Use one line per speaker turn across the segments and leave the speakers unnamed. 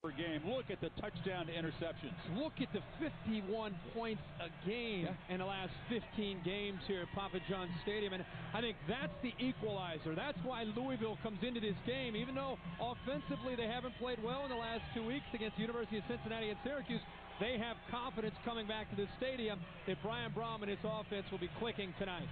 per game. Look at the touchdown to interceptions.
Look at the 51 points a game in the last 15 games here at Papa John's Stadium. And I think that's the equalizer. That's why Louisville comes into this game. Even though offensively they haven't played well in the last 2 weeks against the University of Cincinnati and Syracuse, they have confidence coming back to this stadium that Brian Brohm and his offense will be clicking tonight.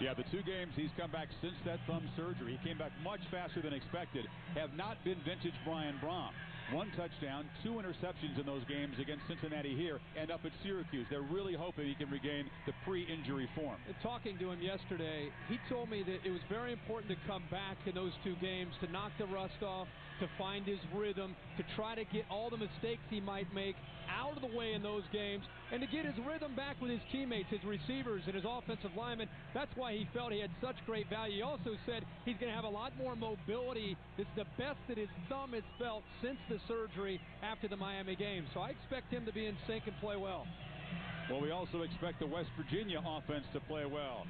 Yeah, the 2 games he's come back since that thumb surgery, he came back much faster than expected, have not been vintage Brian Brohm. 1 touchdown, 2 interceptions in those games against Cincinnati here and up at Syracuse. They're really hoping he can regain the pre-injury form.
Talking to him yesterday, he told me that it was very important to come back in those 2 games, to knock the rust off, to find his rhythm, to try to get all the mistakes he might make out of the way in those games, and to get his rhythm back with his teammates, his receivers, and his offensive linemen. That's why he felt he had such great value. He also said he's going to have a lot more mobility. It's the best that his thumb has felt since the surgery after the Miami game. So I expect him to be in sync and play well.
Well, we also expect the West Virginia offense to play well.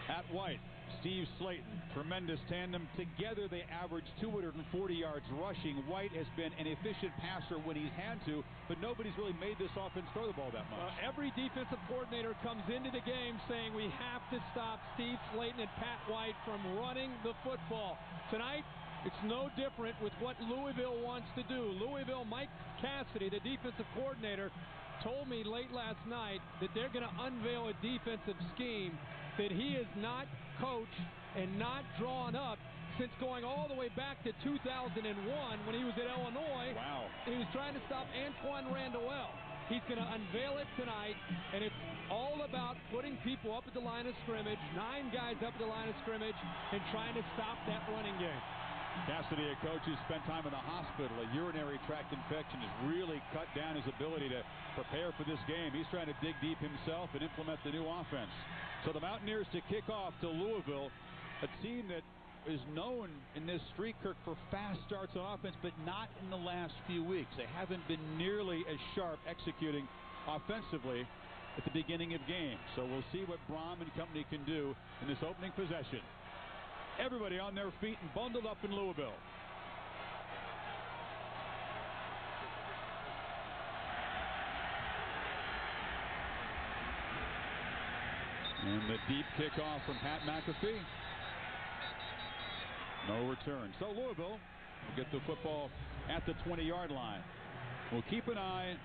At White, Steve Slaton, tremendous tandem. Together they average 240 yards rushing. White has been an efficient passer when he's had to, but nobody's really made this offense throw the ball that much.
Every defensive coordinator comes into the game saying we have to stop Steve Slaton and Pat White from running the football. Tonight, it's no different with what Louisville wants to do. Louisville, Mike Cassidy, the defensive coordinator, told me late last night that they're going to unveil a defensive scheme that he has not coached and not drawn up since going all the way back to 2001 when he was at Illinois.
Wow.
And he was trying to stop Antoine Randall. He's going to unveil it tonight, and it's all about putting people up at the line of scrimmage, 9 guys up at the line of scrimmage, and trying to stop that running game.
Cassidy, a coach who spent time in the hospital, a urinary tract infection, has really cut down his ability to prepare for this game. He's trying to dig deep himself and implement the new offense. So the Mountaineers to kick off to Louisville, a team that is known in this streak, Kirk, for fast starts on offense, but not in the last few weeks. They haven't been nearly as sharp executing offensively at the beginning of games. So we'll see what Brohm and company can do in this opening possession. Everybody on their feet and bundled up in Louisville. And the deep kickoff from Pat McAfee. No return. So Louisville will get the football at the 20-yard line. We'll keep an eye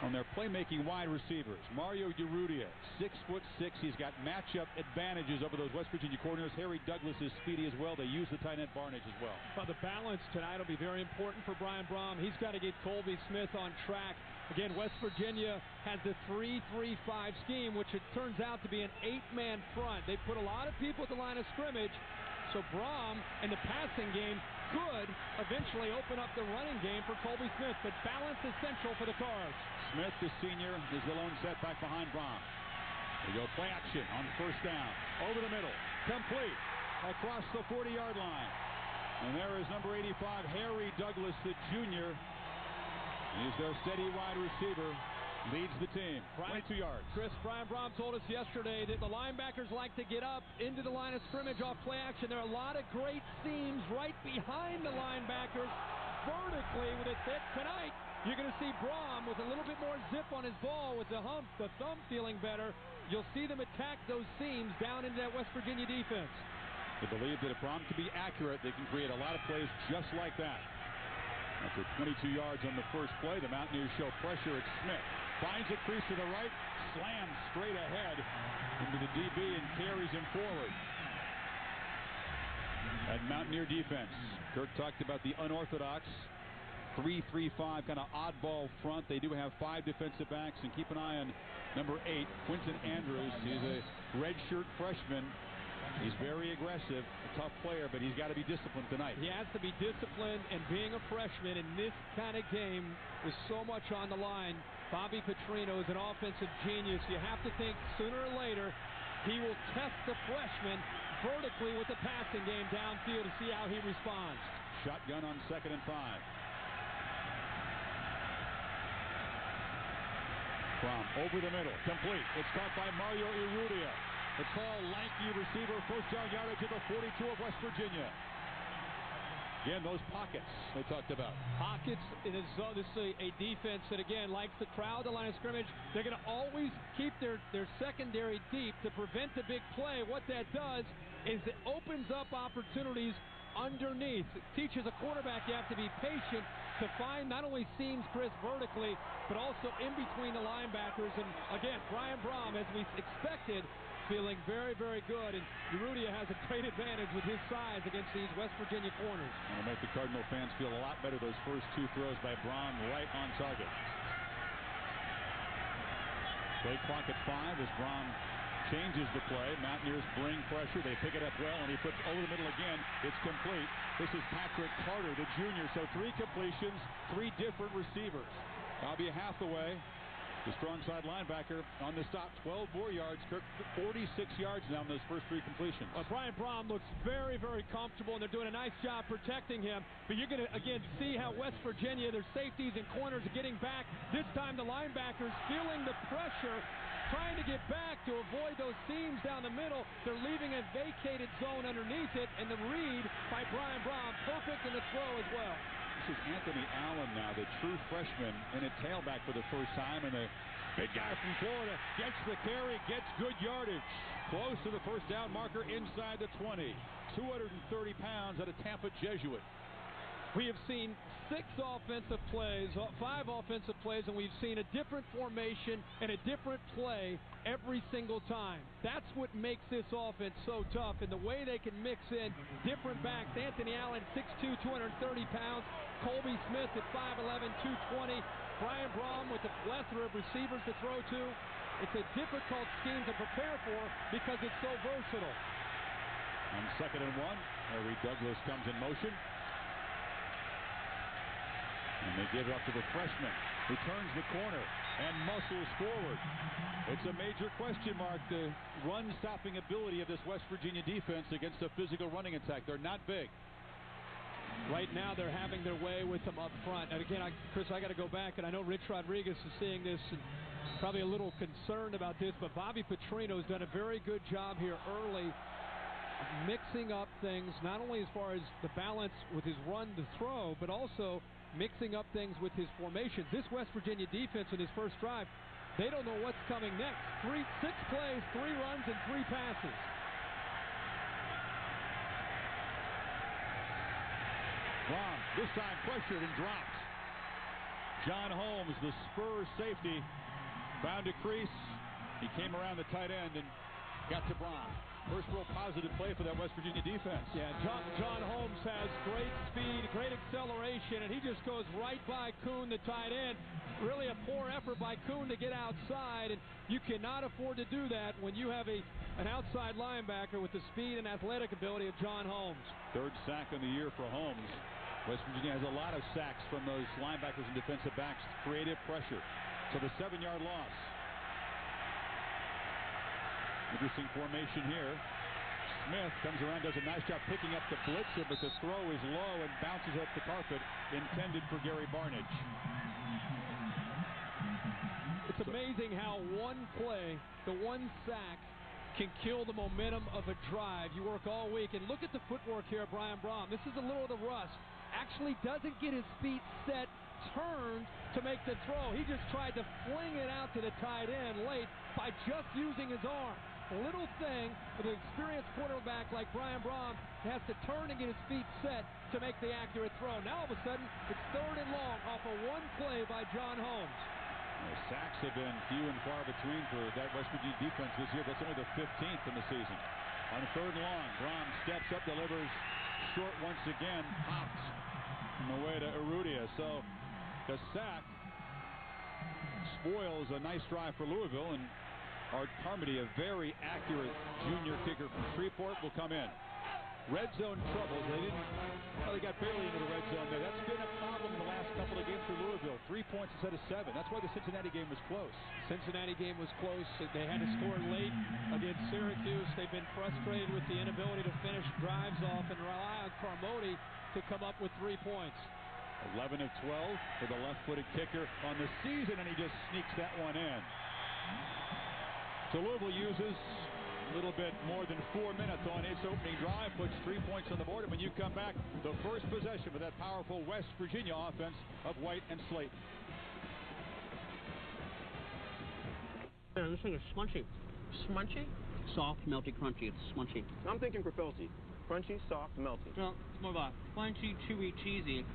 on their playmaking wide receivers. Mario Urrutia, 6'6". He's got matchup advantages over those West Virginia corners. Harry Douglas is speedy as well. They use the tight end Barnage as well.
Well, the balance tonight will be very important for Brian Brohm. He's got to get Colby Smith on track. Again, West Virginia has the 3-3-5 scheme, which it turns out to be an 8-man front. They put a lot of people at the line of scrimmage, so Brohm in the passing game could eventually open up the running game for Colby Smith, but balance is central for the Cards.
Smith, the senior, is the lone setback behind Brohm. They go play action on 1st down. Over the middle. Complete. Across the 40-yard line. And there is number 85, Harry Douglas, the junior. He's their steady wide receiver. Leads the team. 22 yards.
Chris, Brian Brohm told us yesterday that the linebackers like to get up into the line of scrimmage off play action. There are a lot of great seams right behind the linebackers vertically with a hit. Tonight, you're going to see Brohm with a little bit more zip on his ball with the thumb feeling better. You'll see them attack those seams down into that West Virginia defense.
They believe that if Brohm can be accurate, they can create a lot of plays just like that. After 22 yards on the first play, the Mountaineers show pressure at Smith. Finds a crease to the right, slams straight ahead into the DB and carries him forward. That Mountaineer defense. Kirk talked about the unorthodox 3-3-5 kind of oddball front. They do have 5 defensive backs, and keep an eye on number 8, Quinton Andrews. He's a redshirt freshman. He's very aggressive, a tough player, but he's got to be disciplined tonight.
He has to be disciplined, and being a freshman in this kind of game with so much on the line, Bobby Petrino is an offensive genius. You have to think sooner or later he will test the freshman vertically with the passing game downfield to see how he responds.
Shotgun on 2nd and 5. Brohm over the middle, complete. It's caught by Mario Urrutia. The tall, lanky receiver, first down yardage at the 42 of West Virginia. Again, those pockets they talked about.
Pockets in a zone. This is a defense that, again, likes to crowd the line of scrimmage. They're going to always keep their secondary deep to prevent the big play. What that does is it opens up opportunities underneath. It teaches a quarterback you have to be patient to find not only seams, Chris, vertically, but also in between the linebackers. And, again, Brian Brohm, as we expected, feeling very, very good. And Urrutia has a great advantage with his size against these West Virginia corners.
And it'll make the Cardinal fans feel a lot better, those first two throws by Brohm right on target. Play clock at 5 as Brohm changes the play. Mountaineers bring pressure. They pick it up well, and he puts over the middle again. It's complete. This is Patrick Carter, the junior. So 3 completions, 3 different receivers. Albie Hathaway, the strong side linebacker, on the stop. 12 more yards. Kirk, 46 yards now in those first 3 completions.
Well, Brian Brohm looks very, very comfortable, and they're doing a nice job protecting him. But you're going to, again, see how West Virginia, their safeties and corners are getting back. This time the linebackers feeling the pressure, trying to get back to avoid those seams down the middle. They're leaving a vacated zone underneath it, and the read by Brian Brohm, perfect in the throw as well.
This is Anthony Allen now, the true freshman, in a tailback for the first time, and the big guy from Florida gets the carry, gets good yardage. Close to the first down marker inside the 20. 230 pounds out of Tampa Jesuit.
We have seen 5 offensive plays, and we've seen a different formation and a different play every single time. That's what makes this offense so tough, and the way they can mix in different backs. Anthony Allen, 6'2", 230 pounds. Colby Smith at 5'11", 220. Brian Brohm with a plethora of receivers to throw to. It's a difficult scheme to prepare for because it's so versatile.
On 2nd and 1, Harry Douglas comes in motion. And they give it up to the freshman, who turns the corner and muscles forward. It's a major question mark, the run-stopping ability of this West Virginia defense against a physical running attack. They're not big.
Right now, they're having their way with them up front. And again, Chris, I got to go back, and I know Rich Rodriguez is seeing this and probably a little concerned about this, but Bobby Petrino's done a very good job here early, mixing up things, not only as far as the balance with his run to throw, but also mixing up things with his formations. This West Virginia defense in his first drive, they don't know what's coming next. 6 plays, 3 runs, and 3 passes.
Brohm, this time pressured and dropped. John Holmes, the Spurs safety, found a crease. He came around the tight end and got to Brohm. First real positive play for that West Virginia defense.
Yeah, John Holmes has great speed, great acceleration, and he just goes right by Kuhn, the tight end. Really a poor effort by Kuhn to get outside, and you cannot afford to do that when you have an outside linebacker with the speed and athletic ability of John Holmes.
3rd sack of the year for Holmes. West Virginia has a lot of sacks from those linebackers and defensive backs. Creative pressure. So the 7-yard loss. Interesting formation here. Smith comes around, does a nice job picking up the blitzer, but the throw is low and bounces up the carpet, intended for Gary Barnidge.
It's amazing how one play, the one sack, can kill the momentum of a drive. You work all week, and look at the footwork here at Brian Brohm. This is a little of the rust. Actually doesn't get his feet set, turned to make the throw. He just tried to fling it out to the tight end late by just using his arm. A little thing with an experienced quarterback like Brian Brohm has to turn and get his feet set to make the accurate throw. Now all of a sudden, it's 3rd and long off of one play by John Holmes.
The sacks have been few and far between for that West Virginia defense this year. That's only the 15th in the season. On 3rd and long, Brohm steps up, delivers short once again, popped on the way to Urrutia. So the sack spoils a nice drive for Louisville, and Art Carmody, a very accurate junior kicker from Shreveport, will come in. Red zone troubles. They got barely into the red zone there. That's been a problem in the last couple of games for Louisville. 3 points instead of 7. That's why the Cincinnati game was close.
Cincinnati game was close. They had to score late against Syracuse. They've been frustrated with the inability to finish drives off and rely on Carmody to come up with 3 points.
11 of 12 for the left-footed kicker on the season, and he just sneaks that one in. So Louisville uses A little bit more than 4 minutes on its opening drive, puts 3 points on the board. And when you come back, the first possession for that powerful West Virginia offense of White and Slaton.
Man, this thing is smunchy. Smunchy?
Soft, melty, crunchy. It's smunchy.
I'm thinking Craffelsi. Crunchy, soft, melty.
No, it's more of a crunchy, chewy, cheesy.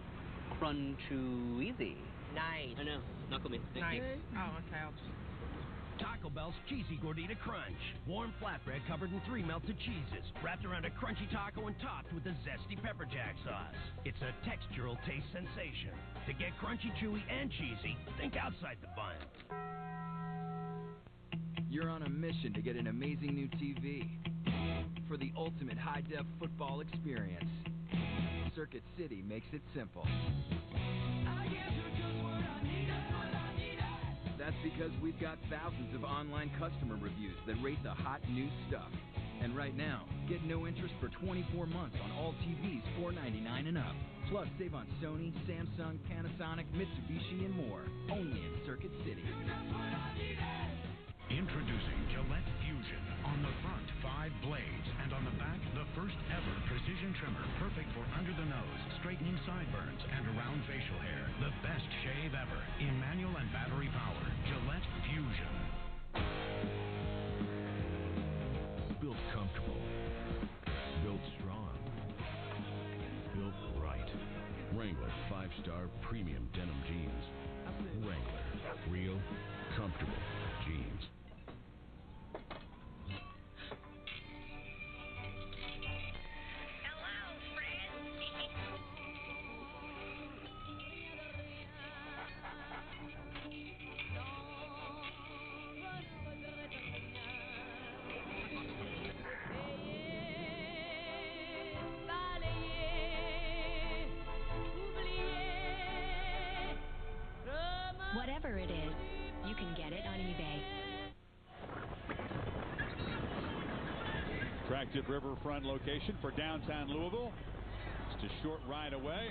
Crunch-chewy.
Nice.
I know. Knuckle me.
Nice. Oh, okay. I'll just...
Taco Bell's Cheesy Gordita Crunch. Warm flatbread covered in 3 melted cheeses, wrapped around a crunchy taco and topped with a zesty pepper jack sauce. It's a textural taste sensation. To get crunchy, chewy, and cheesy, think outside the bun.
You're on a mission to get an amazing new TV for the ultimate high-def football experience. Circuit City makes it simple. That's because we've got thousands of online customer reviews that rate the hot new stuff. And right now, get no interest for 24 months on all TVs $4.99 and up. Plus, save on Sony, Samsung, Panasonic, Mitsubishi, and more. Only in Circuit City.
Introducing Gillette Fusion. On the front, 5 blades, and on the back, the first ever precision trimmer, perfect for under the nose, straightening sideburns, and around facial hair. The best shave ever in manual and battery power. Gillette Fusion. Built comfortable. Built strong. Built right. Wrangler 5-star premium denim jeans. Wrangler. Real, comfortable jeans.
Whatever it is, you can get it on eBay.
Attractive riverfront location for downtown Louisville. Just a short ride away.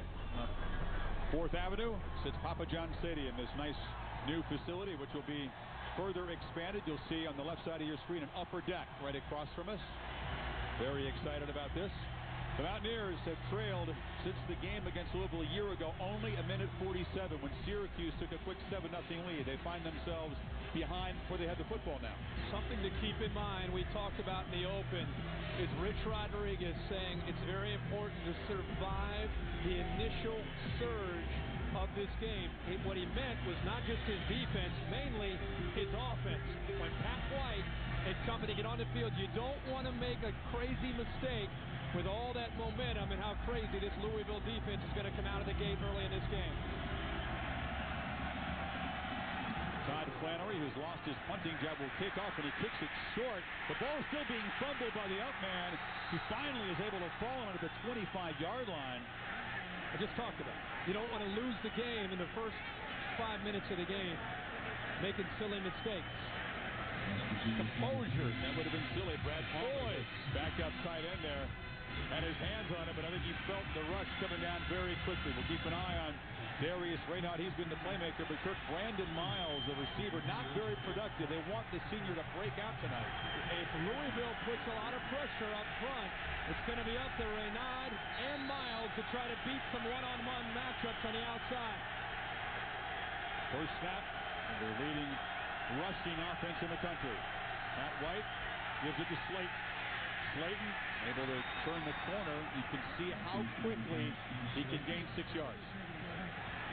4th Avenue sits Papa John Stadium, this nice new facility, which will be further expanded. You'll see on the left side of your screen an upper deck right across from us. Very excited about this. The Mountaineers have trailed since the game against Louisville a year ago, only a minute 47 when Syracuse took a quick 7-0 lead. They find themselves behind where they have the football now.
Something to keep in mind, we talked about in the open, is Rich Rodriguez saying it's very important to survive the initial surge of this game. What he meant was not just his defense, mainly his offense. When Pat White and company get on the field, you don't want to make a crazy mistake with all that momentum and how crazy this Louisville defense is going to come out of the gate early in this game.
Todd Flannery, who's lost his punting job, will kick off, and he kicks it short. The ball is still being fumbled by the up man, who finally is able to fall on it at the 25-yard line.
I just talked about it. You don't want to lose the game in the first 5 minutes of the game, making silly mistakes.
Composure. That would have been silly. Brad Boyd back up tight end there. Had his hands on it, but I think he felt the rush coming down very quickly. We'll keep an eye on Darius Raynaud. He's been the playmaker, but Brandon Miles, the receiver, not very productive. They want the senior to break out tonight.
If Louisville puts a lot of pressure up front, it's going to be up to Raynaud and Miles to try to beat some one-on-one matchups on the outside.
First snap, the leading rushing offense in the country. Pat White gives it to Slaton. Slaton able to turn the corner. You can see how quickly he can gain 6 yards.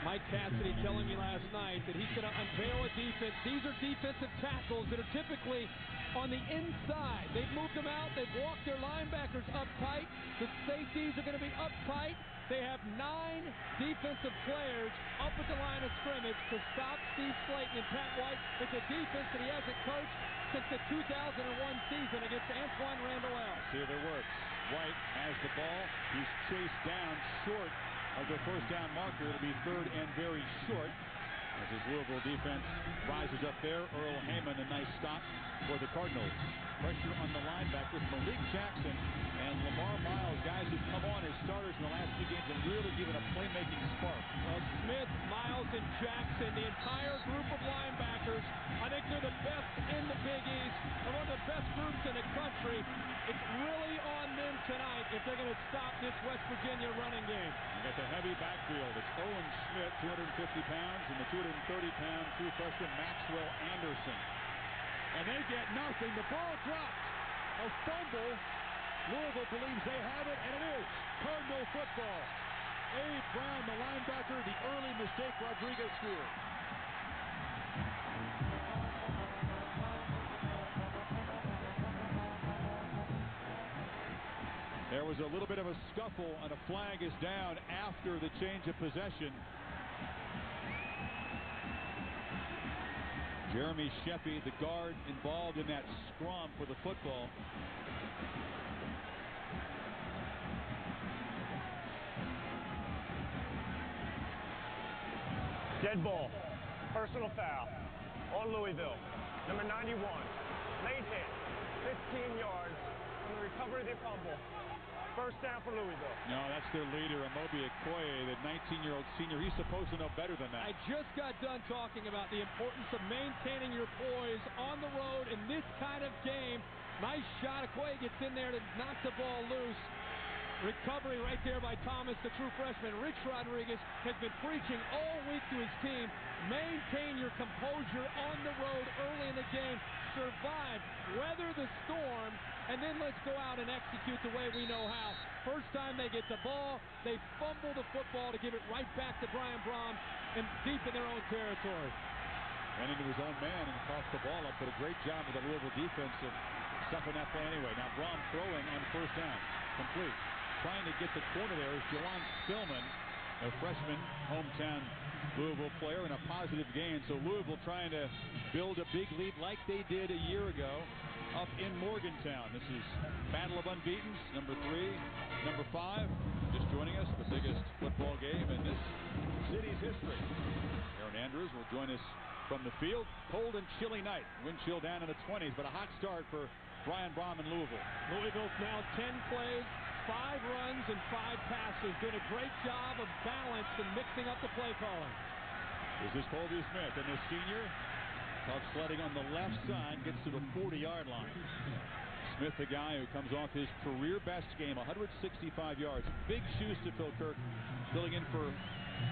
Mike Cassidy telling me last night that he's going to unveil a defense. These are defensive tackles that are typically on the inside. They've moved them out. They've walked their linebackers up tight. The safeties are going to be up tight. They have 9 defensive players up at the line of scrimmage to stop Steve Slaton and Pat White. It's a defense that he hasn't coached since the 2001 season against Antoine Randall.
See if it works. White has the ball. He's chased down short of the first down marker. It'll be 3rd and very short as his Louisville defense rises up there. Earl Heyman, a nice stop for the Cardinals. Pressure on the linebackers, Malik Jackson and Lamar Miles, guys who've come on as starters in the last 2 games and really given a playmaking spark.
Well, Smith, Miles, and Jackson, the entire group of linebackers, I think they're the best in the Big East and one of the best groups in the country.
and the 230-pound true freshman Maxwell Anderson. And they get nothing. The ball dropped. A fumble. Louisville believes they have it, and it is Cardinal football. Abe Brown, the linebacker, the early mistake Rodriguez feared. There was a little bit of a scuffle, and a flag is down after the change of possession. Jeremy Sheppy, the guard involved in that scrum for the football.
Dead ball. Personal foul on Louisville. Number 91. Late hit. 15 yards on the recovery of the fumble. First down for Louisville.
No, that's their leader, Amobi Okoye, the 19-year-old senior. He's supposed to know better than that.
I just got done talking about the importance of maintaining your poise on the road in this kind of game. Nice shot. Okoye gets in there to knock the ball loose. Recovery right there by Thomas, the true freshman. Rich Rodriguez has been preaching all week to his team. Maintain your composure on the road early in the game. Survive, weather the storm, and then let's go out and execute the way we know how. First time they get the ball, they fumble the football to give it right back to Brian Brohm and deep in their own territory.
Ran into his own man and tossed the ball up, but a great job of the Louisville defense of stuffing that play anyway. Now Brohm throwing on first down, complete. Trying to get the corner there is Jawan Spillman, a freshman, hometown Louisville player, and a positive gain. So Louisville trying to build a big lead like they did a year ago up in Morgantown. This is Battle of Unbeatens, number 3, number 5. Just joining us, the biggest football game in this city's history. Aaron Andrews will join us from the field. Cold and chilly night. Wind chill down in the 20s, but a hot start for Brian Brohm in Louisville.
Louisville's now 10 plays, 5 runs, and 5 passes. Doing a great job of balance and mixing up the play calling.
This is Colby Smith, and the senior, tough sledding on the left side, gets to the 40-yard line. Smith, the guy who comes off his career best game, 165 yards. Big shoes to fill, Kirk, filling in for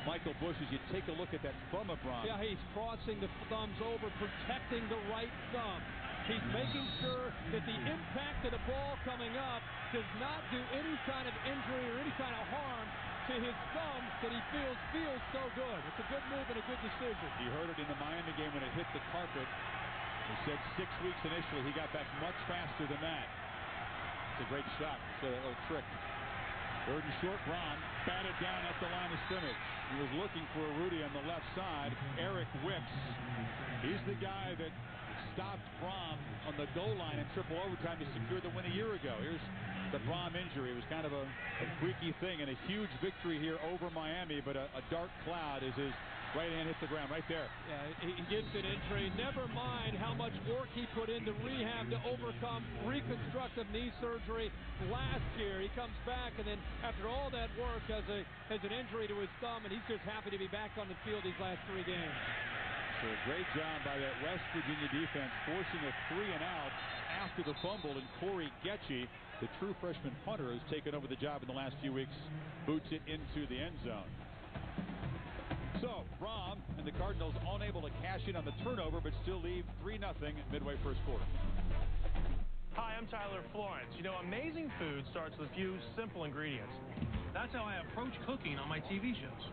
Michael Bush as you take a look at that thumb of Brohm.
Yeah, he's crossing the thumbs over, protecting the right thumb. He's making sure that the impact of the ball coming up does not do any kind of injury or any kind of harm to his thumb that he feels so good. It's a good move and a good decision.
He heard it in the Miami game when it hit the carpet. He said 6 weeks initially. He got back much faster than that. It's a great shot. So a little trick. Third and short, Brohm batted down at the line of scrimmage. He was looking for Urrutia on the left side. Eric Wicks. He's the guy that stopped Brohm on the goal line in triple overtime to secure the win a year ago. Here's the Brohm injury. It was kind of a freaky thing and a huge victory here over Miami, but a dark cloud as his right hand hit the ground right there.
Yeah, he gets an injury. Never mind how much work he put into rehab to overcome reconstructive knee surgery last year. He comes back, and then after all that work has an injury to his thumb, and he's just happy to be back on the field these last 3 games.
So a great job by that West Virginia defense, forcing a 3-and-out after the fumble, and Corey Getchie, the true freshman punter, has taken over the job in the last few weeks, boots it into the end zone. So, Brohm and the Cardinals unable to cash in on the turnover, but still leave 3-0 midway first quarter.
Hi, I'm Tyler Florence. You know, amazing food starts with a few simple ingredients. That's how I approach cooking on my TV shows.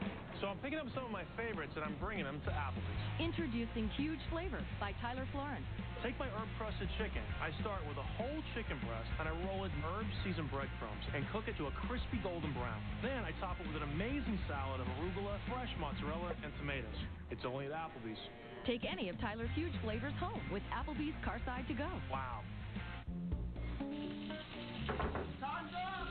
So I'm picking up some of my favorites and I'm bringing them to Applebee's.
Introducing Huge Flavor by Tyler Florence.
Take my herb-crusted chicken. I start with a whole chicken breast and I roll it in herb-seasoned breadcrumbs and cook it to a crispy golden brown. Then I top it with an amazing salad of arugula, fresh mozzarella, and tomatoes. It's only at Applebee's.
Take any of Tyler's Huge Flavors home with Applebee's Carside to Go.
Wow.
Time's up!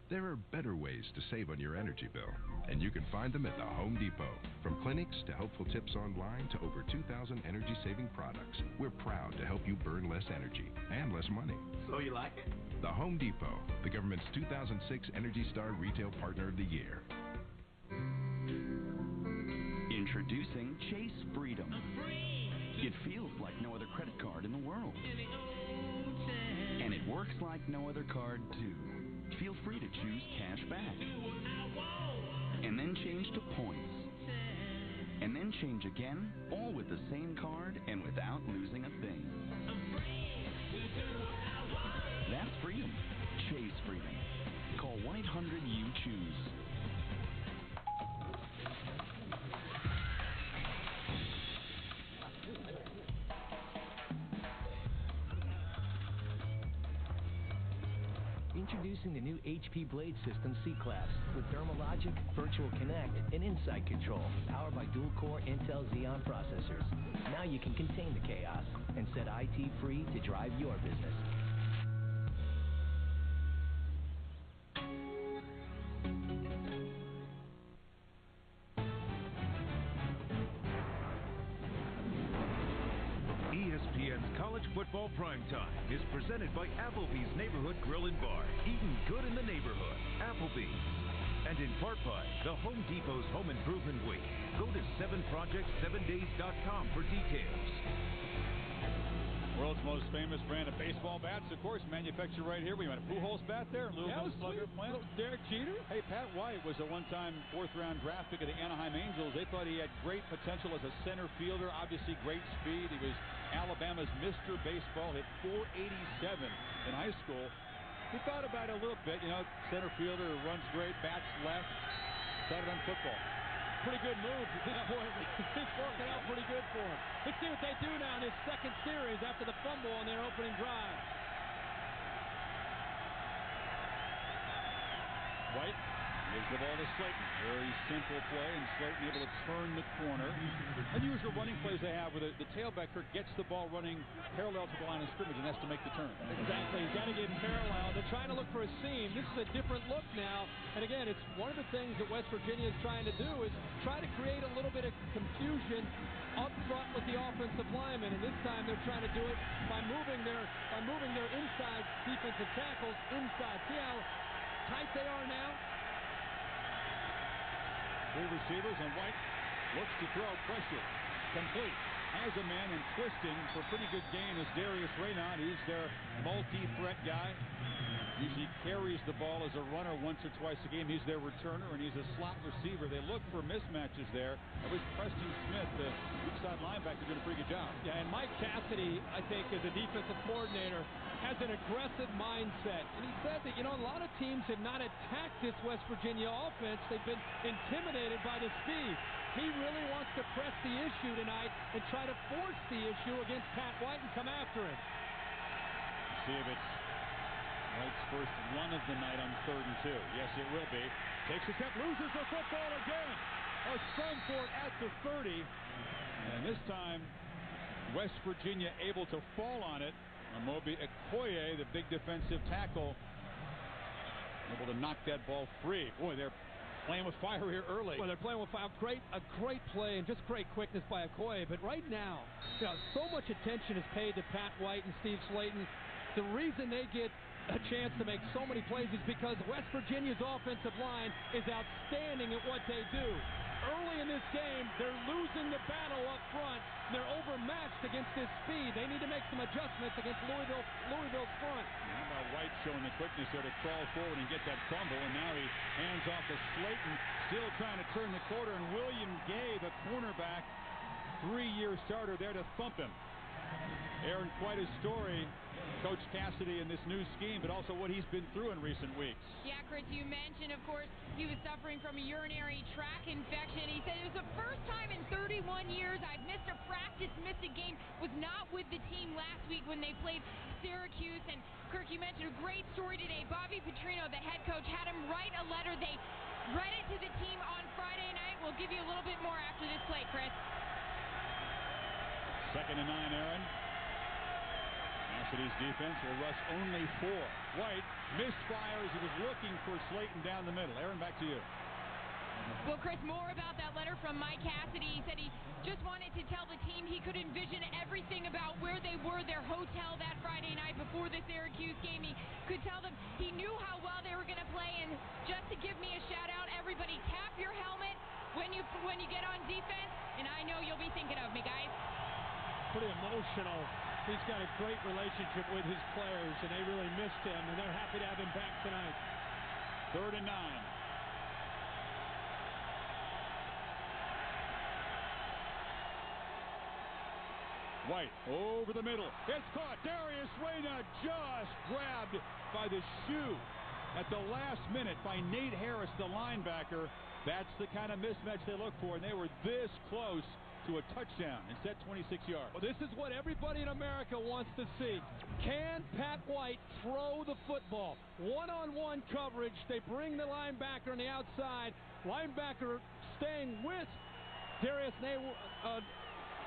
There are better ways to save on your energy bill, and you can find them at the Home Depot. From clinics to helpful tips online to over 2,000 energy-saving products, we're proud to help you burn less energy and less money.
So you like it?
The Home Depot, the government's 2006 Energy Star Retail Partner of the Year.
Introducing Chase Freedom. It feels like no other credit card in the world. And it like no other card, too. Feel free to choose cash back. And then change to points. And then change again, all with the same card and without losing a thing. That's freedom. Chase freedom. Call 1-800-YOU-CHOOSE.
Introducing the new HP Blade System C-Class with Thermal Logic, Virtual Connect, and Insight Control, powered by dual-core Intel Xeon processors. Now you can contain the chaos and set IT free to drive your business.
ESPN's College Football Primetime is presented by Applebee's Neighborhood Grill and Bar. Eating good in the neighborhood. Applebee's. And in part by the Home Depot's Home Improvement Week. Go to 7project7days.com for details.
World's most famous brand of baseball bats, of course, manufactured right here. We went a Pujols bat there in Louisville Slugger plant.
Derek Jeter.
Hey, Pat White was a one-time fourth-round draft pick of the Anaheim Angels. They thought he had great potential as a center fielder, obviously great speed. He was Alabama's Mr. Baseball, hit .487 in high school. We thought about it a little bit, center fielder who runs great, bats left, started on football.
Pretty good move at this point. It's working out pretty good for him. Let's see what they do now in his second series after the fumble on their opening drive.
White gives the ball to Slaton. Very simple play, and Slaton able to turn the corner. Unusual running plays they have where the tailbacker gets the ball running parallel to the line of scrimmage and has to make the turn.
Exactly. He's got to get parallel. They're trying to look for a seam. This is a different look now. And again, it's one of the things that West Virginia is trying to do is try to create a little bit of confusion up front with the offensive linemen. And this time they're trying to do it by moving their inside defensive tackles inside. See how tight they are now?
Three receivers, and White looks to throw. Pressure. Complete. Has a man and twisting for pretty good gain is Darius Raynaud. He's their multi-threat guy. Usually carries the ball as a runner once or twice a game. He's their returner, and he's a slot receiver. They look for mismatches there. That was Preston Smith, the weak side linebacker, doing a pretty good job.
Yeah, and Mike Cassidy, I think, as a defensive coordinator, has an aggressive mindset. And he said that, a lot of teams have not attacked this West Virginia offense. They've been intimidated by the speed. He really wants to press the issue tonight and try to force the issue against Pat White and come after him.
See if it's White's first run of the night on 3rd and 2. Yes, it will be. Takes a step, loses the football again. A son for it at the 30. And this time, West Virginia able to fall on it. Amobi Okoye, the big defensive tackle, able to knock that ball free. Boy, they're playing with fire here early.
Well, they're playing with fire. A great play and just great quickness by Okoye. But right now, so much attention is paid to Pat White and Steve Slaton. The reason they get a chance to make so many plays is because West Virginia's offensive line is outstanding at what they do. Early in this game, they're losing the battle up front. They're overmatched against this speed. They need to make some adjustments against Louisville's front.
How about White showing the quickness there to crawl forward and get that fumble, and now he hands off to Slaton, still trying to turn the quarter, and William Gay, the cornerback, 3-year starter there to thump him. Aaron, quite a story, Coach Cassidy in this new scheme, but also what he's been through in recent weeks.
Yeah, Chris, you mentioned, of course, he was suffering from a urinary tract infection. He said it was the first time in 31 years I've missed a practice, missed a game, was not with the team last week when they played Syracuse. And Kirk, you mentioned a great story today. Bobby Petrino, the head coach, had him write a letter. They read it to the team on Friday night. We'll give you a little bit more after this play, Chris.
2nd and 9, Aaron. Cassidy's defense will rush only 4. White misfires. He was looking for Slaton down the middle. Aaron, back to you.
Well, Chris, more about that letter from Mike Cassidy. He said he just wanted to tell the team he could envision everything about where they were, their hotel that Friday night before the Syracuse game. He could tell them he knew how well they were going to play. And just to give me a shout out, everybody tap your helmet when you get on defense. And I know you'll be thinking of me, guys.
Pretty emotional
He's got a great relationship with his players, and they really missed him, and they're happy to have him back tonight.
3rd and 9. White over the middle. It's caught. Darius Reyna just grabbed by the shoe at the last minute by Nate Harris, the linebacker. That's the kind of mismatch they look for, and they were this close to a touchdown. Instead, 26 yards.
Well, this is what everybody in America wants to see. Can Pat White throw the football? One-on-one coverage. They bring the linebacker on the outside. Linebacker staying with Darius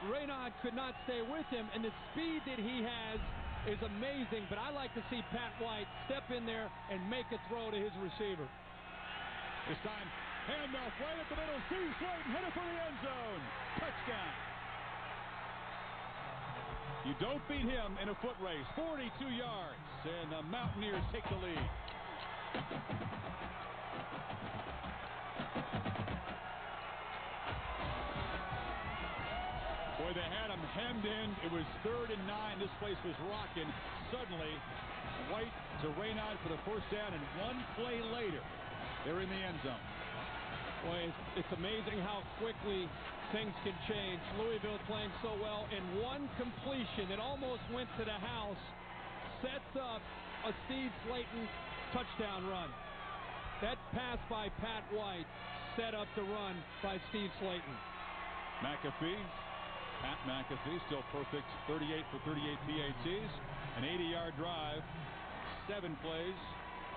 Reyna could not stay with him, and the speed that he has is amazing, but I like to see Pat White step in there and make a throw to his receiver.
This time, handoff right at the middle. Steve Slaton hit it for the end zone. Touchdown. You don't beat him in a foot race. 42 yards, and the Mountaineers take the lead. Boy, they had him hemmed in. It was 3rd and 9. This place was rocking. Suddenly, White to Reyna for the first down, and one play later, they're in the end zone.
Boy, it's amazing how quickly things can change. Louisville playing so well, and one completion that almost went to the house sets up a Steve Slaton touchdown run. That pass by Pat White set up the run by Steve Slaton.
Pat McAfee, still perfect, 38 for 38 PATs, an 80-yard drive, 7 plays,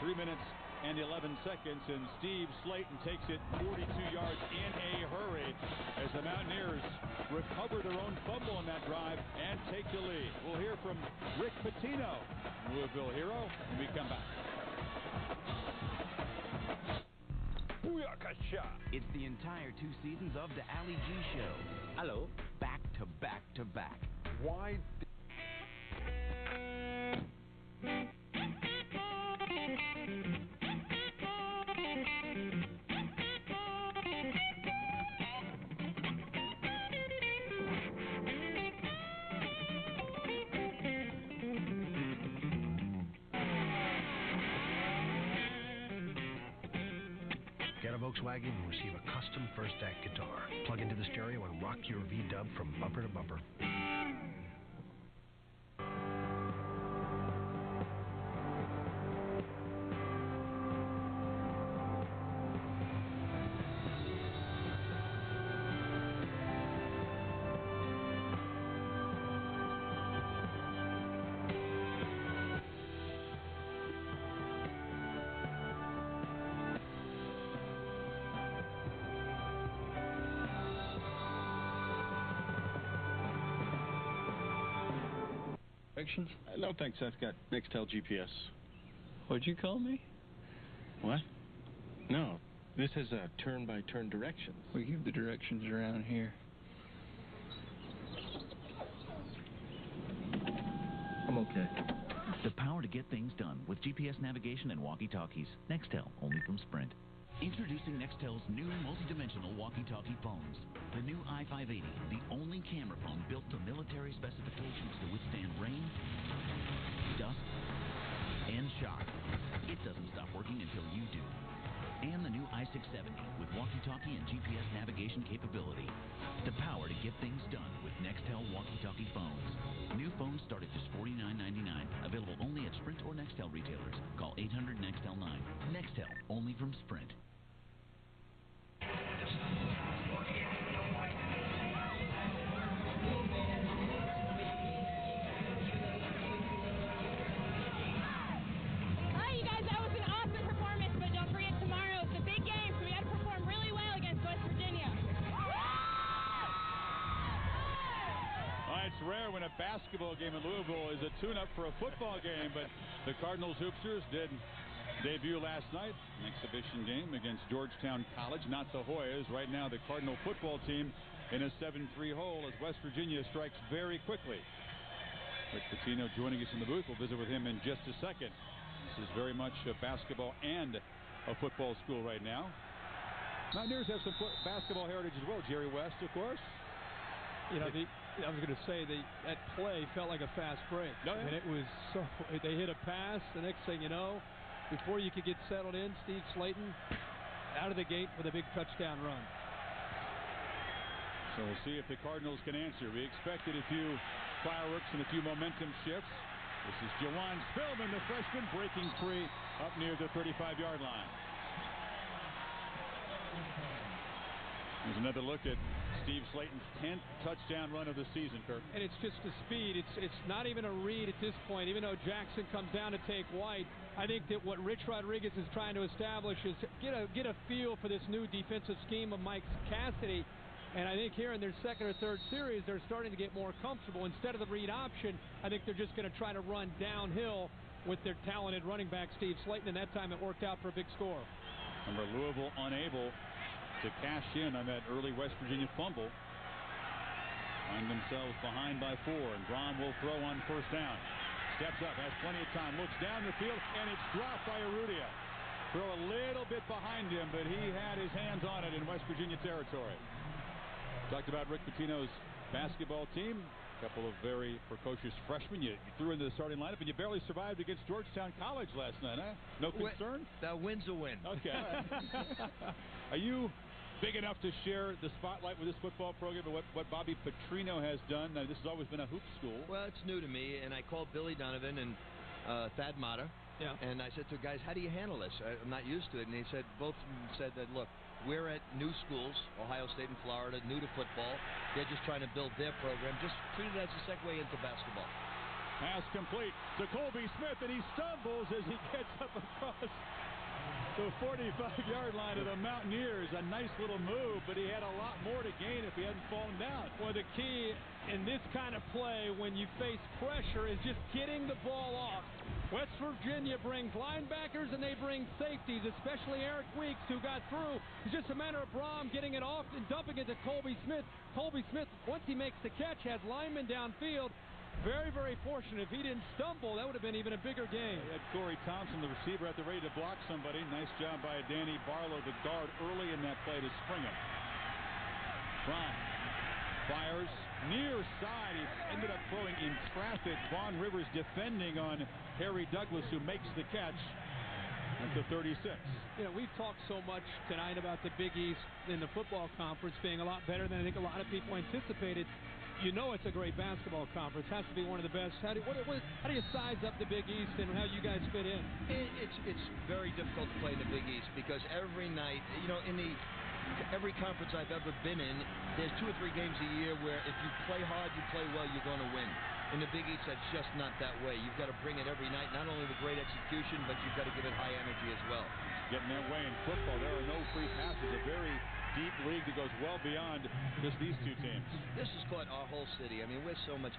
3 minutes and 11 seconds, and Steve Slaton takes it 42 yards in a hurry as the Mountaineers recover their own fumble on that drive and take the lead. We'll hear from Rick Pitino, Louisville hero, when we come back.
It's the entire 2 seasons of the Ali G Show.
Hello.
Back to back to back.
Why?
Get a Volkswagen and receive a custom First Act guitar. Plug into the stereo and rock your V-dub from bumper to bumper.
No thanks, I've got Nextel GPS.
What'd you call me?
What? No, this is a turn-by-turn directions.
We give the directions around here.
I'm okay.
The power to get things done with GPS navigation and walkie-talkies. Nextel, only from Sprint. Introducing Nextel's new multi-dimensional walkie-talkie phones. The new i580, the only camera phone built to military specifications to withstand rain, dust, and shock. It doesn't stop working until you do. And the new i670 with walkie-talkie and GPS navigation capability. The power to get things done with Nextel walkie-talkie phones. New phones start at just $49.99. Available only at Sprint or Nextel retailers. Call 800-NEXTEL-9. Nextel, only from Sprint.
It's rare when a basketball game in Louisville is a tune-up for a football game, but the Cardinals hoopsters did debut last night, an exhibition game against Georgetown College, not the Hoyas. Right now, the Cardinal football team in a 7-3 hole as West Virginia strikes very quickly. Rick Pitino joining us in the booth. We'll visit with him in just a second. This is very much a basketball and a football school right now. Mountaineers have some basketball heritage as well. Jerry West, of course.
You know, I was going to say that play felt like a fast break.
Oh, yeah.
And it was so. They hit a pass. The next thing you know, before you could get settled in, Steve Slaton out of the gate with a big touchdown run.
So we'll see if the Cardinals can answer. We expected a few fireworks and a few momentum shifts. This is Jawan Spillman, the freshman, breaking free up near the 35-yard line. Here's another look at Steve Slaton's 10th touchdown run of the season, Kirk.
And it's just the speed. It's not even a read at this point. Even though Jackson comes down to take White, I think that what Rich Rodriguez is trying to establish is get a feel for this new defensive scheme of Mike Cassidy. And I think here in their second or third series, they're starting to get more comfortable. Instead of the read option, I think they're just going to try to run downhill with their talented running back, Steve Slaton, and that time it worked out for a big score.
Remember, Louisville unable to cash in on that early West Virginia fumble. Find themselves behind by 4, and Brohm will throw on first down. Steps up, has plenty of time, looks down the field, and it's dropped by Urrutia. Throw a little bit behind him, but he had his hands on it in West Virginia territory. Talked about Rick Pitino's basketball team. A couple of very precocious freshmen. You threw into the starting lineup, and you barely survived against Georgetown College last night, huh? No concern?
That win's a win.
Okay. Are you big enough to share the spotlight with this football program and what Bobby Petrino has done? Now, this has always been a hoop school.
Well, it's new to me, and I called Billy Donovan and Thad Matta.
Yeah.
And I said to the guys, how do you handle this? I'm not used to it. And they said, both of them said that, look, we're at new schools, Ohio State and Florida, new to football. They're just trying to build their program. Just treat it as a segue into basketball.
Pass complete to Colby Smith, and he stumbles as he gets up across the 45-yard line of the Mountaineers. A nice little move, but he had a lot more to gain if he hadn't fallen down.
Well, the key in this kind of play when you face pressure is just getting the ball off. West Virginia brings linebackers and they bring safeties, especially Eric Weeks, who got through. It's just a matter of Brohm getting it off and dumping it to Colby Smith. Colby Smith, once he makes the catch, has linemen downfield. Very, very fortunate. If he didn't stumble, that would have been even a bigger game.
They had Corey Thompson, the receiver, at the ready to block somebody. Nice job by Danny Barlow, the guard, early in that play to spring him. Brohm fires near side. He ended up throwing in traffic. Vaughn Rivers defending on Harry Douglas, who makes the catch at the 36.
You know, we've talked so much tonight about the Big East in the football conference being a lot better than I think a lot of people anticipated. You know it's a great basketball conference. Has to be one of the best. How do you size up the Big East and how you guys fit in?
It's very difficult to play in the Big East because every night, you know, every conference I've ever been in, there's 2 or 3 games a year where if you play hard, you play well, you're going to win. In the Big East, that's just not that way. You've got to bring it every night, not only with great execution, but you've got to give it high energy as well.
Getting that way in football, there are no free passes. A very deep league that goes well beyond just these 2 teams.
This has caught our whole city. I mean, we're so much.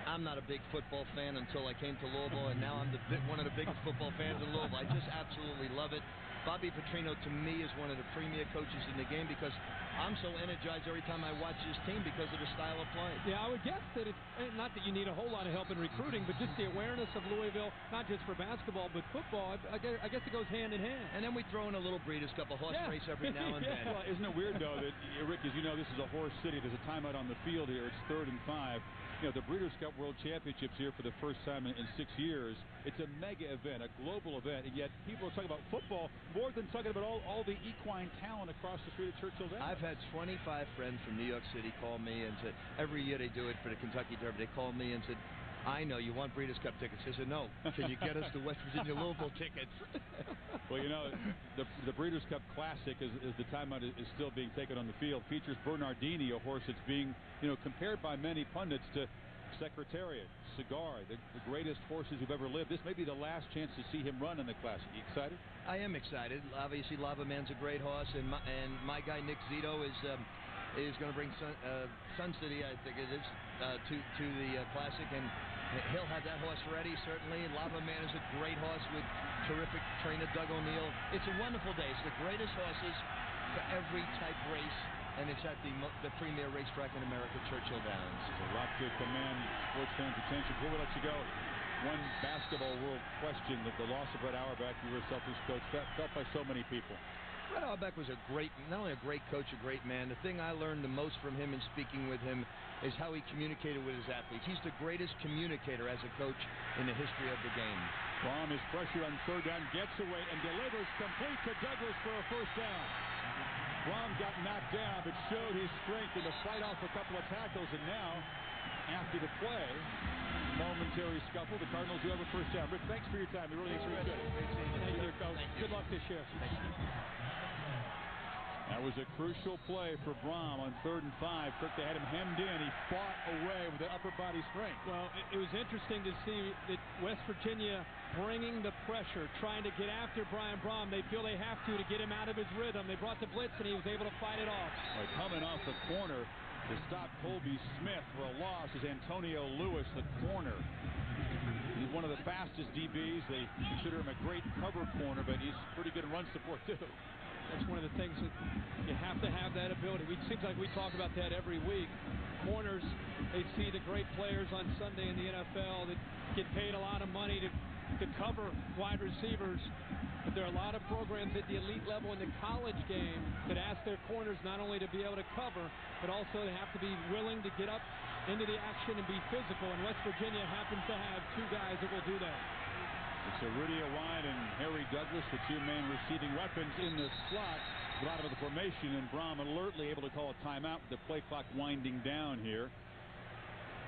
I'm not a big football fan until I came to Louisville, and now I'm one of the biggest football fans in Louisville. I just absolutely love it. Bobby Petrino, to me, is one of the premier coaches in the game because I'm so energized every time I watch this team because of the style of play.
Yeah, I would guess that it's not that you need a whole lot of help in recruiting, but just the awareness of Louisville, not just for basketball, but football. I guess it goes hand in hand.
And then we throw in a little Breeders' Cup, a horse race every now and then.
Well, isn't it weird, though, that, Rick, as you know, this is a horse city. There's a timeout on the field here. It's 3rd and 5. You know, the Breeders' Cup World Championships here for the first time in 6 years. It's a mega event, a global event, and yet people are talking about football more than talking about all the equine talent across the street at Churchill Downs.
I've had 25 friends from New York City call me and said, every year they do it for the Kentucky Derby. They call me and said, I know you want Breeders' Cup tickets. I said, no. Can you get us the West Virginia Louisville tickets?
Well, you know, the Breeders' Cup Classic, as the timeout is still being taken on the field, features Bernardini, a horse that's being, compared by many pundits to Secretariat, Cigar, the greatest horses who've ever lived. This may be the last chance to see him run in the Classic. You excited?
I am excited. Obviously, Lava Man's a great horse, and my guy Nick Zito is going to bring Sun City, I think it is, to the Classic, and he'll have that horse ready, certainly. Lava Man is a great horse with terrific trainer Doug O'Neill. It's a wonderful day. It's the greatest horses for every type race, and it's at the premier racetrack in America, Churchill Downs.
There's a lot to command sports fans' attention. Before we let you go, one basketball world question that the loss of Red Auerbach, you were a Celtics coach, felt by so many people.
Fred Auerbach was not only a great coach, a great man. The thing I learned the most from him in speaking with him is how he communicated with his athletes. He's the greatest communicator as a coach in the history of the game.
Brohm is pressure on third down, gets away, and delivers complete to Douglas for a first down. Brohm got knocked down, but showed his strength in the fight off a couple of tackles, and now, after the play, momentary scuffle, the Cardinals do have a first down. Rick, thanks for your time. We really appreciate it.
Thank you, Coach. Good luck this year.
Thank you.
That was a crucial play for Brohm on 3rd and 5. Quick, they had him hemmed in. He fought away with the upper body strength.
Well, it was interesting to see that West Virginia bringing the pressure, trying to get after Brian Brohm. They feel they have to get him out of his rhythm. They brought the blitz, and he was able to fight it off.
Right, coming off the corner to stop Colby Smith for a loss is Antonio Lewis, the corner. He's one of the fastest DBs. They consider him a great cover corner, but he's pretty good in run support, too.
That's one of the things that you have to have that ability. It seems like we talk about that every week. Corners, they see the great players on Sunday in the NFL that get paid a lot of money to cover wide receivers. But there are a lot of programs at the elite level in the college game that ask their corners not only to be able to cover, but also they have to be willing to get up into the action and be physical. And West Virginia happens to have two guys that will do that.
It's Urrutia wide and Harry Douglas, the two main receiving weapons in the slot. Bottom of the formation, and Brohm alertly able to call a timeout with the play clock winding down here.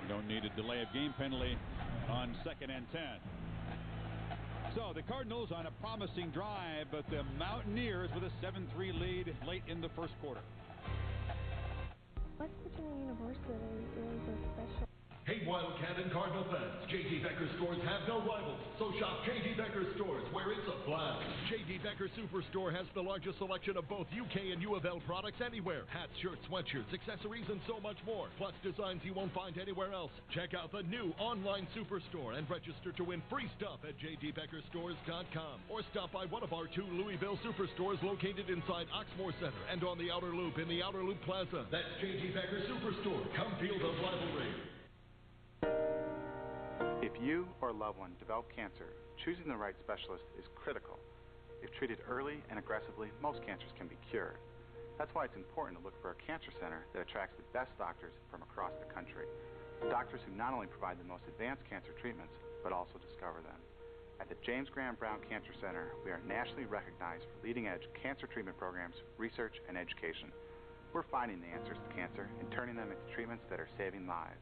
You don't need a delay of game penalty on 2nd and 10. So the Cardinals on a promising drive, but the Mountaineers with a 7-3 lead late in the first quarter.
West Virginia University is a special.
Hey, Wildcat and Cardinal fans, J.D. Becker stores have no rivals, so shop J.D. Becker stores where it's a blast. J.D. Becker Superstore has the largest selection of both UK and UofL products anywhere. Hats, shirts, sweatshirts, accessories, and so much more. Plus designs you won't find anywhere else. Check out the new online Superstore and register to win free stuff at jdbeckerstores.com. Or stop by one of our 2 Louisville Superstores located inside Oxmoor Center and on the Outer Loop in the Outer Loop Plaza. That's J.D. Becker Superstore. Come feel the rivalry.
If you or a loved one develop cancer, choosing the right specialist is critical. If treated early and aggressively, most cancers can be cured. That's why it's important to look for a cancer center that attracts the best doctors from across the country. Doctors who not only provide the most advanced cancer treatments, but also discover them. At the James Graham Brown Cancer Center, we are nationally recognized for leading-edge cancer treatment programs, research, and education. We're finding the answers to cancer and turning them into treatments that are saving lives.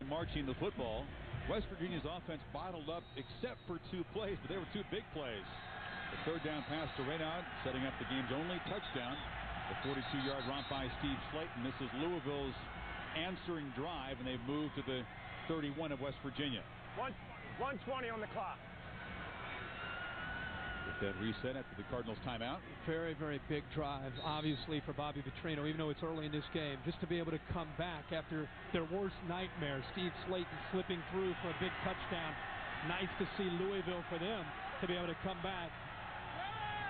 Marching the football, West Virginia's offense bottled up except for 2 plays, but they were 2 big plays. The 3rd down pass to Renaud, setting up the game's only touchdown. The 42-yard romp by Steve Slaton. This is Louisville's answering drive, and they've moved to the 31 of West Virginia.
1:20 on the clock.
That reset after the Cardinals timeout.
Very, very big drive, obviously, for Bobby Petrino, even though it's early in this game. Just to be able to come back after their worst nightmare, Steve Slaton slipping through for a big touchdown. Nice to see Louisville for them to be able to come back.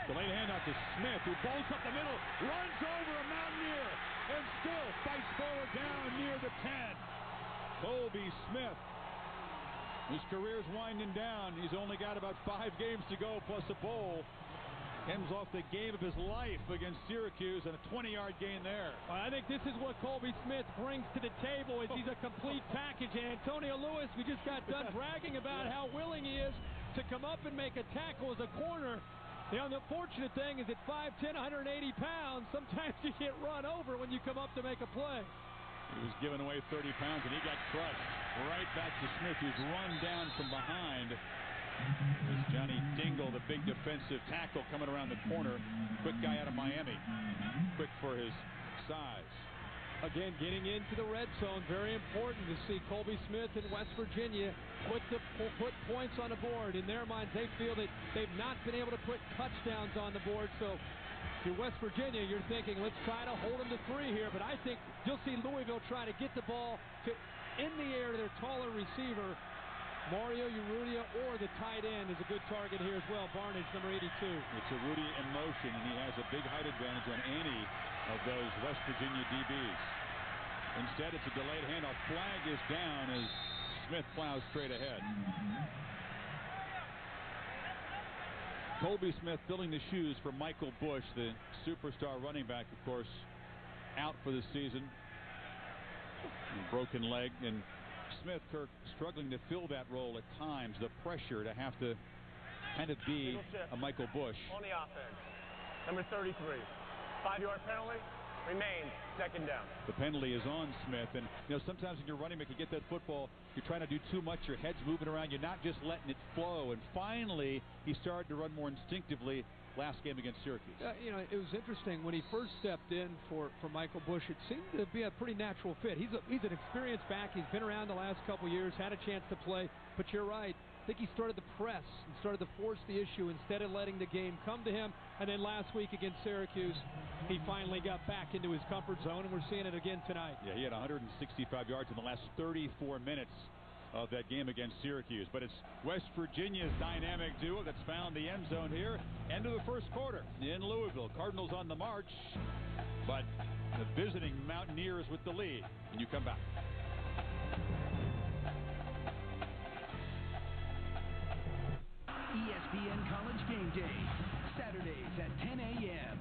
Delayed handoff to Smith, who bolts up the middle, runs over a Mountaineer, and still fights forward down near the 10. Colby Smith. His career's winding down. He's only got about 5 games to go, plus a bowl. Ends off the game of his life against Syracuse and a 20-yard gain there.
Well, I think this is what Colby Smith brings to the table. Is he's a complete package. And Antonio Lewis, we just got done bragging about how willing he is to come up and make a tackle as a corner. The unfortunate thing is at 5'10", 180 pounds, sometimes you get run over when you come up to make a play.
He was giving away 30 pounds, and he got crushed. Right back to Smith, who's run down from behind. This Johnny Dingle, the big defensive tackle, coming around the corner. Quick guy out of Miami. Quick for his size.
Again, getting into the red zone, very important to see Colby Smith and West Virginia put points on the board. In their minds, they feel that they've not been able to put touchdowns on the board, so if you're West Virginia, you're thinking, let's try to hold them to 3 here. But I think you'll see Louisville try to get the ball in the air to their taller receiver, Mario Urrutia, or the tight end is a good target here as well. Barnage, number 82.
It's Urrutia in motion, and he has a big height advantage on any of those West Virginia DBs. Instead, it's a delayed handoff. Flag is down as Smith plows straight ahead. Colby Smith filling the shoes for Michael Bush, the superstar running back, of course, out for the season. Broken leg, and Smith, Kirk, struggling to fill that role at times. The pressure to have to kind of be a Michael Bush.
On the offense, number 33. 5-yard penalty, remains second down.
The penalty is on Smith, and sometimes when you're running back, you get that football, you're trying to do too much, your head's moving around, you're not just letting it flow, and finally he started to run more instinctively last game against Syracuse.
It was interesting when he first stepped in for Michael Bush. It seemed to be a pretty natural fit. He's an experienced back. He's been around the last couple years, had a chance to play. But you're right. I think he started to press and started to force the issue instead of letting the game come to him. And then last week against Syracuse, he finally got back into his comfort zone, and we're seeing it again tonight.
Yeah, he had 165 yards in the last 34 minutes of that game against Syracuse. But it's West Virginia's dynamic duo that's found the end zone here. End of the first quarter in Louisville. Cardinals on the march, but the visiting Mountaineers with the lead. And you come back.
ESPN College Game Day, Saturdays at 10 a.m.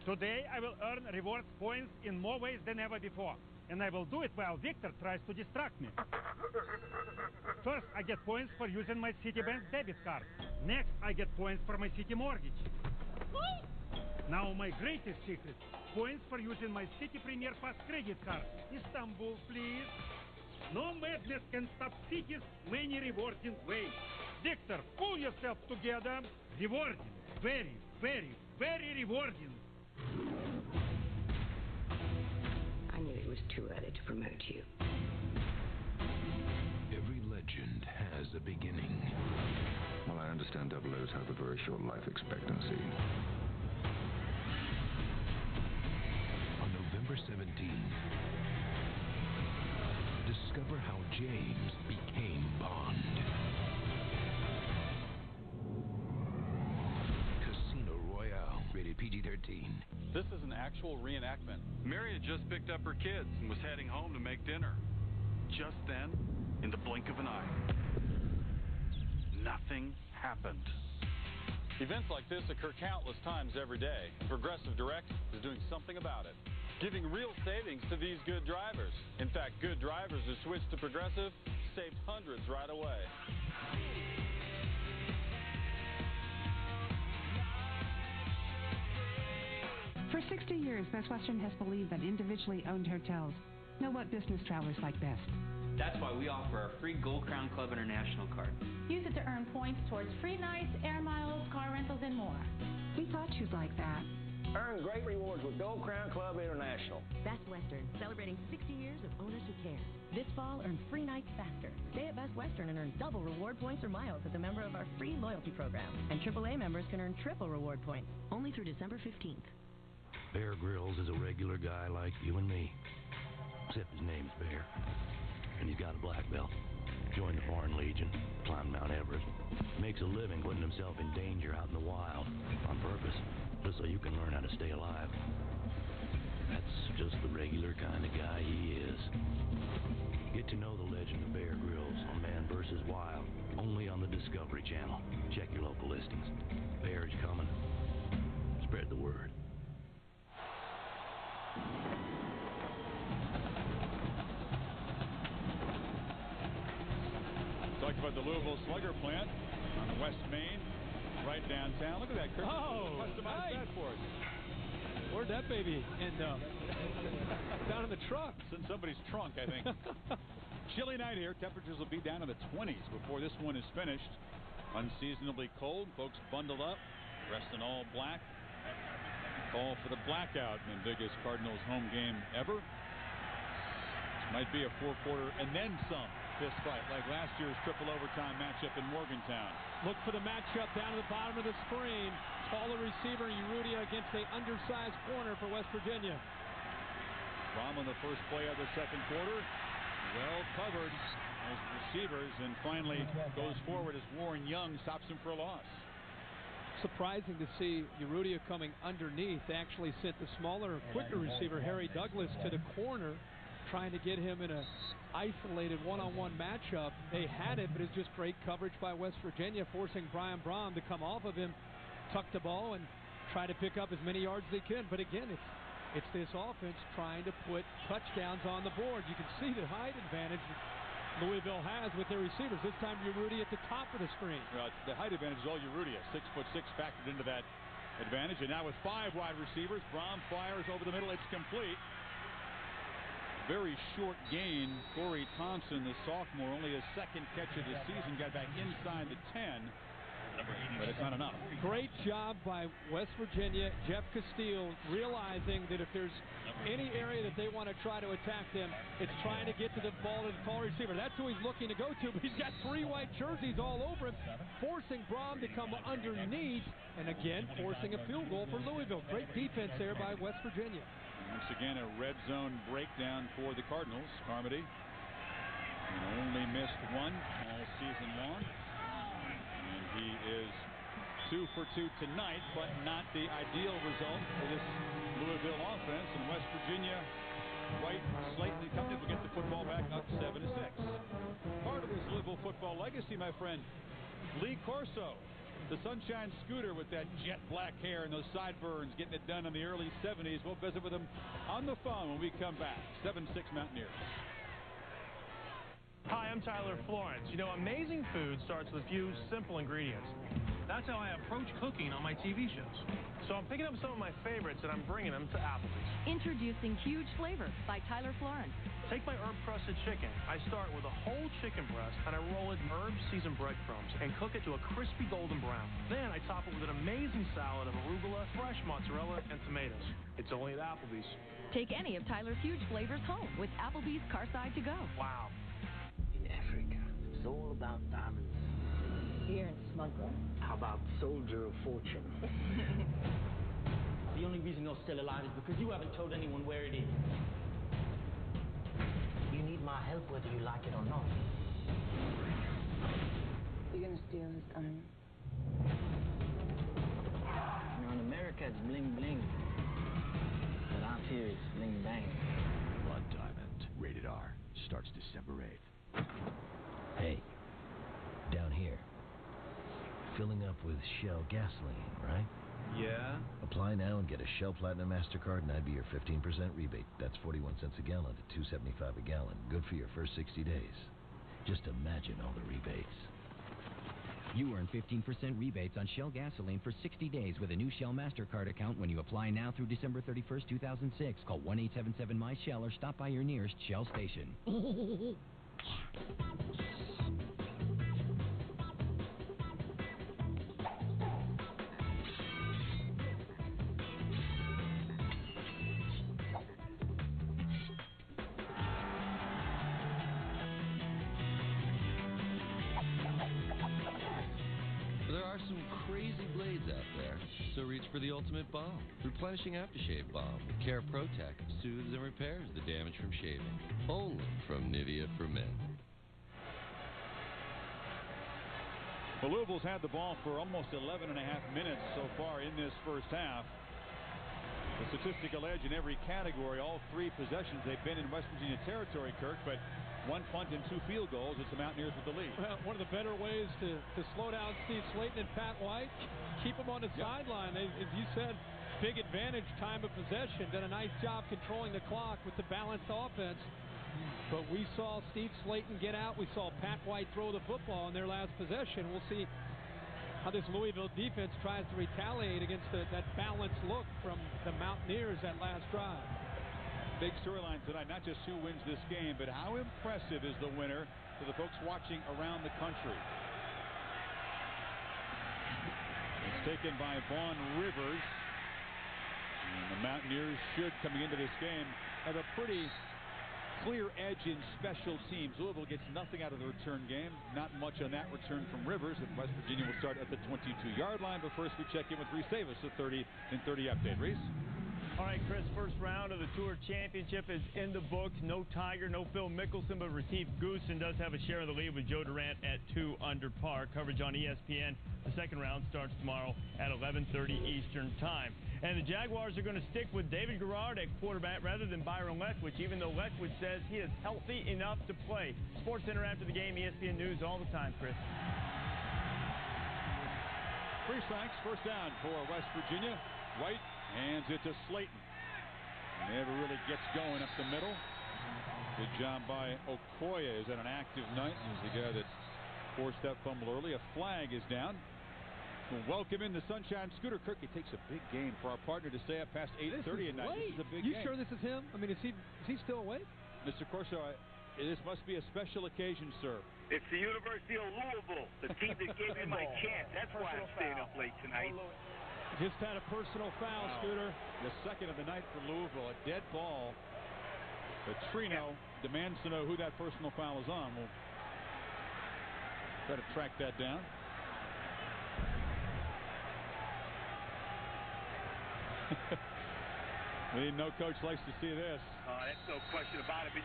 Today I will earn rewards points in more ways than ever before. And I will do it while Victor tries to distract me. First, I get points for using my Citibank debit card. Next, I get points for my Citi mortgage. Now, my greatest secret, points for using my Citi Premier Pass credit card. Istanbul, please. No madness can stop Citi's many rewarding ways. Victor, pull yourself together. Rewarding. Very, very, very rewarding.
I knew it was too early to promote you.
Every legend has a beginning.
Well, I understand O's have a very short life expectancy.
On November 17th, discover how James became Bond. Casino Royale, rated PG-13.
This is an actual reenactment. Mary had just picked up her kids and was heading home to make dinner. Just then, in the blink of an eye, nothing happened. Events like this occur countless times every day. Progressive Direct is doing something about it, giving real savings to these good drivers. In fact, good drivers who switched to Progressive saved hundreds right away.
For 60 years, Best Western has believed that individually owned hotels know what business travelers like best.
That's why we offer our free Gold Crown Club International card.
Use it to earn points towards free nights, air miles, car rentals, and more.
We thought you'd like that.
Earn great rewards with Gold Crown Club International.
Best Western, celebrating 60 years of owners who care. This fall, earn free nights faster. Stay at Best Western and earn double reward points or miles as a member of our free loyalty program. And AAA members can earn triple reward points, only through December 15th.
Bear Grylls is a regular guy like you and me. Except his name's Bear. And he's got a black belt. Joined the Foreign Legion, climbed Mount Everest. Makes a living putting himself in danger out in the wild on purpose, just so you can learn how to stay alive. That's just the regular kind of guy he is. Get to know the legend of Bear Grylls on Man vs. Wild, only on the Discovery Channel. Check your local listings. Bear's coming. Spread the word.
Talked about the Louisville Slugger plant on West Main, right downtown. Look at that, Kirk.
Oh,
customized that for us.
Where'd that baby end up? Down in the truck.
It's in somebody's trunk, I think. Chilly night here. Temperatures will be down in the 20s before this one is finished. Unseasonably cold. Folks bundled up, dressed in all black. Call for the blackout in the biggest Cardinals home game ever. This might be a four-quarter and then some fist fight, like last year's triple overtime matchup in Morgantown.
Look for the matchup down at the bottom of the screen. Taller receiver Urrutia against an undersized corner for West Virginia.
Brohm on the first play of the second quarter. Well covered as receivers, and finally goes forward as Warren Young stops him for a loss.
Surprising to see Urrutia coming underneath. They actually sent the smaller, quicker receiver, Harry Douglas, to the corner, trying to get him in a isolated one-on-one matchup. They had it, but it's just great coverage by West Virginia, forcing Brohm to come off of him, tuck the ball, and try to pick up as many yards as they can. But again, it's this offense trying to put touchdowns on the board. You can see the height advantage Louisville has with their receivers. This time Urrutia at the top of the screen.
The height advantage is all Urrutia. 6'6" factored into that advantage. And now with 5 wide receivers, Brohm fires over the middle. It's complete. Very short gain. Corey Thompson, the sophomore, only his second catch of the season, got back inside the 10. But it's not enough.
Great job by West Virginia. Jeff Castile realizing that if there's any area that they want to try to attack them, it's trying to get to the ball to the tall receiver. That's who he's looking to go to, but he's got 3 white jerseys all over him, forcing Brohm to come underneath, and again, forcing a field goal for Louisville. Great defense there by West Virginia.
Once again, a red zone breakdown for the Cardinals. Carmody only missed 1 all season long. And he is 2 for 2 tonight, but not the ideal result for this Louisville offense. And West Virginia, White, Slaton, and company will get the football back up 7-6. Part of this Louisville football legacy, my friend, Lee Corso. The Sunshine Scooter with that jet black hair and those sideburns, getting it done in the early 70s. We'll visit with him on the phone when we come back. 7-6 Mountaineers.
Hi, I'm Tyler Florence. You know, amazing food starts with a few simple ingredients. That's how I approach cooking on my TV shows. So I'm picking up some of my favorites and I'm bringing them to Applebee's.
Introducing Huge Flavor by Tyler Florence.
Take my herb-crusted chicken. I start with a whole chicken breast and I roll it in herb-seasoned breadcrumbs and cook it to a crispy golden brown. Then I top it with an amazing salad of arugula, fresh mozzarella, and tomatoes. It's only at Applebee's.
Take any of Tyler's Huge Flavors home with Applebee's Carside to Go.
Wow.
In Africa, it's all about diamonds.
Here in Smuggler.
How about Soldier of Fortune? The only reason you're still alive is because you haven't told anyone where it is. You need my help whether you like it or not.
You're gonna steal his diamond?
You know, in America it's bling bling. But out here it's bling bang.
Blood Diamond, rated R, starts December 8th.
Hey, down here. Filling up with Shell gasoline, right?
Yeah.
Apply now and get a Shell Platinum MasterCard, and I'd be your 15% rebate. That's 41 cents a gallon to $2.75 a gallon. Good for your first 60 days. Just imagine all the rebates.
You earn 15% rebates on Shell gasoline for 60 days with a new Shell MasterCard account when you apply now through December 31st, 2006. Call 1-877-MY-SHELL or stop by your nearest Shell station.
So reach for the ultimate balm. Replenishing aftershave balm with Care Protect soothes and repairs the damage from shaving. Only from Nivea for Men.
Well, Louisville's had the ball for almost 11 and a half minutes so far in this first half. The statistical edge in every category, all 3 possessions. They've been in West Virginia territory, Kirk, but 1 punt and 2 field goals. It's the Mountaineers with the lead.
Well, one of the better ways to slow down Steve Slaton and Pat White, keep them on the sideline. As you said, big advantage, time of possession. Done a nice job controlling the clock with the balanced offense. But we saw Steve Slaton get out. We saw Pat White throw the football in their last possession. We'll see how this Louisville defense tries to retaliate against that balanced look from the Mountaineers that last drive.
Big storyline tonight, not just who wins this game, but how impressive is the winner to the folks watching around the country. It's taken by Vaughn Rivers. And the Mountaineers should, coming into this game, have a pretty clear edge in special teams. Louisville gets nothing out of the return game. Not much on that return from Rivers. And West Virginia will start at the 22-yard line. But first we check in with Reese Davis, the 30 and 30 update. Reese?
All right, Chris, first round of the Tour Championship is in the books. No Tiger, no Phil Mickelson, but Retief Goosen does have a share of the lead with Joe Durant at 2 under par. Coverage on ESPN. The second round starts tomorrow at 11:30 Eastern Time. And the Jaguars are going to stick with David Garrard at quarterback rather than Byron Leftwich, even though Leftwich says he is healthy enough to play. Sports Center after the game, ESPN News all the time, Chris.
Free Sykes, first down for West Virginia. White hands it to Slaton. Never really gets going up the middle. Good job by Okoye. Is at an active night. He's the guy that forced that fumble early. A flag is down. We'll welcome in the Sunshine Scooter. Kirk, it takes a big game for our partner to stay up past 8:30 at night. This is a big game.
You sure this is him? I mean, is he still awake?
Mr. Corso, this must be a special occasion, sir.
It's the University of Louisville, the team that gave me my chance. That's why I'm staying up late tonight.
Just had a personal foul, Scooter.
The second of the night for Louisville. A dead ball. But Trino demands to know who that personal foul is on. We'll try to track that down. No coach likes to see this.
That's no question about it. But,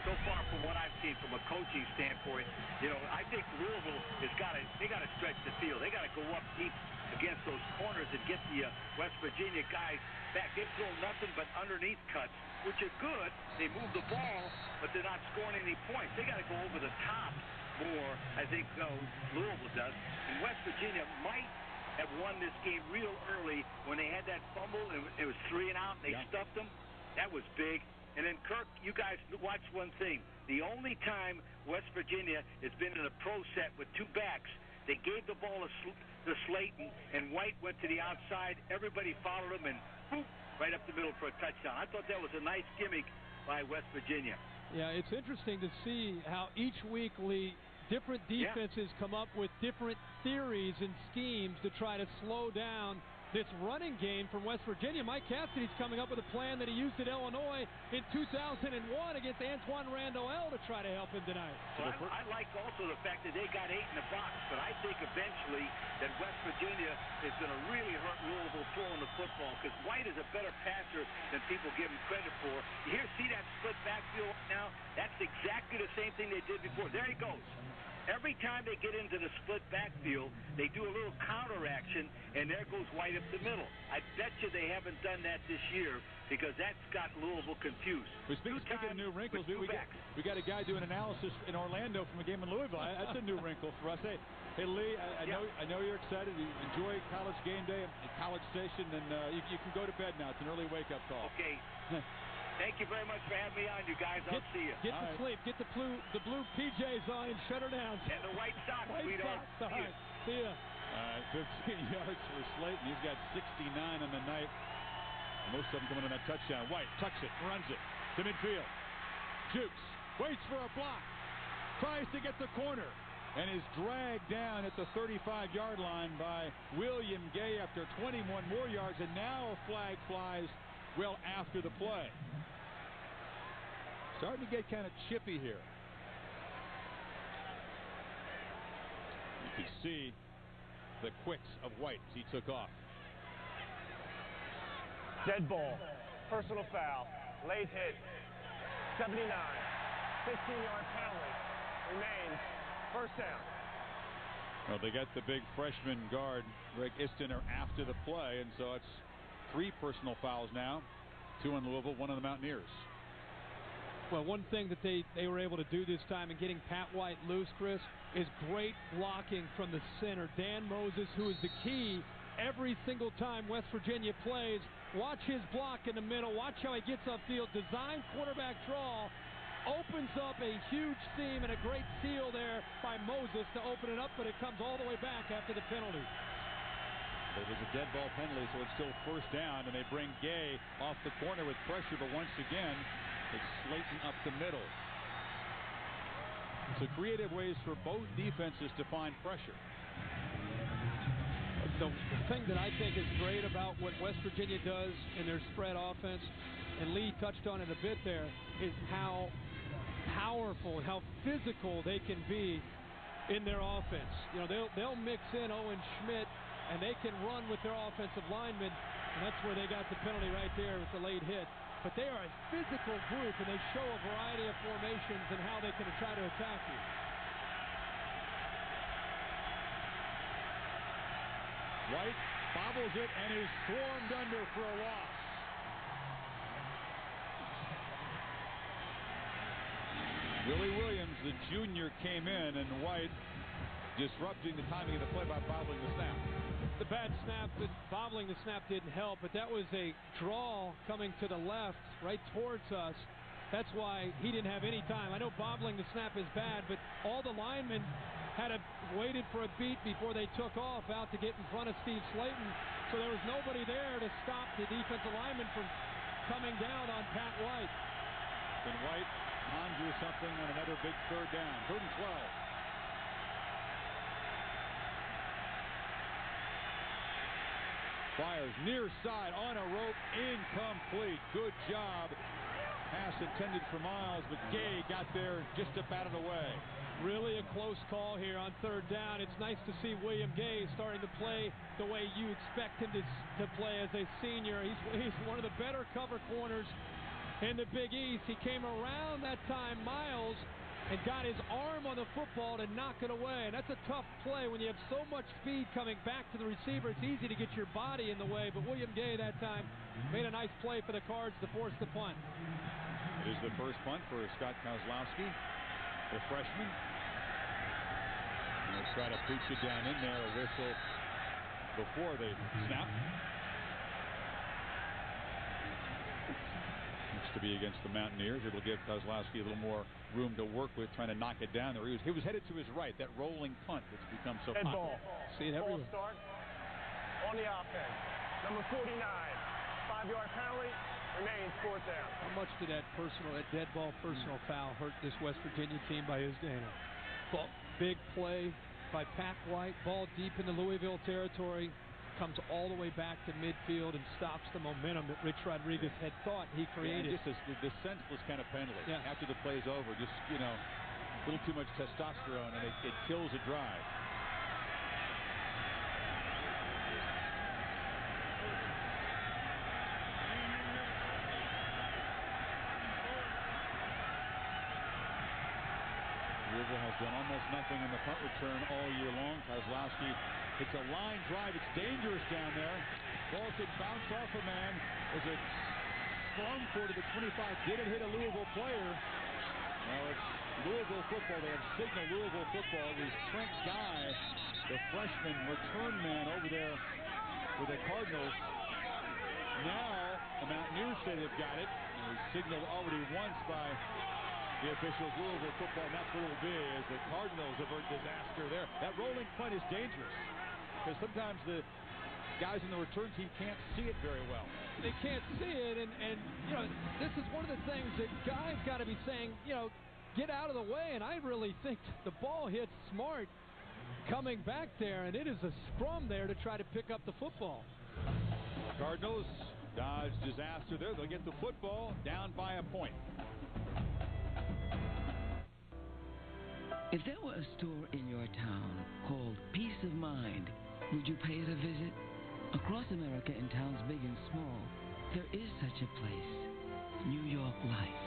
so far from what I've seen from a coaching standpoint, I think Louisville they got to stretch the field. They got to go up deep against those corners and get the West Virginia guys back. They throw nothing but underneath cuts, which are good. They move the ball, but they're not scoring any points. They got to go over the top more, I think Louisville does. And West Virginia might have won this game real early when they had that fumble and it was 3 and out and they stuffed them. That was big. And then, Kirk, you guys watch one thing. The only time West Virginia has been in a pro set with 2 backs, they gave the ball to Slaton, and White went to the outside. Everybody followed him, and boop, right up the middle for a touchdown. I thought that was a nice gimmick by West Virginia.
Yeah, it's interesting to see how each week, Lee, different defenses come up with different theories and schemes to try to slow down this running game from West Virginia. Mike Cassidy's coming up with a plan that he used at Illinois in 2001 against Antoine Randall to try to help him tonight.
Well, I like also the fact that they got 8 in the box, but I think eventually that West Virginia is going to really hurt Louisville throwing the football because White is a better passer than people give him credit for. You see that split backfield now? That's exactly the same thing they did before. There he goes. Every time they get into the split backfield, they do a little counter action, and there goes White up the middle. I bet you they haven't done that this year because that's got Louisville confused.
Speaking of new wrinkles, we got a guy doing analysis in Orlando from a game in Louisville. That's a new wrinkle for us. Hey Lee, I know you're excited. You enjoy College Game Day at College Station, and you can go to bed now. It's an early wake-up call.
Okay. Thank you very much for having me on, you guys. I'll see you.
Get to sleep. Get the blue PJs on and shut her down.
And the white socks, sweetheart.
All right. See ya.
15 yards for Slaton. He's got 69 on the night. Most of them coming on that touchdown. White tucks it, runs it to midfield. Jukes, waits for a block. Tries to get the corner. And is dragged down at the 35-yard line by William Gay after 21 more yards. And now a flag flies well after the play. Starting to get kind of chippy here. You can see the quicks of White as he took off.
Dead ball. Personal foul. Late hit. 79. 15-yard penalty. Remains first down.
Well, they got the big freshman guard, Greg Istiner, after the play, and so it's 3 personal fouls now. 2 on Louisville, 1 on the Mountaineers.
Well, one thing that they were able to do this time in getting Pat White loose, Chris, is great blocking from the center. Dan Moses, who is the key every single time West Virginia plays. Watch his block in the middle. Watch how he gets upfield. Design quarterback draw. Opens up a huge seam and a great seal there by Moses to open it up, but it comes all the way back after the penalty.
It was a dead ball penalty, so it's still first down, and they bring Gay off the corner with pressure, but once again, it's Slaton up the middle. So creative ways for both defenses to find pressure.
The thing that I think is great about what West Virginia does in their spread offense, and Lee touched on it a bit there, is how powerful, how physical they can be in their offense. They'll mix in Owen Schmidt, and they can run with their offensive linemen. And that's where they got the penalty right there with the late hit. But they are a physical group, and they show a variety of formations and how they can try to attack you.
White bobbles it and is swarmed under for a loss. Willie Williams, the junior, came in, and White disrupting the timing of the play by bobbling the snap.
The bad snap, bobbling the snap didn't help, but that was a draw coming to the left, right towards us. That's why he didn't have any time. I know bobbling the snap is bad, but all the linemen had waited for a beat before they took off out to get in front of Steve Slaton. So there was nobody there to stop the defensive lineman from coming down on Pat White.
And White conjures something on another big third down. 3rd and 12. Fires near side on a rope, incomplete. Good job. Pass intended for Miles, but Gay got there, just to bat it away.
Really a close call here on 3rd down. It's nice to see William Gay starting to play the way you expect him to play as a senior. He's one of the better cover corners in the Big East. He came around that time, Miles, and got his arm on the football to knock it away. And that's a tough play when you have so much speed coming back to the receiver. It's easy to get your body in the way, but William Gay that time made a nice play for the Cards to force the punt.
It is the first punt for Scott Kozlowski, the freshman. And they'll try to pooch it down in there, a whistle before they snap. Looks to be against the Mountaineers. It'll give Kozlowski a little more room to work with, trying to knock it down there. He was headed to his right, that rolling punt that's become so popular.
See it everywhere.
Ball start on the offense. Number 49, 5-yard penalty, remains 4th down.
How much did that dead ball personal foul hurt this West Virginia team by Isdana? Big play by Pat White, ball deep in the Louisville territory, comes all the way back to midfield and stops the momentum that Rich Rodriguez had thought he created.
Yeah, just the senseless kind of penalty.
Yeah.
After the play's over, just, a little too much testosterone, and it kills a drive. Louisville has done almost nothing in the punt return all year long. Kozlowski hits a line drive. It's dangerous down there. Ball could bounce off a man. Was it sprung for to the 25? Did it hit a Louisville player? No, it's Louisville football. They have signaled Louisville football. It was Trent Guy, the freshman return man over there for the Cardinals. Now the Mountaineers say they've got it. It was signaled already once by the officials. Louisville football, and that's what it will be, as the Cardinals avert disaster there. That rolling punt is dangerous because sometimes the guys in the return team can't see it very well.
They can't see it, and this is one of the things that guys got to be saying, get out of the way, and I really think the ball hits Smart coming back there, and it is a scrum there to try to pick up the football.
Cardinals dodge disaster there. They'll get the football down by a point.
If there were a store in your town called Peace of Mind, would you pay it a visit? Across America, in towns big and small, there is such a place, New York Life.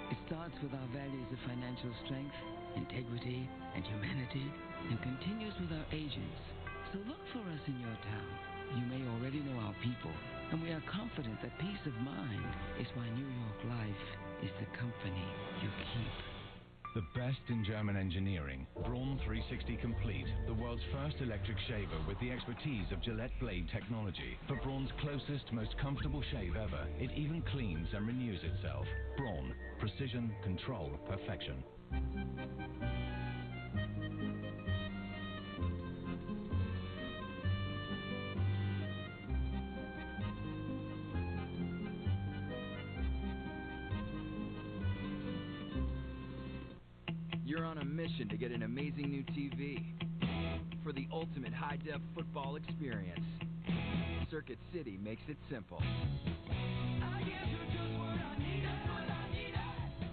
It starts with our values of financial strength, integrity, and humanity, and continues with our agents. So look for us in your town. You may already know our people, and we are confident that peace of mind is why New York Life is the company you keep.
The best in German engineering. Brohm 360 Complete, the world's first electric shaver with the expertise of Gillette blade technology. For Brohm's closest, most comfortable shave ever, it even cleans and renews itself. Brohm. Precision, control, perfection.
You're on a mission to get an amazing new TV for the ultimate high-def football experience. Circuit City makes it simple.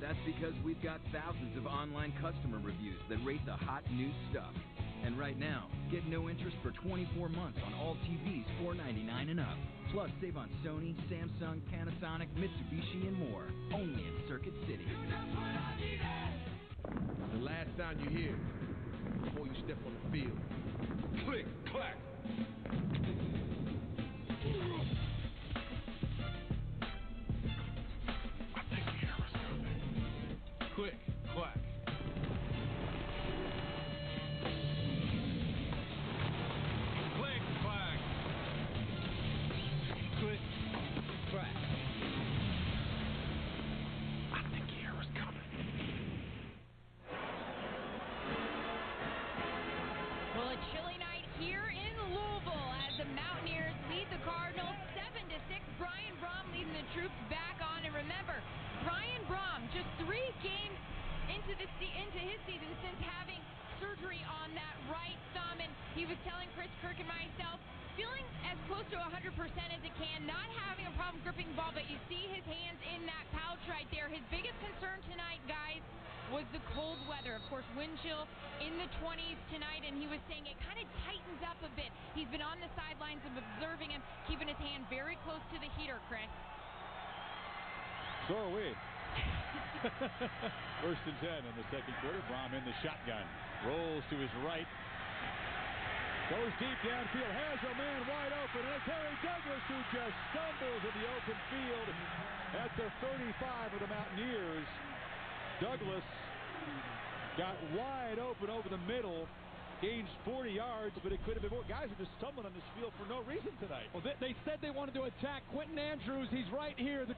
That's because we've got thousands of online customer reviews that rate the hot new stuff. And right now, get no interest for 24 months on all TVs $4.99 and up. Plus, save on Sony, Samsung, Panasonic, Mitsubishi, and more. Only in Circuit City.
The last sound you hear before you step on the field. Click, clack. I think the era's coming. Click, clack. Click, clack. Click, clack. I think the era's coming.
Well, a chilly night here in Louisville as the Mountaineers lead the Cardinals 7-6. Brian Brohm leading the troops back on. And remember, Brian Brohm just 3 games into his season since having surgery on that right thumb. And he was telling Chris Kirk and myself, feeling as close to 100% as it can, not having a problem gripping the ball, but you see his hands in that pouch right there. His biggest concern tonight, guys, was the cold weather. Of course, wind chill in the 20s tonight, and he was saying it kind of tightens up a bit. He's been on the sidelines of observing him, keeping his hand very close to the heater, Chris.
So are we. First and 10 in the second quarter. Brohm in the shotgun. Rolls to his right. Goes deep downfield. Has a man wide open. And it's Harry Douglas who just stumbles in the open field at the 35 of the Mountaineers. Douglas got wide open over the middle, gains 40 yards, but it could have been more. Guys are just stumbling on this field for no reason tonight.
Well, they said they wanted to attack Quentin Andrews. He's right here, the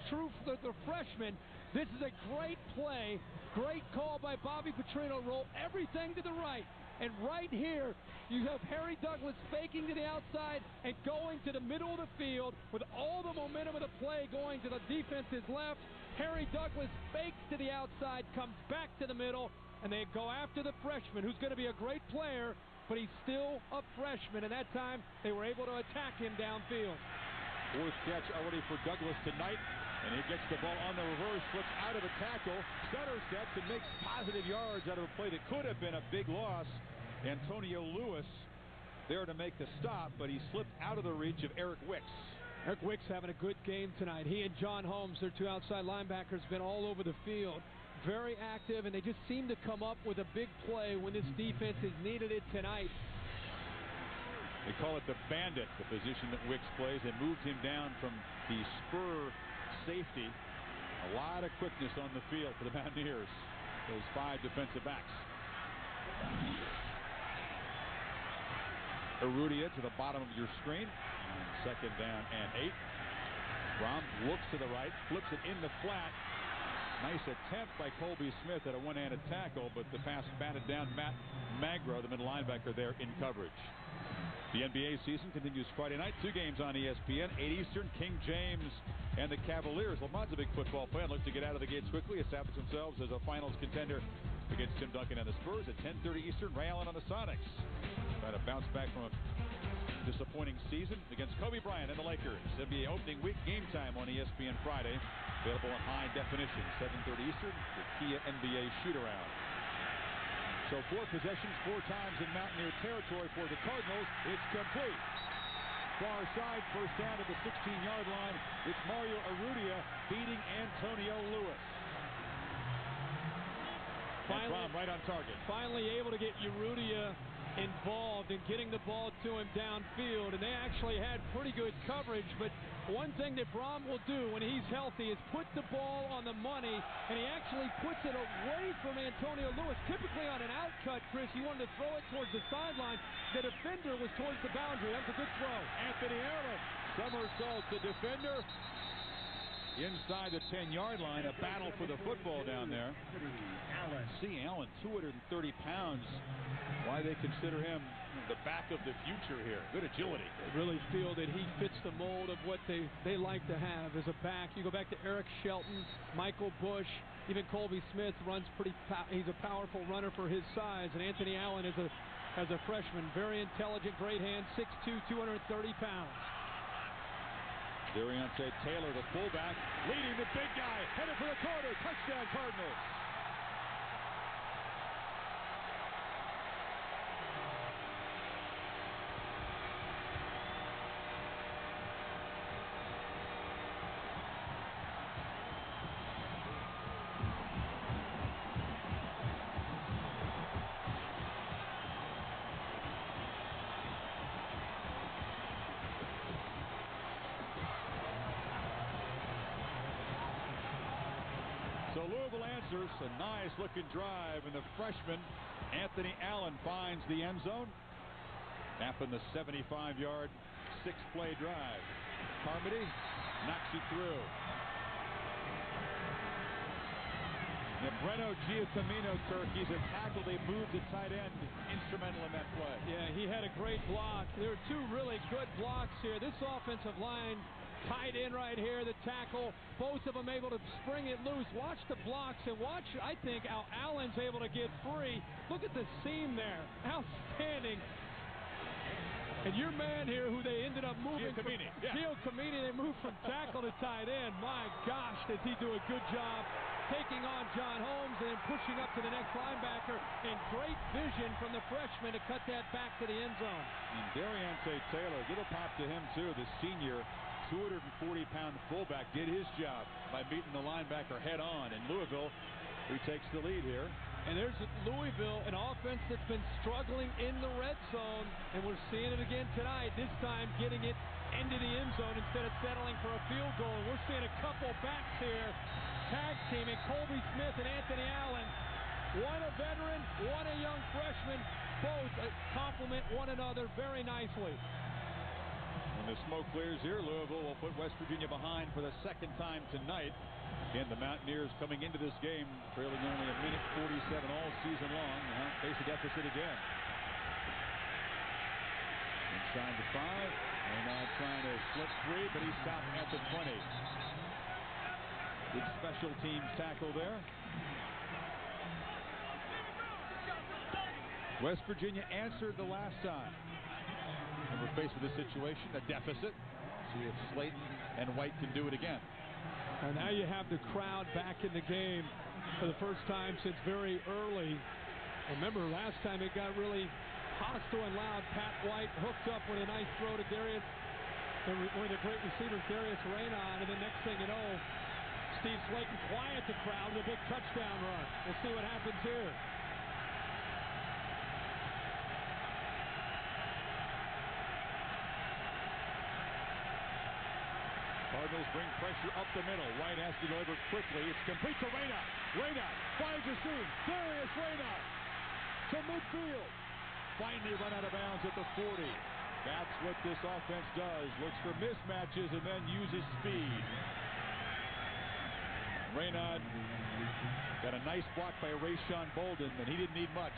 freshman. This is a great play. Great call by Bobby Petrino. Roll everything to the right. And right here, you have Harry Douglas faking to the outside and going to the middle of the field with all the momentum of the play going to the defense's left. Harry Douglas fakes to the outside, comes back to the middle, and they go after the freshman, who's going to be a great player, but he's still a freshman, and that time they were able to attack him downfield.
4th catch already for Douglas tonight, and he gets the ball on the reverse, slips out of a tackle, stutter steps, and makes positive yards out of a play that could have been a big loss. Antonio Lewis there to make the stop, but he slipped out of the reach of Eric Wicks.
Eric Wicks having a good game tonight. He and John Holmes, their 2 outside linebackers, been all over the field. Very active, and they just seem to come up with a big play when this defense has needed it tonight.
They call it the bandit, the position that Wicks plays. They moved him down from the spur safety. A lot of quickness on the field for the Mountaineers. Those 5 defensive backs. Urrutia to the bottom of your screen. Second down and 8. Brohm looks to the right, flips it in the flat. Nice attempt by Colby Smith at a one-handed tackle, but the pass batted down. Matt Magro, the middle linebacker, there in coverage. The NBA season continues Friday night. 2 games on ESPN, 8 Eastern, King James and the Cavaliers. Lamont's a big football fan, looks to get out of the gates quickly, establish themselves as a finals contender against Tim Duncan and the Spurs. At 10:30 Eastern, Ray Allen on the Sonics. Trying to bounce back from a disappointing season against Kobe Bryant and the Lakers. NBA opening week game time on ESPN Friday. Available in high definition, 7:30 Eastern, the Kia NBA shoot-around. So 4 possessions, 4 times in Mountaineer territory for the Cardinals. It's complete. Far side, first down at the 16-yard line. It's Mario Urrutia beating Antonio Lewis. And Brohm right on target.
Finally able to get Urrutia involved in getting the ball to him downfield, and they actually had pretty good coverage. But one thing that Brohm will do when he's healthy is put the ball on the money, and he actually puts it away from Antonio Lewis. Typically on an out cut, Chris, you wanted to throw it towards the sideline. The defender was towards the boundary. That was a good throw.
Anthony Allen somersaults the defender inside the 10-yard line. A battle for the football down there. See Allen, 230 pounds. Why they consider him the back of the future here. Good agility.
They really feel that he fits the mold of what they like to have as a back. You go back to Eric Shelton, Michael Bush, even Colby Smith runs pretty. He's a powerful runner for his size. And Anthony Allen is as a freshman, very intelligent, great hand, 6'2", 230 pounds.
Deontay Taylor, the fullback, leading the big guy, headed for the corner. Touchdown, Cardinals. So Louisville answers. A nice-looking drive, and the freshman, Anthony Allen, finds the end zone. Tapping the 75-yard, 6-play drive. Carmody knocks it through. The Breno Giacomino, Kirk, he's a tackle. They moved to tight end, instrumental in that play.
Yeah, he had a great block. There were two really good blocks here. This offensive line tight end right here, the tackle, both of them able to spring it loose. Watch the blocks and watch, I think, how Allen's able to get free. Look at the seam there. Outstanding. And your man here, who they ended up moving, Giacomini, they moved from tackle to tight end. My gosh, does he do a good job taking on John Holmes and then pushing up to the next linebacker. And great vision from the freshman to cut that back to the end zone.
And Dariante Taylor, little pop to him too. The senior, 240-pound fullback, did his job by meeting the linebacker head on. And Louisville retakes the lead here.
And there's Louisville, an offense that's been struggling in the red zone, and we're seeing it again tonight, this time getting it into the end zone instead of settling for a field goal. We're seeing a couple backs here, tag teaming, Colby Smith and Anthony Allen. One a veteran, one a young freshman, both complement one another very nicely.
When the smoke clears here, Louisville will put West Virginia behind for the second time tonight. Again, the Mountaineers coming into this game trailing only a minute 47 all season long. Face a deficit again. Inside the 5. Reynaud trying to slip free, but he's stopped at the 20. Good special teams tackle there. West Virginia answered the last time. And we're faced with a situation, a deficit. See if Slaton and White can do it again.
And now you have the crowd back in the game for the first time since very early. Remember, last time it got really hostile and loud. Pat White hooked up with a nice throw to Darius, one of the great receivers, Darius Reynaud, and the next thing you know, Steve Slaton quiet the crowd with a big touchdown run. We'll see what happens here.
Cardinals bring pressure up the middle. White has to deliver quickly. It's complete to Reynaud. Reynaud finds a seam. Darius Reynaud to midfield. Finally run out of bounds at the 40. That's what this offense does. Looks for mismatches and then uses speed. Reynaud got a nice block by Rayshon Bolden, and he didn't need much.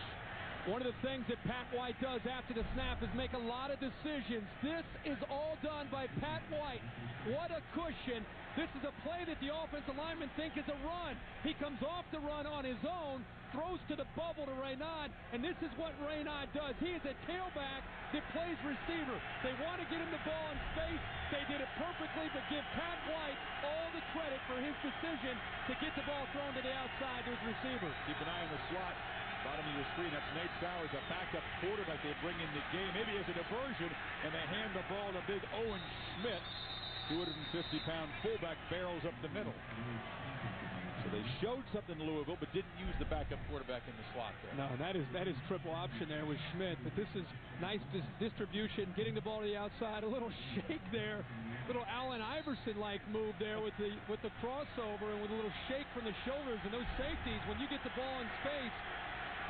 One of the things that Pat White does after the snap is make a lot of decisions. This is all done by Pat White. What a cushion. This is a play that the offensive linemen think is a run. He comes off the run on his own, throws to the bubble to Reynaud, and this is what Reynaud does. He is a tailback that plays receiver. They want to get him the ball in space. They did it perfectly, but give Pat White all the credit for his decision to get the ball thrown to the outside to his receiver.
Keep an eye on the slot. Bottom of your screen, that's Nate Sowers, a backup quarterback they bring in the game. Maybe as a diversion, and they hand the ball to big Owen Schmidt. 250-pound fullback barrels up the middle. So they showed something to Louisville, but didn't use the backup quarterback in the slot there.
No, that is triple option there with Schmidt. But this is nice distribution, getting the ball to the outside. A little shake there, little Allen Iverson-like move there with the crossover and with a little shake from the shoulders. And those safeties, when you get the ball in space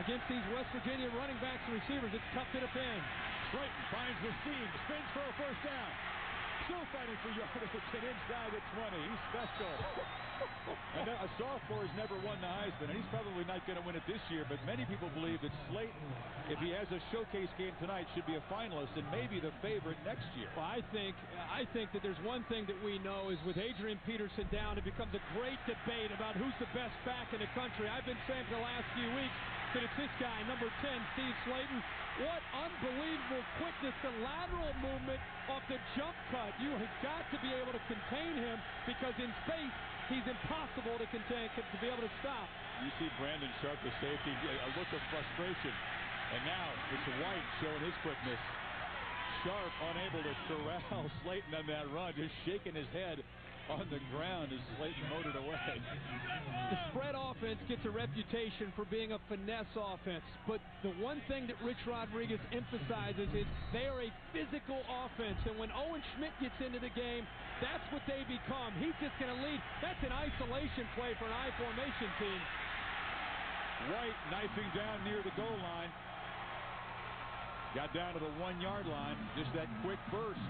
against these West Virginia running backs and receivers, it's tough to defend.
Slaton finds the seam, spins for a first down. Still fighting for yardage and inside the 20. He's special. A sophomore has never won the Heisman, and he's probably not going to win it this year, but many people believe that Slaton, if he has a showcase game tonight, should be a finalist and maybe the favorite next year.
Well, I think that there's one thing that we know is with Adrian Peterson down, it becomes a great debate about who's the best back in the country. I've been saying for the last few weeks that it's this guy, number 10, Steve Slaton. What unbelievable quickness, the lateral movement off the jump cut. You have got to be able to contain him because in space, he's impossible to contain, to be able to stop.
You see Brandon Sharp, the safety, a look of frustration. And now it's White showing his quickness. Sharp unable to corral Slaton on that run, just shaking his head on the ground as Slaton motored away.
The spread offense gets a reputation for being a finesse offense, but the one thing that Rich Rodriguez emphasizes is they are a physical offense, and when Owen Schmidt gets into the game, that's what they become. He's just going to lead. That's an isolation play for an I formation team.
White knifing down near the goal line. Got down to the 1-yard line. Just that quick burst.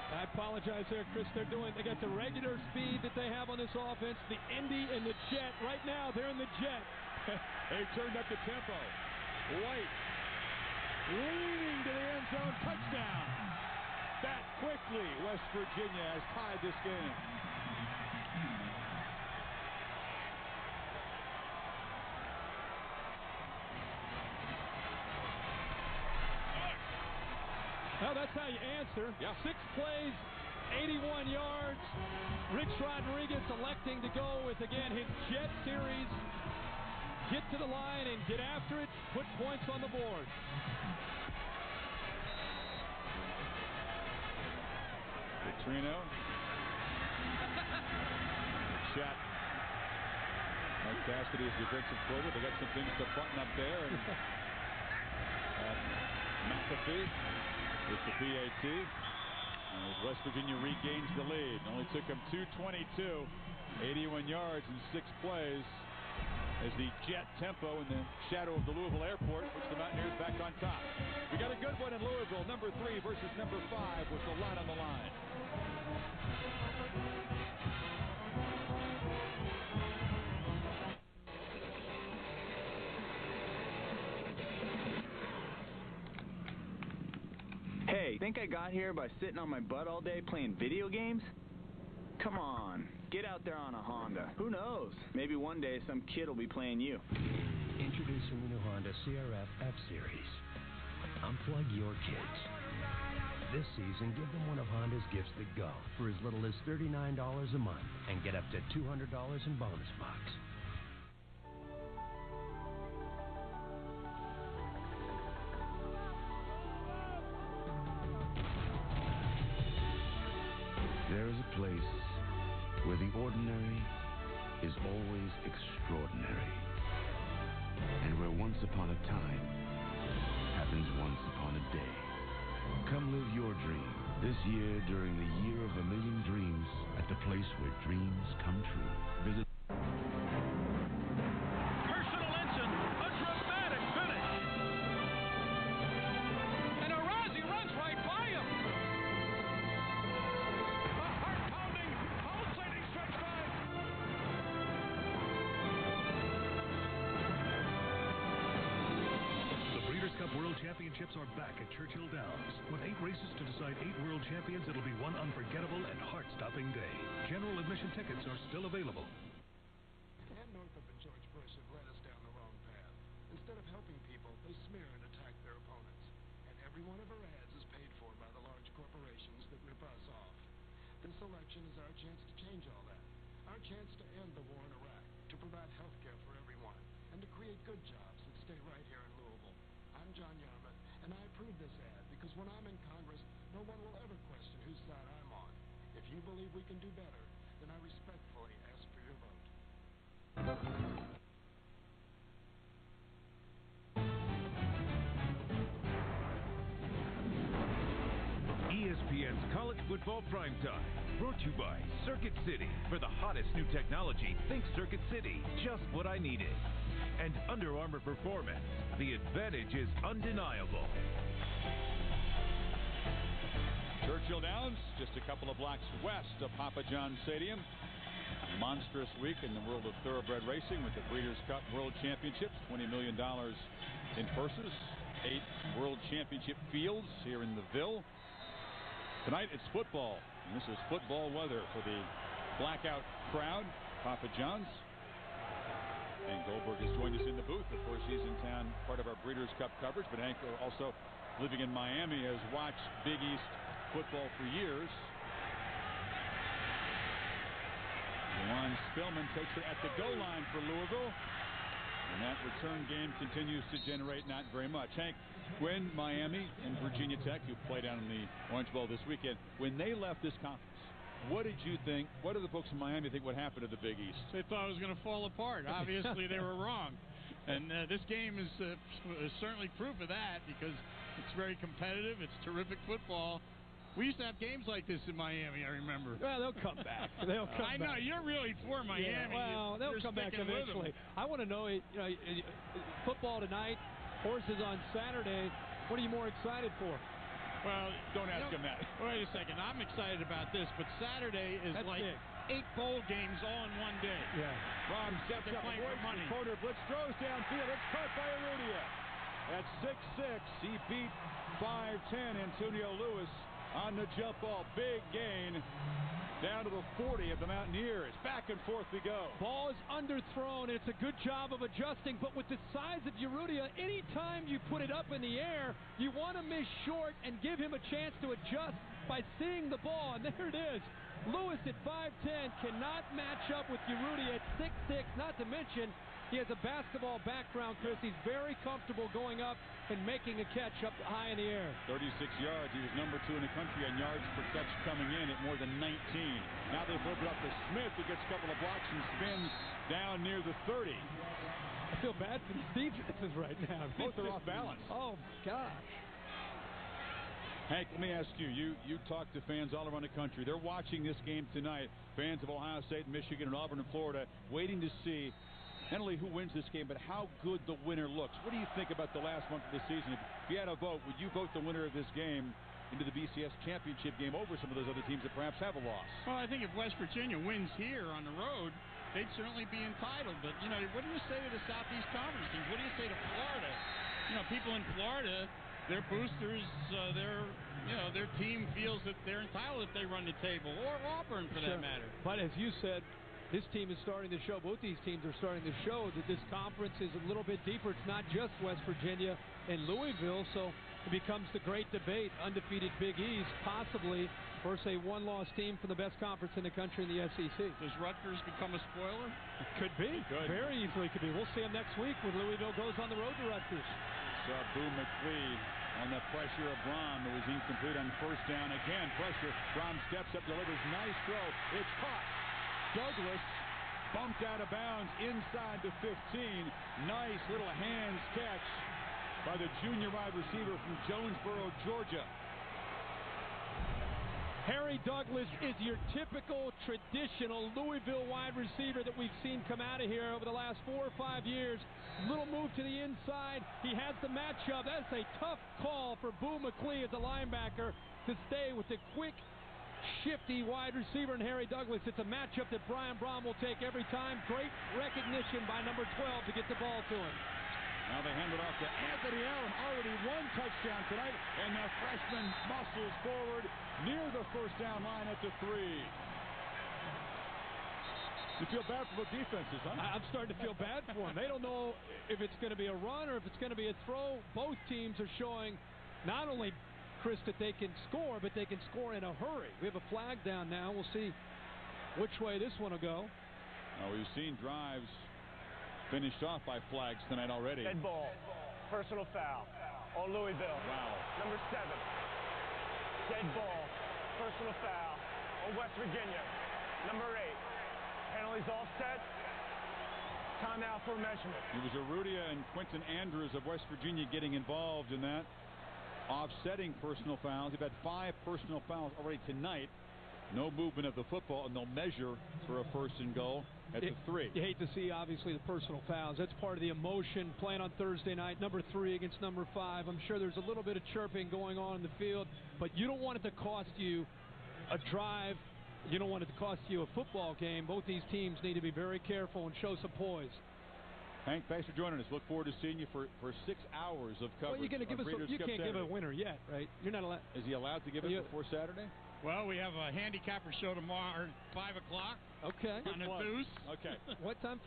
I apologize there, Chris. They got the regular speed that they have on this offense, the Indy and the Jet. Right now, they're in the Jet.
They turned up the tempo. White leaning to the end zone. Touchdown. That quickly, West Virginia has tied this game.
Well, that's how you answer.
Yeah.
6 plays, 81 yards. Rich Rodriguez electing to go with, again, his Jet series. Get to the line and get after it. Put points on the board.
Petrino. Shot. Mike Cassidy is defensive coordinator. They got some things to button up there. And McAfee with the PAT. As West Virginia regains the lead. Only took them 2:22, 81 yards in 6 plays. As the Jet tempo in the shadow of the Louisville airport puts the Mountaineers back on top. We got a good one in Louisville. Number 3 versus number 5 with the lot on the line.
Hey, think I got here by sitting on my butt all day playing video games? Come on, get out there on a Honda. Who knows? Maybe one day some kid will be playing you.
Introducing the new Honda CRF F-Series. Unplug your kids. This season, give them one of Honda's gifts that go for as little as $39 a month and get up to $200 in bonus bucks.
There is a place where the ordinary is always extraordinary, and where once upon a time happens once upon a day. Come live your dream this year during the Year of a Million Dreams at the place where dreams come true. Visit
Personal Ensign, a dramatic finish. And Arazi runs right by him. A heart-pounding, pulsating stretch drive.
The Breeders' Cup World Championships are back at Churchill Downs. With 8 races to decide 8 world champions, it'll be one unforgettable and heart-stopping day. General admission tickets are still available.
Dan Northup and George Bush have led us down the wrong path. Instead of helping people, they smear and attack their opponents. And every one of our ads is paid for by the large corporations that rip us off. This election is our chance to change all that. Our chance to end the war in Iraq, to provide health care for everyone, and to create good jobs that stay right here in Louisville. I'm John Yarmouth, and I approve this ad because when I'm in Congress, no one will ever question whose side I'm on. If you believe we can do better, then I respectfully ask for your vote.
ESPN's College Football Primetime, brought to you by Circuit City. For the hottest new technology, think Circuit City, just what I needed. And Under Armour Performance, the advantage is undeniable.
Churchill Downs, just a couple of blocks west of Papa John's Stadium. A monstrous week in the world of thoroughbred racing with the Breeders' Cup World Championships. $20 million in purses. 8 World Championship fields here in the Ville. Tonight it's football, and this is football weather for the blackout crowd. Papa John's. Hank Goldberg has joined us in the booth. Of course, he's in town, part of our Breeders' Cup coverage, but Hank, also living in Miami, has watched Big East football for years. Juwan Spillman takes it at the goal line for Louisville, and that return game continues to generate not very much. Hank, when Miami and Virginia Tech, who play down in the Orange Bowl this weekend, when they left this conference, What did you think? What do the folks in Miami think would happen to the Big East?
They thought it was going to fall apart. Obviously, they were wrong. And this game is certainly proof of that because it's very competitive. It's terrific football. We used to have games like this in Miami, I remember.
Well, they'll come back. They'll come
I
back.
know. You're really for Miami.
Yeah, well, they'll come back eventually. I want to know, football tonight, horses on Saturday. What are you more excited for?
Well,
don't ask him that.
Wait a second. I'm excited about this, but Saturday is
That's
like
big.
8 bowl games all in one day.
Yeah.
Brohm steps up,
playing for money.
Corner blitz, throws downfield. It's caught by Urrutia. At 6'6", he beat 5'10", Antonio Lewis on the jump ball. Big gain down to the 40 of the Mountaineers. Back and forth we go.
Ball is underthrown, and it's a good job of adjusting, but with the size of Urrutia, anytime you put it up in the air, you want to miss short and give him a chance to adjust by seeing the ball, and there it is. Lewis at 5'10" cannot match up with Urrutia at 6'6", not to mention he has a basketball background, Chris. He's very comfortable going up and making a catch up high in the air.
36 yards. He was number 2 in the country on yards per catch coming in at more than 19. Now they flip it up to Smith, who gets a couple of blocks and spins down near the 30.
I feel bad for these defenses right now.
Both are off balance.
Oh, my gosh.
Hank, let me ask you. You talk to fans all around the country. They're watching this game tonight. Fans of Ohio State, Michigan, and Auburn, and Florida, waiting to see not only who wins this game, but how good the winner looks. What do you think about the last month of the season? If you had a vote, would you vote the winner of this game into the BCS championship game over some of those other teams that perhaps have a loss?
Well, I think if West Virginia wins here on the road, they'd certainly be entitled. But, what do you say to the Southeast Conference teams? What do you say to Florida? People in Florida, their boosters, their team feels that they're entitled if they run the table, or Auburn for that matter.
But as you said, this team is starting to show, both these teams are starting to show that this conference is a little bit deeper. It's not just West Virginia and Louisville, so it becomes the great debate. Undefeated Big East, possibly versus a one-loss team from the best conference in the country in the SEC.
Does Rutgers become a spoiler?
It could be.
It could.
Very easily could be. We'll see them next week when Louisville goes on the road to Rutgers.
Boom McLeod on the pressure of Brohm. It was incomplete on first down. Again, pressure. Brohm steps up, delivers. Nice throw. It's caught. Douglas bumped out of bounds inside the 15. Nice little hands catch by the junior wide receiver from Jonesboro, Georgia.
Harry Douglas is your typical, traditional Louisville wide receiver that we've seen come out of here over the last 4 or 5 years. Little move to the inside. He has the matchup. That's a tough call for Boom McLeod as a linebacker to stay with the quick, shifty wide receiver in Harry Douglas. It's a matchup that Brian Brohm will take every time. Great recognition by number 12 to get the ball to him.
Now they hand it off to Anthony Allen. Already 1 touchdown tonight, and the freshman muscles forward near the first down line at the 3. You feel bad for both defenses, huh?
I'm starting to feel bad for them. They don't know if it's going to be a run or if it's going to be a throw. Both teams are showing not only, Chris, that they can score, but they can score in a hurry. We have a flag down now. We'll see which way this one will go.
Now we've seen drives finished off by flags tonight already.
Dead ball. Personal foul on Louisville.
Wow.
Number 7. Dead ball. Personal foul on West Virginia. Number 8. Penalties offset. Timeout for measurement.
It was Urrutia and Quentin Andrews of West Virginia getting involved in that. Offsetting personal fouls. They've had 5 personal fouls already tonight. No movement of the football, and they'll measure for a first and goal at the 3.
You hate to see, obviously, the personal fouls. That's part of the emotion playing on Thursday night. Number 3 against number 5. I'm sure there's a little bit of chirping going on in the field, but you don't want it to cost you a drive. You don't want it to cost you a football game. Both these teams need to be very careful and show some poise.
Hank, thanks for joining us. Look forward to seeing you for 6 hours of coverage.
Well, you're going to give us. You can't give a winner yet, right? You're not allowed.
Is he allowed to give it before Saturday?
Well, we have a handicapper show tomorrow, 5 o'clock.
Okay.
On the Deuce.
Okay.
What time?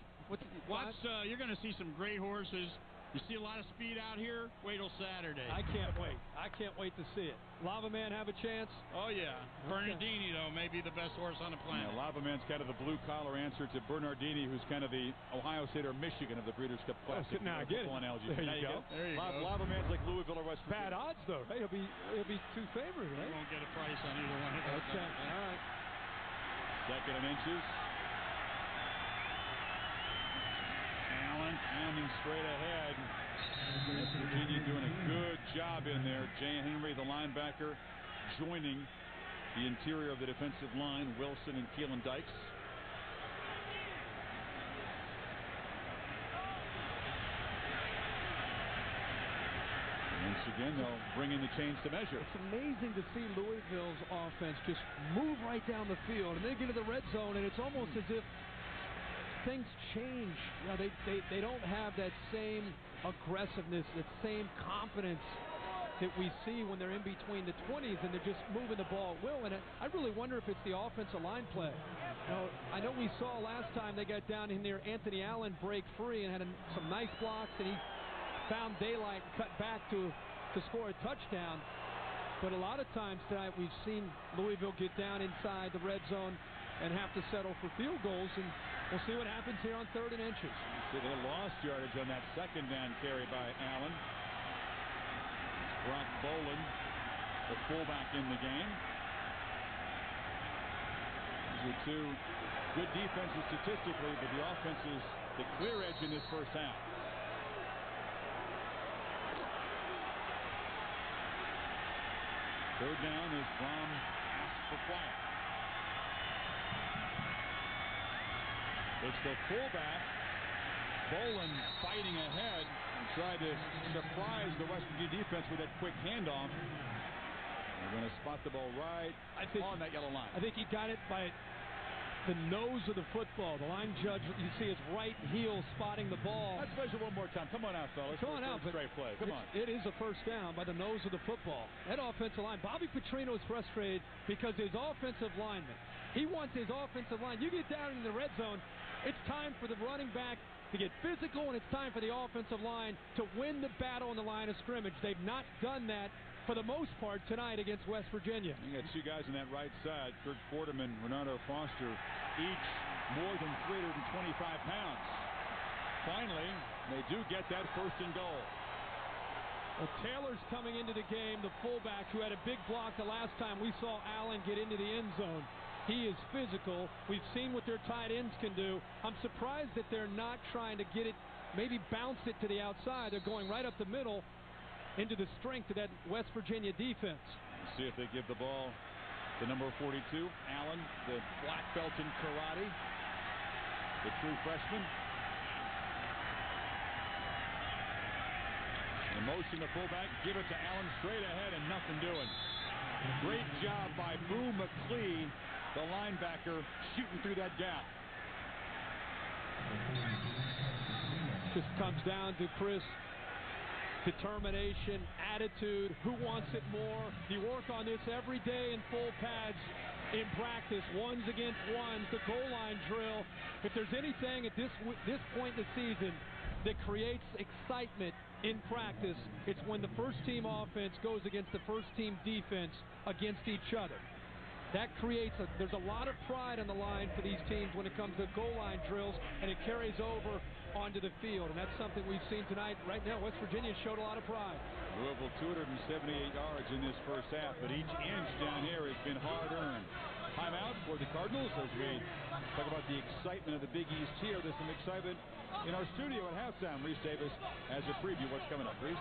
You're going to see some great horses. You see a lot of speed out here. Wait till Saturday.
I can't wait. I can't wait to see it. Lava Man have a chance?
Oh, yeah. Bernardini, though, may be the best horse on the planet.
Yeah, Lava Man's kind of the blue-collar answer to Bernardini, who's kind of the Ohio State or Michigan of the Breeders' Cup Classic.
Now I get it.
Analogy.
There you go.
There you go.
Lava Man's like Louisville or West
Bad
Virginia.
odds, though. Right? He'll be 2 favored, right?
You won't get a price on either one of those.
Okay. All right.
inches. Allen pounding straight ahead. West Virginia doing a good job in there. Jay Henry, the linebacker, joining the interior of the defensive line, Wilson and Keelan Dykes. Once again, they'll bring in the chains to measure.
It's amazing to see Louisville's offense just move right down the field, and they get to the red zone, and it's almost as if things change. You know, they don't have that same aggressiveness, that same confidence that we see when they're in between the 20s, and they're just moving the ball at will. And I really wonder if it's the offensive line play. You know, I know we saw last time they got down in there, Anthony Allen break free and had some nice blocks, and he found daylight and cut back to score a touchdown. But a lot of times tonight we've seen Louisville get down inside the red zone and have to settle for field goals, and we'll see what happens here on 3rd and inches.
See, they lost yardage on that 2nd down carry by Allen. Brock Boland, the fullback in the game. These are two good defenses statistically, but the offense is the clear edge in this first half. Third down as Brohm asks for quiet. It's the fullback, Boland, fighting ahead and tried to surprise the West Virginia defense with that quick handoff. They're going to spot the ball right on that yellow line.
I think he got it by the nose of the football. The line judge, you see his right heel spotting the ball.
Let's measure one more time. Come on out, fellas.
Come on out.
Straight play. Come on.
It is a first down by the nose of the football. That offensive line, Bobby Petrino is frustrated because his offensive lineman, he wants his offensive line. You get down in the red zone, it's time for the running back to get physical, and it's time for the offensive line to win the battle on the line of scrimmage. They've not done that for the most part tonight against West Virginia.
You got two guys on that right side, Kurt Quarterman, Renato Foster, each more than 325 pounds. Finally, they do get that 1st and goal.
Well, Taylor's coming into the game, the fullback who had a big block the last time we saw Allen get into the end zone. He is physical. We've seen what their tight ends can do. I'm surprised that they're not trying to get it, maybe bounce it to the outside. They're going right up the middle into the strength of that West Virginia defense.
Let's see if they give the ball to number 42, Allen, the black belt in karate, the true freshman. In motion, the fullback, give it to Allen straight ahead and nothing doing. Great job by Boo McClee, the linebacker, shooting through that gap.
Just comes down to Chris. Determination, attitude, who wants it more. You work on this every day in full pads in practice, ones against ones, the goal line drill. If there's anything at this point in the season that creates excitement in practice, it's when the first team offense goes against the first team defense against each other. That creates there's a lot of pride on the line for these teams when it comes to goal line drills, and it carries over onto the field, and that's something we've seen tonight. Right now, West Virginia showed a lot of pride.
Louisville 278 yards in this first half, but each inch down here has been hard-earned. Timeout for the Cardinals as we talk about the excitement of the Big East here. There's some excitement in our studio at halftime. Reese Davis has a preview. What's coming up, Reese?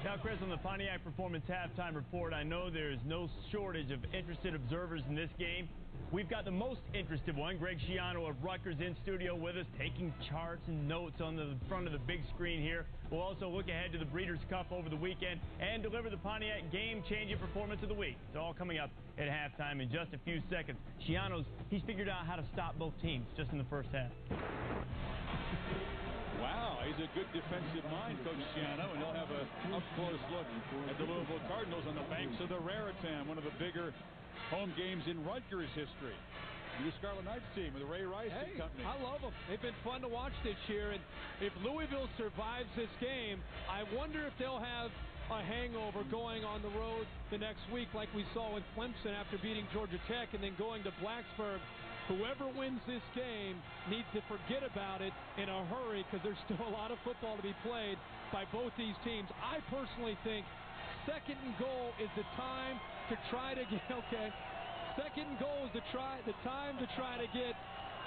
Now, Chris, on the Pontiac Performance halftime report, I know there's no shortage of interested observers in this game. We've got the most interested one, Greg Schiano of Rutgers, in studio with us, taking charts and notes on the front of the big screen here. We'll also look ahead to the Breeders' Cup over the weekend and deliver the Pontiac game-changing performance of the week. It's all coming up at halftime in just a few seconds. He's figured out how to stop both teams just in the first half.
Wow, he's a good defensive mind, Coach Schiano, and he'll have a up-close look at the Louisville Cardinals on the banks of the Raritan, one of the bigger home games in Rutgers history. The Scarlet Knights team with Ray Rice and company.
I love them. They've been fun to watch this year, and if Louisville survives this game, I wonder if they'll have a hangover going on the road the next week like we saw in Clemson after beating Georgia Tech and then going to Blacksburg. Whoever wins this game needs to forget about it in a hurry because there's still a lot of football to be played by both these teams. I personally think 2nd and goal is the time to try to get, Second and goal is the time to try to get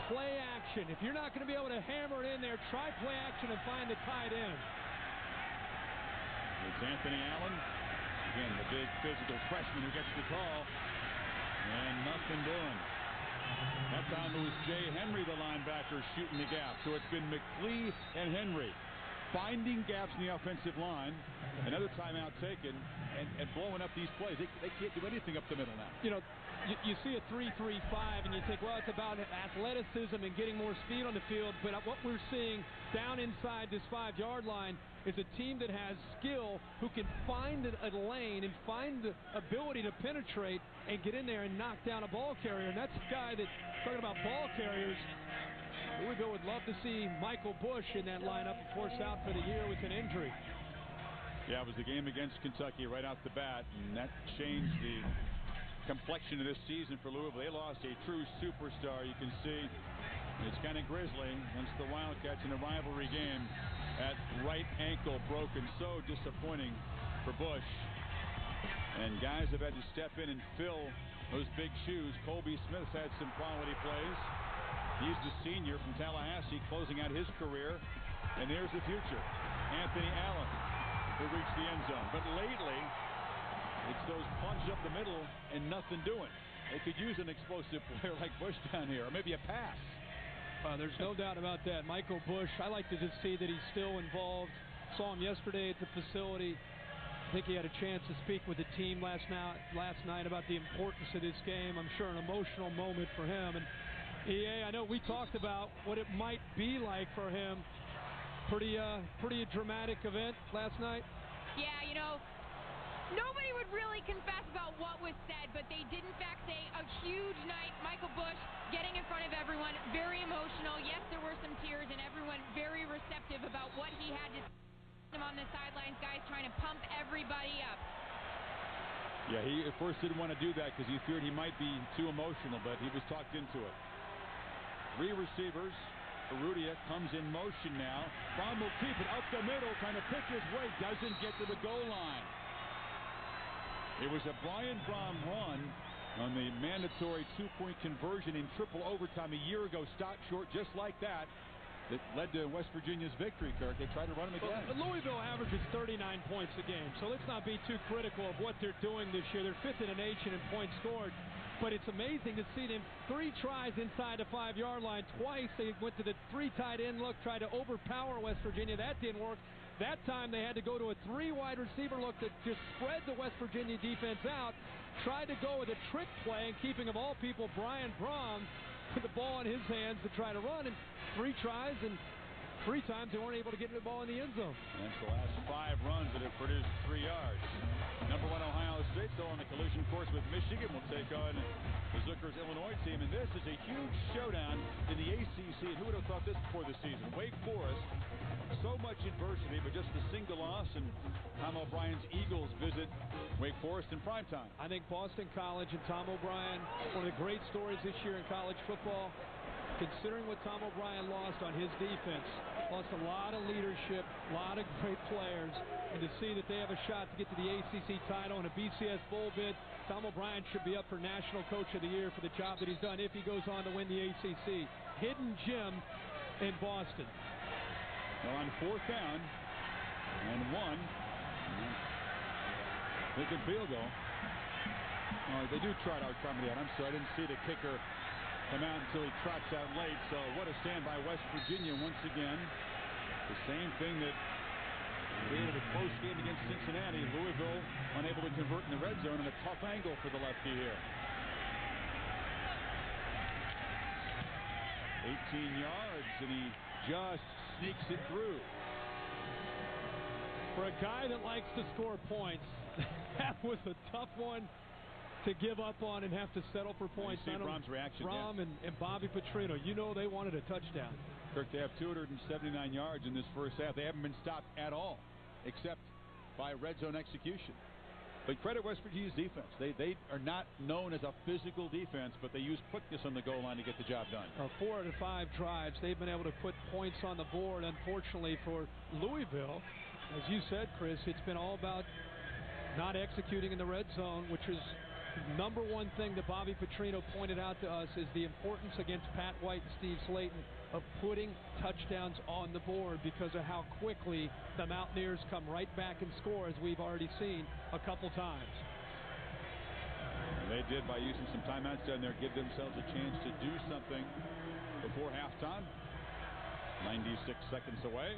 play action. If you're not going to be able to hammer it in there, try play action and find the tight end.
It's Anthony Allen. Again, the big physical freshman who gets the call. And nothing doing. That time it was Jay Henry, the linebacker, shooting the gap. So it's been McLee and Henry finding gaps in the offensive line. Another timeout taken and blowing up these plays. They can't do anything up the middle now.
You know, you see a 3-3-5 and you think, well, it's about athleticism and getting more speed on the field. But what we're seeing down inside this 5-yard line is a team that has skill, who can find a lane and find the ability to penetrate and get in there and knock down a ball carrier. And that's a guy that, talking about ball carriers, Louisville would love to see Michael Bush in that lineup, of course, out for the year with an injury.
Yeah, it was the game against Kentucky right off the bat, and that changed the complexion of this season for Louisville. They lost a true superstar. You can see it's kind of grisly against the Wildcats in a rivalry game. That right ankle broken, so disappointing for Bush. And guys have had to step in and fill those big shoes. Colby Smith's had some quality plays. He's the senior from Tallahassee, closing out his career. And there's the future, Anthony Allen, who reached the end zone. But lately, it's those punch up the middle and nothing doing. They could use an explosive player like Bush down here, or maybe a pass.
There's no doubt about that. Michael Bush, I like to just see that he's still involved. Saw him yesterday at the facility. I think he had a chance to speak with the team last night about the importance of this game. I'm sure an emotional moment for him. And EA, I know we talked about what it might be like for him. Pretty dramatic event last night.
Yeah, you know, nobody would really confess about what was said, but they did in fact say a huge night. Michael Bush getting in front of everyone, very emotional. Yes, there were some tears, and everyone very receptive about what he had to say on the sidelines. Guys trying to pump everybody up.
Yeah, he at first didn't want to do that because he feared he might be too emotional, but he was talked into it. 3 receivers. Urrutia comes in motion now. Brohm will keep it up the middle, trying to pick his way. Doesn't get to the goal line. It was a Brian Brohm run on the mandatory 2-point conversion in triple overtime a year ago. Stopped short just like that. That led to West Virginia's victory, Kirk. They tried to run him again.
Well, Louisville averages 39 points a game, so let's not be too critical of what they're doing this year. They're 5th in the nation in points scored. But it's amazing to see them 3 tries inside the 5-yard line. Twice they went to the 3 tight end look, tried to overpower West Virginia. That didn't work. That time they had to go to a 3 wide receiver look that just spread the West Virginia defense out. Tried to go with a trick play, and keeping of all people Brian Brohm with the ball in his hands to try to run. And 3 tries, and 3 times they weren't able to get the ball in the end zone.
And it's the last 5 runs that have produced 3 yards. Number 1 Ohio State still on the collision course with Michigan. Will take on the Zucker's Illinois team. And this is a huge showdown in the ACC. And who would have thought this before the season? Wake Forest, so much adversity, but just a single loss. And Tom O'Brien's Eagles visit Wake Forest in primetime.
I think Boston College and Tom O'Brien, one of the great stories this year in college football. Considering what Tom O'Brien lost on his defense, lost a lot of leadership, a lot of great players, and to see that they have a shot to get to the ACC title and a BCS bowl bid, Tom O'Brien should be up for National Coach of the Year for the job that he's done if he goes on to win the ACC. Hidden gem in Boston.
Well, on 4th down and 1, they can field goal. They do try to accommodate. I'm sorry, I didn't see the kicker come out until he trots out late. So what a stand by West Virginia once again. The same thing that created a close game against Cincinnati. Louisville unable to convert in the red zone, and a tough angle for the lefty here. 18 yards, and he just sneaks it through.
For a guy that likes to score points, that was a tough one to give up on and have to settle for points.
You see Brom's reaction.
Brohm and Bobby Petrino, you know they wanted a touchdown.
Kirk, they have 279 yards in this first half. They haven't been stopped at all, except by red zone execution. But credit West Virginia's defense. They are not known as a physical defense, but they use quickness on the goal line to get the job done.
4 out of 5 drives, they've been able to put points on the board. Unfortunately for Louisville, as you said, Chris, it's been all about not executing in the red zone, which is Number one thing that Bobby Petrino pointed out to us is the importance against Pat White and Steve Slaton of putting touchdowns on the board because of how quickly the Mountaineers come right back and score, as we've already seen a couple times.
And they did, by using some timeouts down there, give themselves a chance to do something before halftime. 96 seconds away.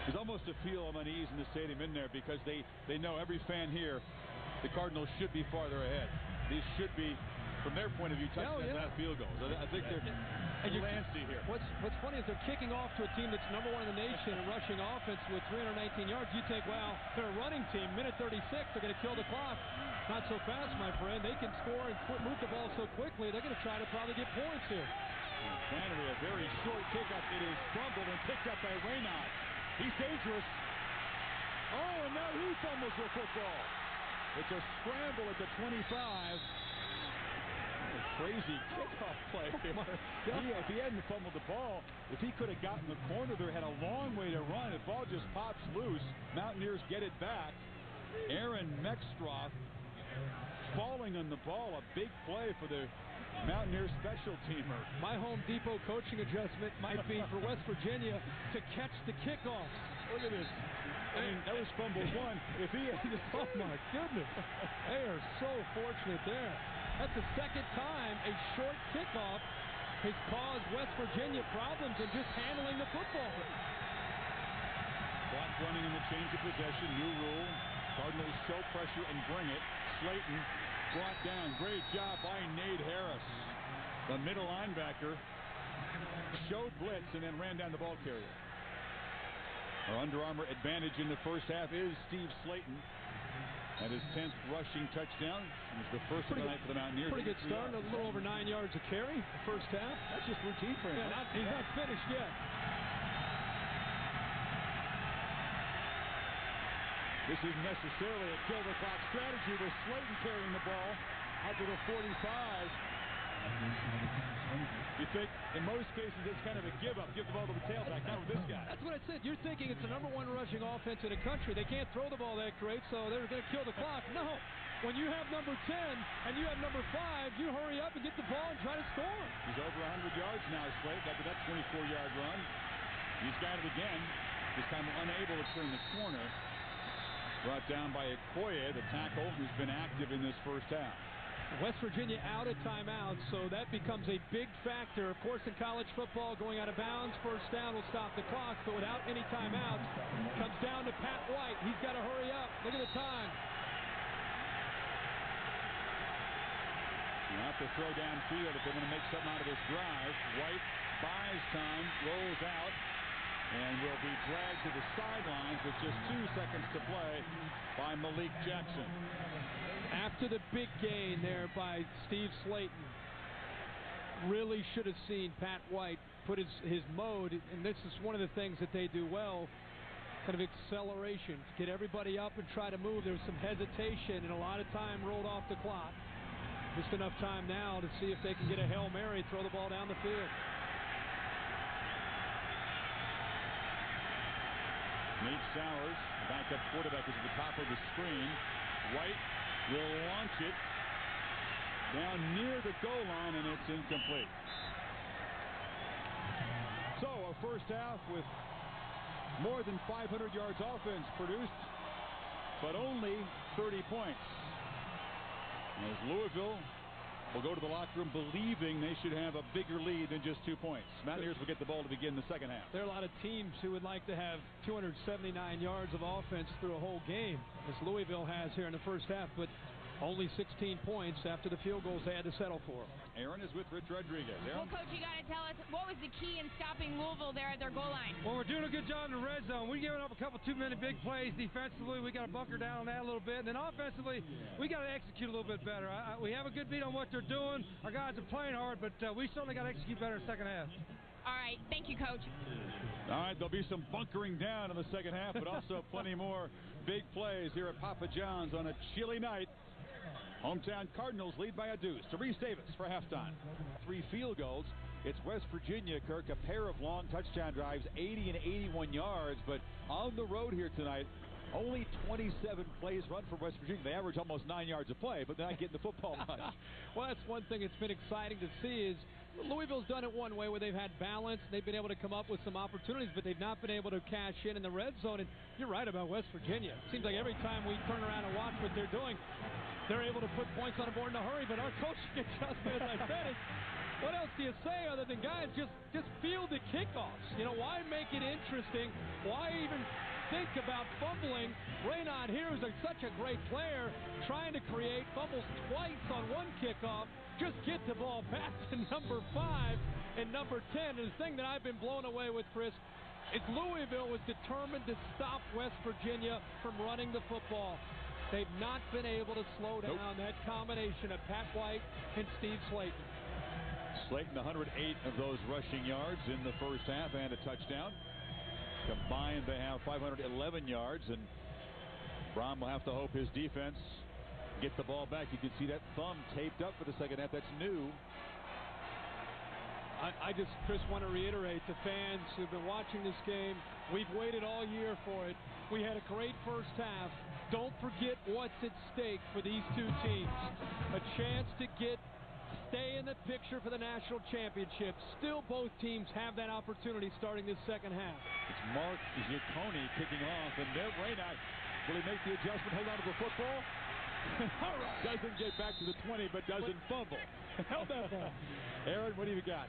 There's almost a feel of unease in the stadium in there because they know every fan here, the Cardinals should be farther ahead. These should be, from their point of view, touchdowns, not field goals. I think they're antsy here.
What's funny is they're kicking off to a team that's number one in the nation in rushing offense with 319 yards. You think, well, they're a running team. Minute 36, they're going to kill the clock. Not so fast, my friend. They can score and move the ball so quickly, they're going to try to probably get points here.
Finally, a very short kickoff. It is fumbled and picked up by Raynaud. He's dangerous. Oh, and now he fumbles the football. It's a scramble at the 25. A crazy kickoff play here. If he hadn't fumbled the ball, if he could have gotten the corner there, had a long way to run. The ball just pops loose. Mountaineers get it back. Aaron Mextroth falling on the ball. A big play for the Mountaineers special teamer.
My Home Depot coaching adjustment might be for West Virginia to catch the kickoffs.
Look at this. I mean, that was fumble one. If he had
oh my goodness. They are so fortunate there. That's the second time a short kickoff has caused West Virginia problems in just handling the football.
Clock running in the change of possession. New rule. Cardinals show pressure and bring it. Slaton brought down. Great job by Nate Harris. The middle linebacker showed blitz and then ran down the ball carrier. Our Under Armour advantage in the first half is Steve Slaton at his 10th rushing touchdown. It was the first of the night for the Mountaineers.
Pretty good start. A little over 9 yards a carry the first half.
That's just routine for him.
Yeah, he's not finished yet.
This isn't necessarily a kill-the-clock strategy with Slaton carrying the ball out to the 45. You think, in most cases, it's kind of a give-up. Give the ball to the tailback, not with this guy.
That's what I said. You're thinking it's the number one rushing offense in the country. They can't throw the ball that great, so they're going to kill the clock. No. When you have number 10 and you have number 5, you hurry up and get the ball and try to score.
He's over 100 yards now, Slate, after that 24-yard run. He's got it again. This time unable to turn the corner. Brought down by Okoye, the tackle, who's been active in this first half.
West Virginia out of timeouts, so that becomes a big factor. Of course, in college football, going out of bounds, first down will stop the clock, but without any timeouts, comes down to Pat White. He's got to hurry up. Look at the time.
They'll have to throw downfield if they want to make something out of this drive. White buys time, rolls out, and will be dragged to the sidelines with just 2 seconds to play by Malik Jackson.
After the big gain there by Steve Slaton, really should have seen Pat White put his mode, and this is one of the things that they do well, kind of acceleration. Get everybody up and try to move. There was some hesitation and a lot of time rolled off the clock. Just enough time now to see if they can get a Hail Mary, throw the ball down the field.
Nate Sowers, backup quarterback, is at the top of the screen. White will launch it down near the goal line, and it's incomplete. So a first half with more than 500 yards offense produced, but only 30 points. As Louisville will go to the locker room believing they should have a bigger lead than just 2 points. Mountaineers will get the ball to begin the second half.
There are a lot of teams who would like to have 279 yards of offense through a whole game, as Louisville has here in the first half, but only 16 points after the field goals they had to settle for.
Aaron is with Rich Rodriguez.
Well,
Aaron?
Coach, you got to tell us, what was the key in stopping Louisville there at their goal line?
Well, we're doing a good job in the red zone. We're giving up a couple 2-minute big plays defensively. We got to bunker down on that a little bit. And then offensively, we got to execute a little bit better. We have a good beat on what they're doing. Our guys are playing hard, but we certainly got to execute better in the second half.
All right. Thank you, Coach.
All right, there'll be some bunkering down in the second half, but also plenty more big plays here at Papa John's on a chilly night. Hometown Cardinals lead by a deuce. Therese Davis for halftime. 3 field goals. It's West Virginia, Kirk, a pair of long touchdown drives, 80 and 81 yards. But on the road here tonight, Only 27 plays run for West Virginia. They average almost 9 yards a play, but they're not getting the football much.
Well, that's one thing that's been exciting to see is Louisville's done it one way where they've had balance. They've been able to come up with some opportunities, but they've not been able to cash in the red zone. And you're right about West Virginia. It seems like every time we turn around and watch what they're doing, they're able to put points on the board in a hurry. But our coaching adjustment, as I said, is what else do you say other than, guys, just field the kickoffs? Why make it interesting? Why even think about fumbling? Raynaud here is such a great player, trying to create fumbles twice on one kickoff. Just get the ball back to number 5 and number 10. And the thing that I've been blown away with, Chris, is Louisville was determined to stop West Virginia from running the football. They've not been able to slow down that combination of Pat White and Steve Slaton.
Slaton, 108 of those rushing yards in the first half and a touchdown. Combined, they have 511 yards, and Brohm will have to hope his defense get the ball back. You can see that thumb taped up for the second half. That's new.
I just, Chris, want to reiterate to fans who've been watching this game, we've waited all year for it. We had a great first half. Don't forget what's at stake for these two teams. A chance to stay in the picture for the national championship. Still, both teams have that opportunity starting this second half.
It's Mark Giacconi kicking off, and there, Raynaud. Will he make the adjustment, hold on to the football? All right. Doesn't get back to the 20, but doesn't fumble.
Held that ball.
Aaron, what do you got?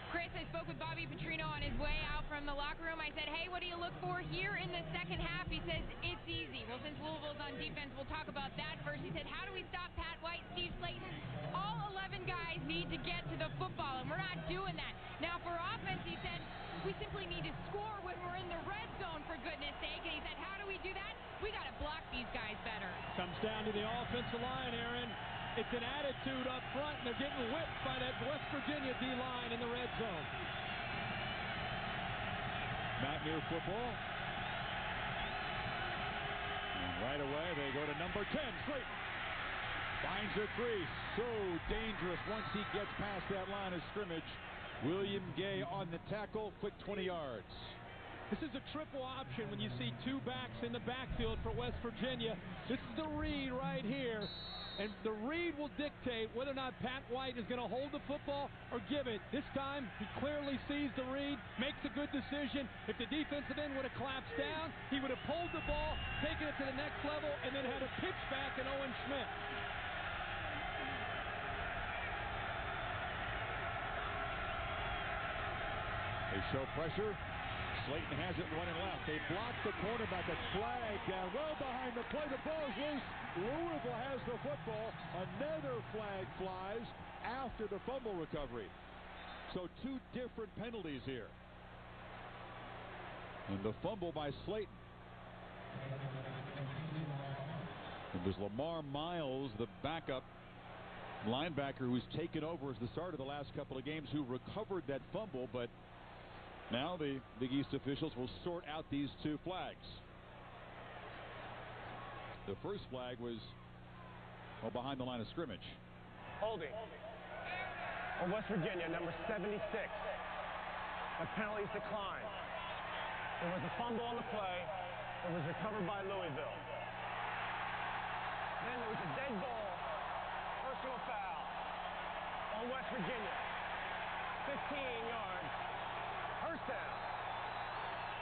Chris, I spoke with Bobby Petrino on his way out from the locker room. I said, hey, what do you look for here in the second half? He says, it's easy. Well, since Louisville's on defense, we'll talk about that first. He said, how do we stop Pat White, Steve Slaton? All 11 guys need to get to the football, and we're not doing that. Now, for offense, he said, we simply need to score when we're in the red zone, for goodness sake. And he said, how do we do that? We got to block these guys better.
Comes down to the offensive line, Aaron. It's an attitude up front, and they're getting whipped by that West Virginia D-line in the red zone.
Mountaineer football. And right away, they go to number 10, Slaton. Finds a crease. So dangerous once he gets past that line of scrimmage. William Gay on the tackle, quick 20 yards.
This is a triple option when you see two backs in the backfield for West Virginia. This is the read right here. And the read will dictate whether or not Pat White is going to hold the football or give it. This time, he clearly sees the read, makes a good decision. If the defensive end would have collapsed down, he would have pulled the ball, taken it to the next level, and then had a pitch back in Owen Schmidt.
They show pressure. Slaton has it running left. They block the cornerback. A flag down well behind the play. The ball is loose. Louisville has the football. Another flag flies after the fumble recovery. So two different penalties here. And the fumble by Slaton. It was Lamar Miles, the backup linebacker who's taken over as the starter the last couple of games, who recovered that fumble, but now the Big East officials will sort out these two flags. The first flag was behind the line of scrimmage.
Holding on West Virginia, number 76. The penalties declined. There was a fumble on the play. It was recovered by Louisville. Then there was a dead ball, personal foul on West Virginia. 15 yards. First down.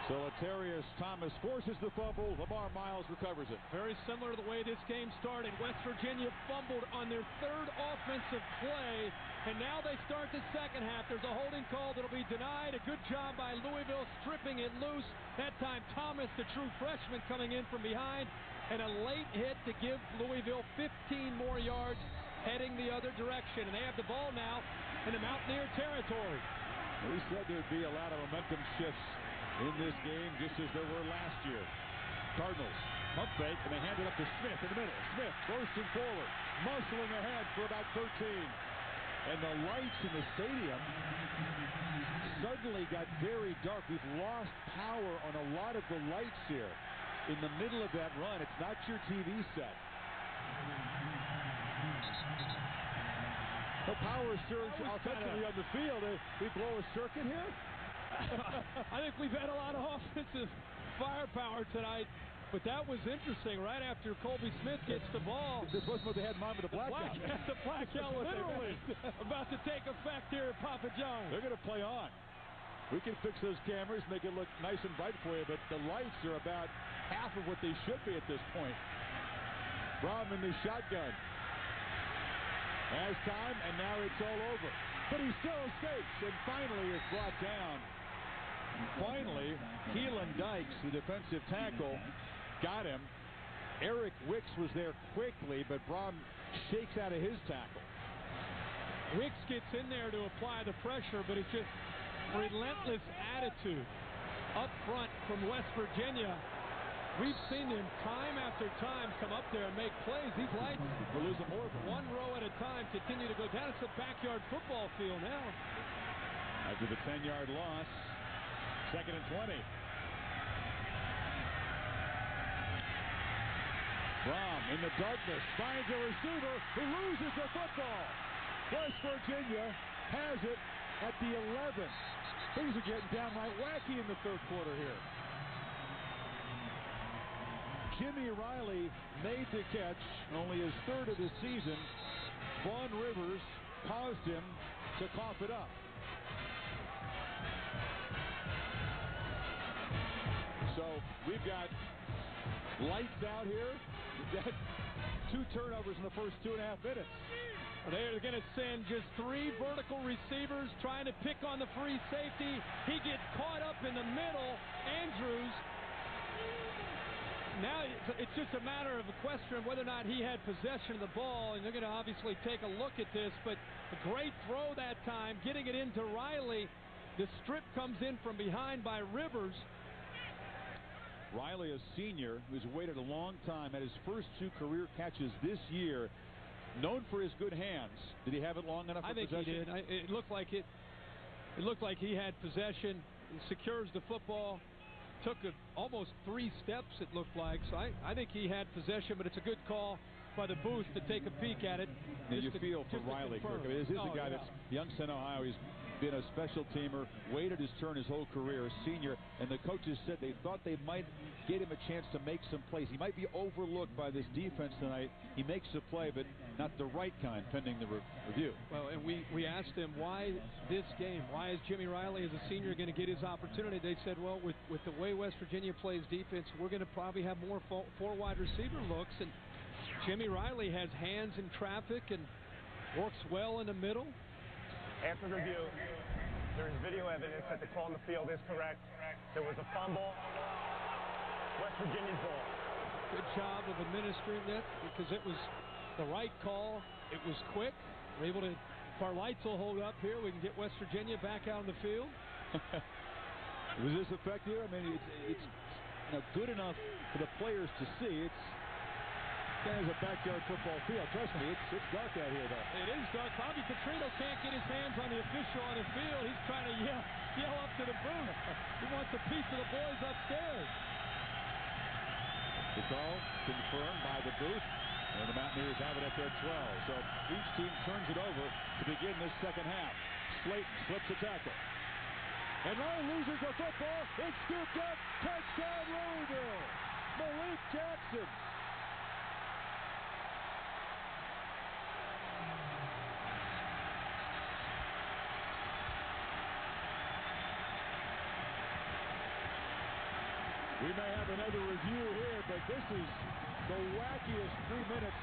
So Latarius Thomas forces the fumble. Lamar Miles recovers it.
Very similar to the way this game started. West Virginia fumbled on their third offensive play, and now they start the second half. There's a holding call that'll be denied. A good job by Louisville stripping it loose. That time Thomas, the true freshman, coming in from behind, and a late hit to give Louisville 15 more yards heading the other direction. And they have the ball now in the Mountaineer territory.
We said there'd be a lot of momentum shifts in this game, just as there were last year. Cardinals pump fake, and they hand it up to Smith in the middle. Smith bursting forward, muscling ahead for about 13. And the lights in the stadium suddenly got very dark. We've lost power on a lot of the lights here in the middle of that run. It's not your TV set. The power surge offensively on the field. We blow a circuit here?
I think we've had a lot of offensive firepower tonight. But that was interesting. Right after Colby Smith gets the ball.
This wasn't what they had in mind with the blackout.
The blackout literally about to take effect here at Papa John's.
They're going to play on. We can fix those cameras, make it look nice and bright for you, but the lights are about half of what they should be at this point. Brohm in the shotgun. Has time, and now it's all over. But he still escapes, and finally is brought down. And finally, Keelan Dykes, the defensive tackle, got him. Eric Wicks was there quickly, but Brohm shakes out of his tackle.
Wicks gets in there to apply the pressure, but it's just relentless attitude up front from West Virginia. We've seen him time after time come up there and make plays. These lights,
we're losing more of them.
One row at a time, continue to go down. It's a backyard football field now.
After the 10-yard loss, 2nd and 20. Brohm in the darkness finds a receiver who loses the football. West Virginia has it at the 11. Things are getting downright wacky in the third quarter here. Jimmy Riley made the catch, only his third of the season. Vaughn Rivers caused him to cough it up. So we've got lights out here. We've got 2 turnovers in the first 2.5 minutes.
They're going to send just 3 vertical receivers trying to pick on the free safety. He gets caught up in the middle. Andrews. Now it's just a matter of a question of whether or not he had possession of the ball, and they're going to obviously take a look at this. But a great throw that time, getting it into Riley. The strip comes in from behind by Rivers.
Riley, a senior who's waited a long time, had his first 2 career catches this year. Known for his good hands. Did he have it long enough for possession?
I think he did. It looked like it. It looked like he had possession. He secures the football. Took almost 3 steps, it looked like. So I think he had possession, but it's a good call by the booth to take a peek at it.
And you feel for Riley, Kirk. I mean, this is a guy that's Youngstown, Ohio. He's been a special teamer, waited his turn his whole career, a senior, and the coaches said they thought they might get him a chance to make some plays. He might be overlooked by this defense tonight. He makes a play, but not the right kind, pending the review.
Well, and we asked him, why this game? Why is Jimmy Riley, as a senior, going to get his opportunity? They said, well, with the way West Virginia plays defense, we're going to probably have more 4 wide receiver looks, and Jimmy Riley has hands in traffic and works well in the middle.
After review, there is video evidence that the call on the field is correct. There was a fumble. West Virginia's ball.
Good job of administering that because it was the right call. It was quick. We're able to, if our lights will hold up here, we can get West Virginia back out on the field.
Was this effective? I mean, it's good enough for the players to see. It's as a backyard football field. Trust me, it's dark out here, though.
It is dark. Bobby Petrino can't get his hands on the official on the field. He's trying to yell up to the booth. He wants a piece of the boys upstairs.
The call confirmed by the booth, and the Mountaineers have it at their 12. So each team turns it over to begin this second half. Slaton slips a tackle. And Ryan loses the football. It's scooped up. Touchdown, Louisville. Malik Jackson. We may have another review here, but this is the wackiest 3 minutes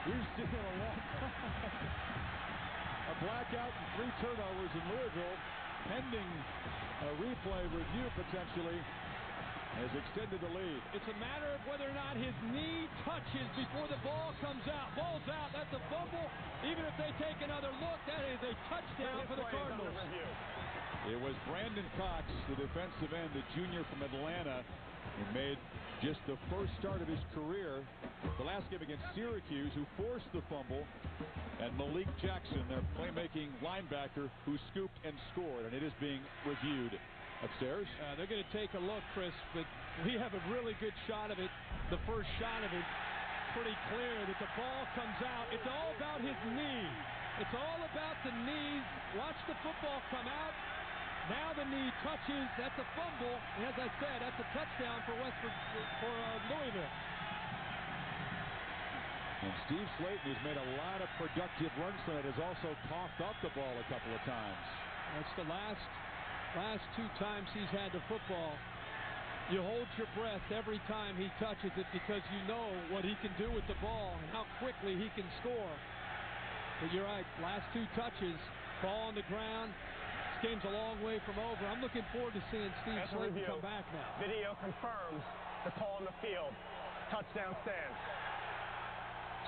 we've seen in a long time. A blackout and 3 turnovers in Louisville, pending a replay review potentially, has extended the lead.
It's a matter of whether or not his knee touches before the ball comes out. Ball's out. That's a fumble. Even if they take another look, that is a touchdown for the Cardinals.
It was Brandon Cox, the defensive end, the junior from Atlanta, who made just the first start of his career, the last game against Syracuse, who forced the fumble, and Malik Jackson, their playmaking linebacker, who scooped and scored, and it is being reviewed upstairs.
They're going to take a look, Chris, but we have a really good shot of it. The first shot of it, pretty clear that the ball comes out. It's all about his knee. It's all about the knees. Watch the football come out. Now the knee touches. That's a fumble. And as I said, that's a touchdown for Louisville.
And Steve Slaton, who's made a lot of productive runs tonight, has also coughed up the ball a couple of times.
That's the last 2 times he's had the football. You hold your breath every time he touches it because you know what he can do with the ball and how quickly he can score. But you're right, last 2 touches, ball on the ground. This game's a long way from over. I'm looking forward to seeing Steve Slaton come back now.
Video confirms the call on the field. Touchdown stands.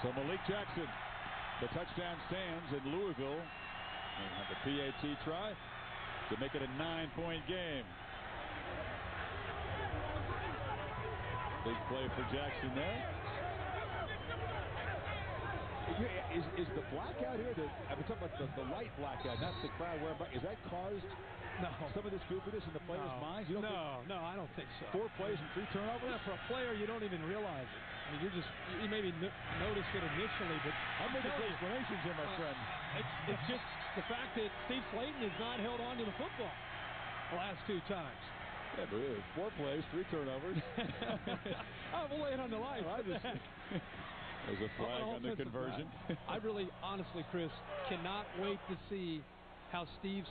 So Malik Jackson, the touchdown stands in Louisville. And have the PAT try to make it a 9-point game. Big play for Jackson there. Is the blackout here, I'm talking about the light blackout, not the crowd wearing black, is that caused some of this goofiness in the players' minds? You don't
No, I don't think so.
4 plays and 3 turnovers?
Yeah, for a player, you don't even realize it. I mean, you maybe noticed it initially, but
I'm making explanations here, my friend.
It's just the fact that Steve Slaton has not held on to the football the last 2 times.
Yeah, but 4 plays, 3 turnovers.
We'll lay it on the line.
There's a flag on the conversion.
I really, honestly, Chris, cannot wait to see how Steve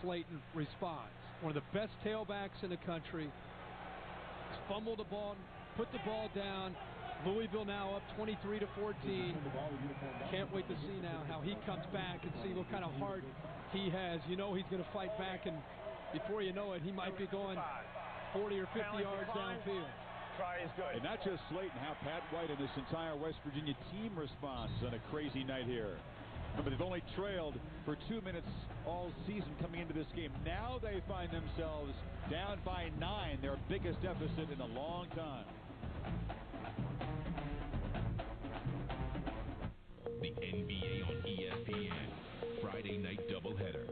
Slaton responds. One of the best tailbacks in the country. He's fumbled the ball, put the ball down. Louisville now up 23-14. Can't wait to see now how he comes back and see what kind of heart he has. You know he's going to fight back, and before you know it, he might be going 40 or 50 yards downfield.
Try is good.
And not just Slaton, how Pat White and this entire West Virginia team responds on a crazy night here. Remember, they've only trailed for 2 minutes all season coming into this game. Now they find themselves down by 9, their biggest deficit in a long time.
The NBA on ESPN. Friday night doubleheader.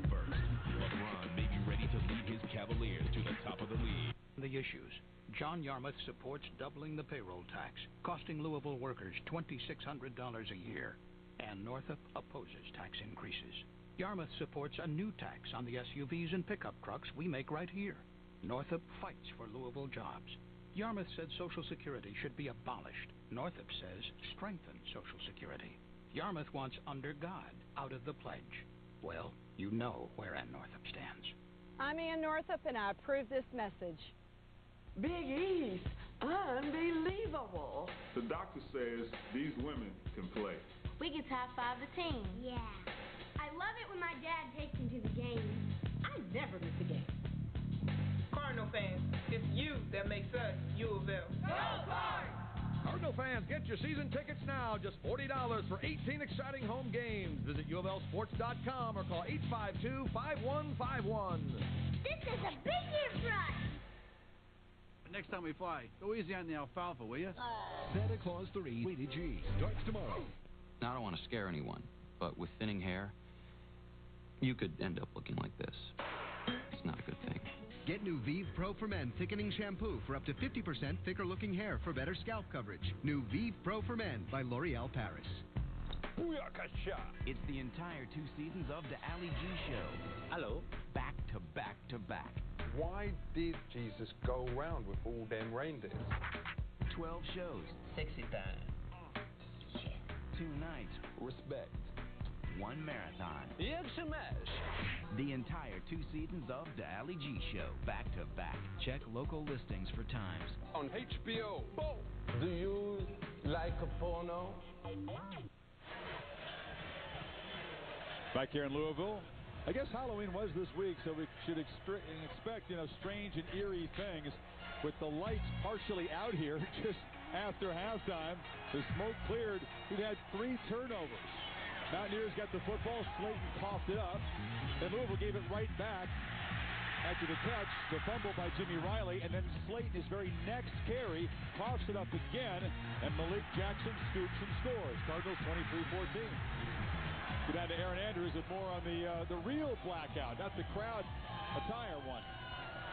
First, LeBron may be ready to lead his Cavaliers to the top of the league.
The issues. John Yarmouth supports doubling the payroll tax, costing Louisville workers $2,600 a year. And Northup opposes tax increases. Yarmouth supports a new tax on the SUVs and pickup trucks we make right here. Northup fights for Louisville jobs. Yarmouth said Social Security should be abolished. Northup says strengthen Social Security. Yarmouth wants under God out of the pledge. Well, you know where Ann Northup stands.
I'm Ann Northup, and I approve this message.
Big East, unbelievable.
The doctor says these women can play.
We get top 5 the team. Yeah. I love it when my dad takes me to the game.
I never miss a game. Cardinal fans, it's you that makes us UofL. Go Cards!
Cardinal fans, get your season tickets now. Just $40 for 18 exciting home games. Visit UofLSports.com or call 852-5151.
This is a big year for us.
Next time we fly, go easy on the alfalfa, will you?
Santa Claus 3 Rated G starts tomorrow.
Now, I don't want to scare anyone, but with thinning hair, you could end up looking like this. It's not a good thing.
Get new Vive Pro for Men thickening shampoo for up to 50% thicker looking hair for better scalp coverage. New Vive Pro for Men by L'Oreal Paris.
Booyakasha! It's the entire 2 seasons of The Ali G Show. Hello. Back to back to back.
Why did Jesus go around with all them reindeers?
12 shows.
Sexy time.
2 nights.
Respect.
1 marathon.
It's a mess.
The entire 2 seasons of The Ali G Show, back to back. Check local listings for times.
On HBO. Do you like a porno?
Back here in Louisville, I guess Halloween was this week, so we should expect, strange and eerie things. With the lights partially out here just after halftime, the smoke cleared. We've had 3 turnovers. Mountaineers got the football. Slaton coughed it up. Then Louisville gave it right back after the catch. The fumble by Jimmy Riley. And then Slaton, his very next carry, coughs it up again. And Malik Jackson scoops and scores. Cardinals 23-14. Go down to Aaron Andrews with more on the real blackout, not the crowd attire one.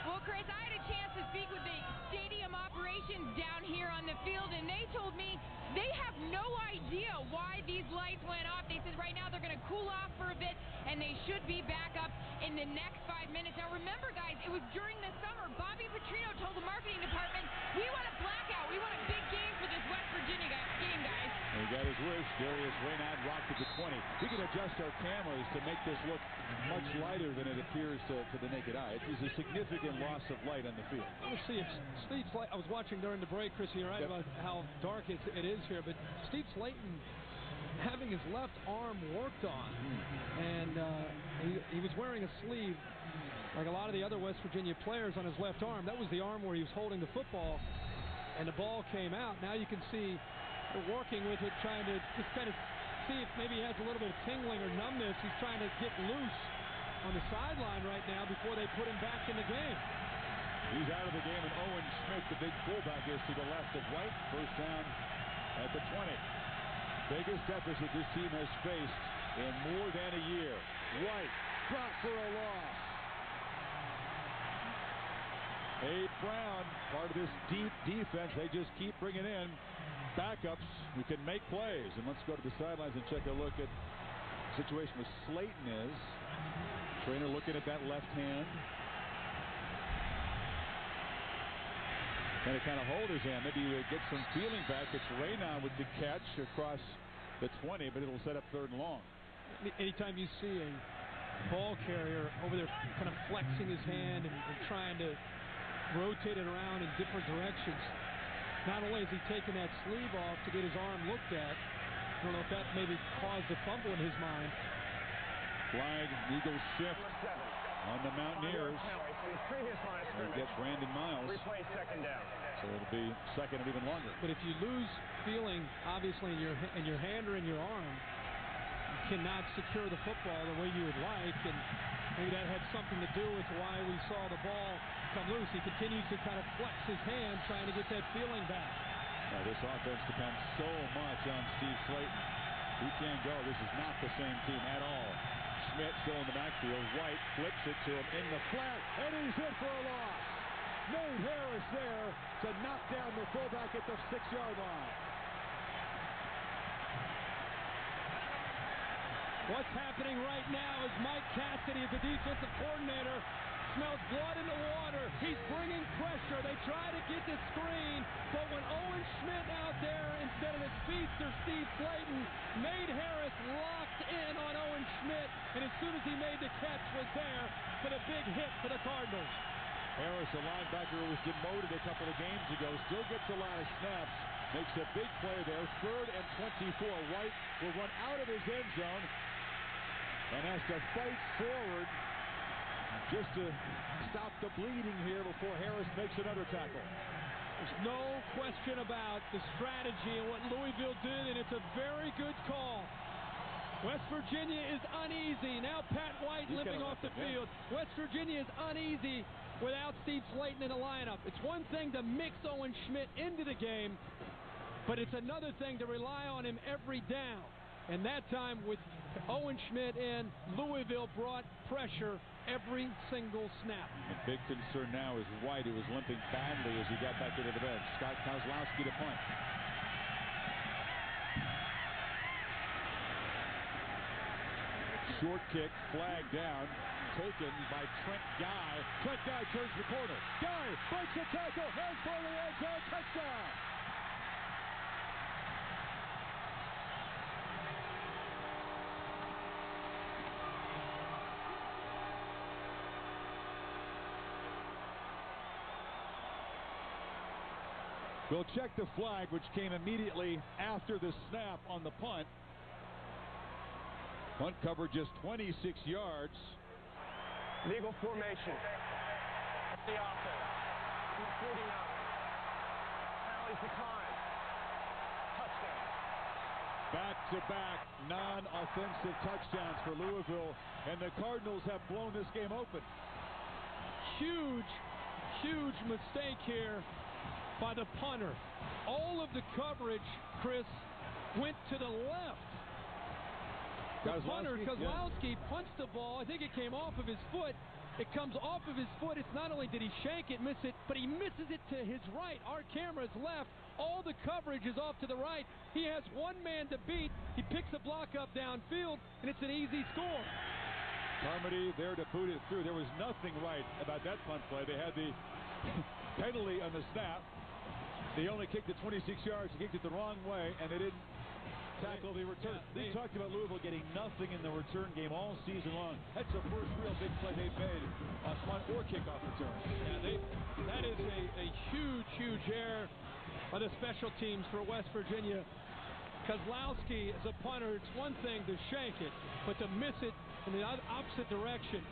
Well, Chris, I had a chance to speak with the stadium operations down here on the field, and they told me they have no idea why these lights went off. They said right now they're going to cool off for a bit, and they should be back up in the next 5 minutes. Now, remember, guys, it was during the summer. Bobby Petrino told the marketing department, we want a blackout. We want a big game for this West Virginia game, guys.
He got his wish. Darius Raynaud rocked at the 20. We can adjust our cameras to make this look much lighter than it appears to the naked eye. It is a significant loss of light on the field.
Let's see if Steve Slaton, I was watching during the break, Chris, you're right about how dark it is here, but Steve Slaton having his left arm worked on, and he was wearing a sleeve like a lot of the other West Virginia players on his left arm. That was the arm where he was holding the football, and the ball came out. Now you can see they're working with it, trying to just kind of see if maybe he has a little bit of tingling or numbness. He's trying to get loose on the sideline right now before they put him back in the game.
He's out of the game, and Owen Schmidt, the big fullback, is to the left of White. First down at the 20. Biggest deficit this team has faced in more than a year. White dropped for a loss. Abe Brown, part of this deep defense. They just keep bringing in backups who can make plays. And let's go to the sidelines and check a look at the situation with Slaton is. Trainer looking at that left hand. And to kind of hold his hand, maybe you get some feeling back. It's Raynaud with the catch across the 20, but it'll set up 3rd and long.
Anytime you see a ball carrier over there kind of flexing his hand and trying to rotate it around in different directions, not only is he taking that sleeve off to get his arm looked at, I don't know if that maybe caused a fumble in his mind.
Flag, Eagles shift on the Mountaineers. They get Brandon Miles.
Replay 2nd down.
So it'll be 2nd and even longer.
But if you lose feeling, obviously, in your hand or in your arm, you cannot secure the football the way you would like, and maybe that had something to do with why we saw the ball come loose. He continues to kind of flex his hand, trying to get that feeling back.
Now, this offense depends so much on Steve Slaton. He can't go. This is not the same team at all. Schmidt still in the backfield. White flips it to him in the flat, and he's hit for a loss. Nate Harris there to knock down the fullback at the 6-yard line.
What's happening right now is Mike Cassidy, the defensive coordinator, smells blood in the water. He's bringing pressure. They try to get the screen, but when Owen Schmidt out there instead of the speedster Steve Slaton, Nate Harris locked in on Owen Schmidt, and as soon as he made the catch was there for the big hit for the Cardinals.
Harris, a linebacker who was demoted a couple of games ago, still gets a lot of snaps, makes a big play there. 3rd and 24. White will run out of his end zone and has to fight forward just to stop the bleeding here before Harris makes another tackle.
There's no question about the strategy and what Louisville did, and it's a very good call. West Virginia is uneasy. Now Pat White limping off the field. West Virginia is uneasy without Steve Slaton in the lineup. It's one thing to mix Owen Schmidt into the game, but it's another thing to rely on him every down. And that time with Owen Schmidt in, Louisville brought pressure every single snap.
The big concern now is White, who was limping badly as he got back into the bench. Scott Kozlowski to punt. Short kick, flag down, taken by Trent Guy. Trent Guy turns the corner. Guy breaks the tackle, heads for the end zone, touchdown! We'll check the flag, which came immediately after the snap on the punt. Punt coverage just 26 yards.
Eagle formation. The offense. 49. Penalties decline. Touchdown.
Back-to-back non-offensive touchdowns for Louisville, and the Cardinals have blown this game open.
Huge mistake here by the punter. All of the coverage, Chris, went to the left. The punter, Kozlowski, punched the ball. I think it came off of his foot, It comes off of his foot. It's not only did he shank it, miss it, but he misses it to his right. Our camera's left. All the coverage is off to the right. He has one man to beat. He picks a block up downfield, and it's an easy score.
Carmody there to boot it through. There was nothing right about that punt play. They had the penalty on the snap. They only kicked it 26 yards. They kicked it the wrong way, and they didn't tackle the return. They talked about Louisville getting nothing in the return game all season long. That's the first real big play they've made on punt or kickoff return.
Yeah, that is a huge, huge error by the special teams for West Virginia. Kozlowski, as a punter, it's one thing to shank it, but to miss it in the opposite direction,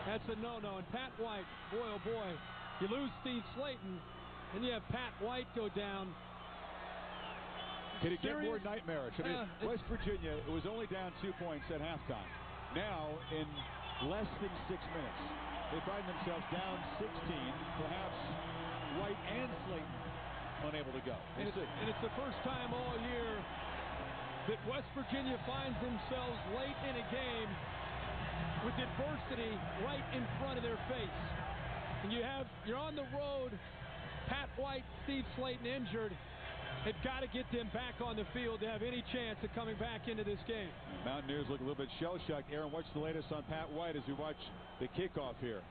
that's a no-no. And Pat White, boy, oh boy, you lose Steve Slaton, and you have Pat White go down.
Could it get more nightmarish? I mean, West Virginia, it was only down 2 points at halftime. Now, in less than 6 minutes, they find themselves down 16. Perhaps White and Slaton unable to go.
And it's the first time all year that West Virginia finds themselves late in a game with adversity right in front of their face. And you're on the road. Pat White, Steve Slaton injured. They've got to get them back on the field to have any chance of coming back into this game.
Mountaineers look a little bit shell-shocked. Aaron, what's the latest on Pat White as we watch the kickoff here?
To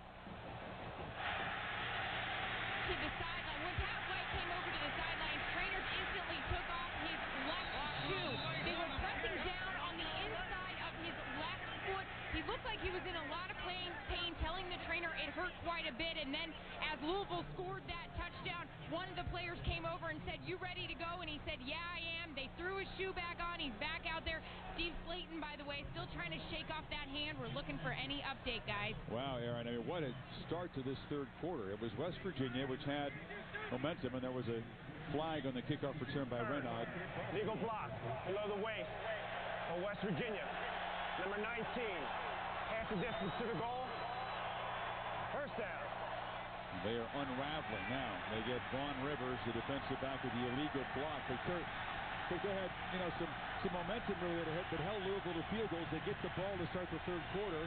the sideline. When Pat White came over to the sidelines, trainers instantly took off his left shoe. They were pressing down on the inside of his left foot. He looked like he was in a lot of pain, telling the trainer it hurt quite a bit. And then as Louisville scored that touchdown, one of the players came over and said, "You ready to go?" And he said, "Yeah, I am." They threw his shoe back on. He's back out there. Steve Slaton, by the way, still trying to shake off that hand. We're looking for any update, guys.
Wow, Aaron, I mean, what a start to this third quarter. It was West Virginia, which had momentum, and there was a flag on the kickoff return by Renaud.
Legal block below the waist for West Virginia. Number 19. Half the distance to the goal. First down.
They are unraveling now. They get Vaughn Rivers, the defensive back, with the illegal block. But Kurt, they had, some momentum really that held Louisville to field goals. They get the ball to start the third quarter.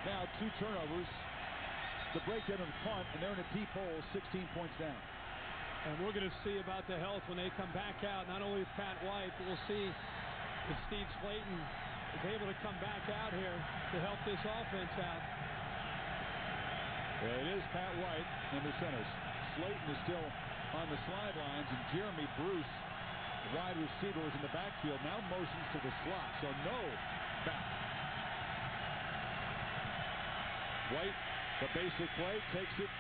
Now 2 turnovers. The breakdown of the punt, and they're in a deep hole, 16 points down.
And we're going to see about the health when they come back out. Not only Pat White, but we'll see if Steve Slaton is able to come back out here to help this offense out.
Well, it is Pat White under center. Slaton is still on the sidelines, and Jeremy Bruce, wide receiver, was in the backfield. Now motions to the slot, so no back. White, the basic play, takes it,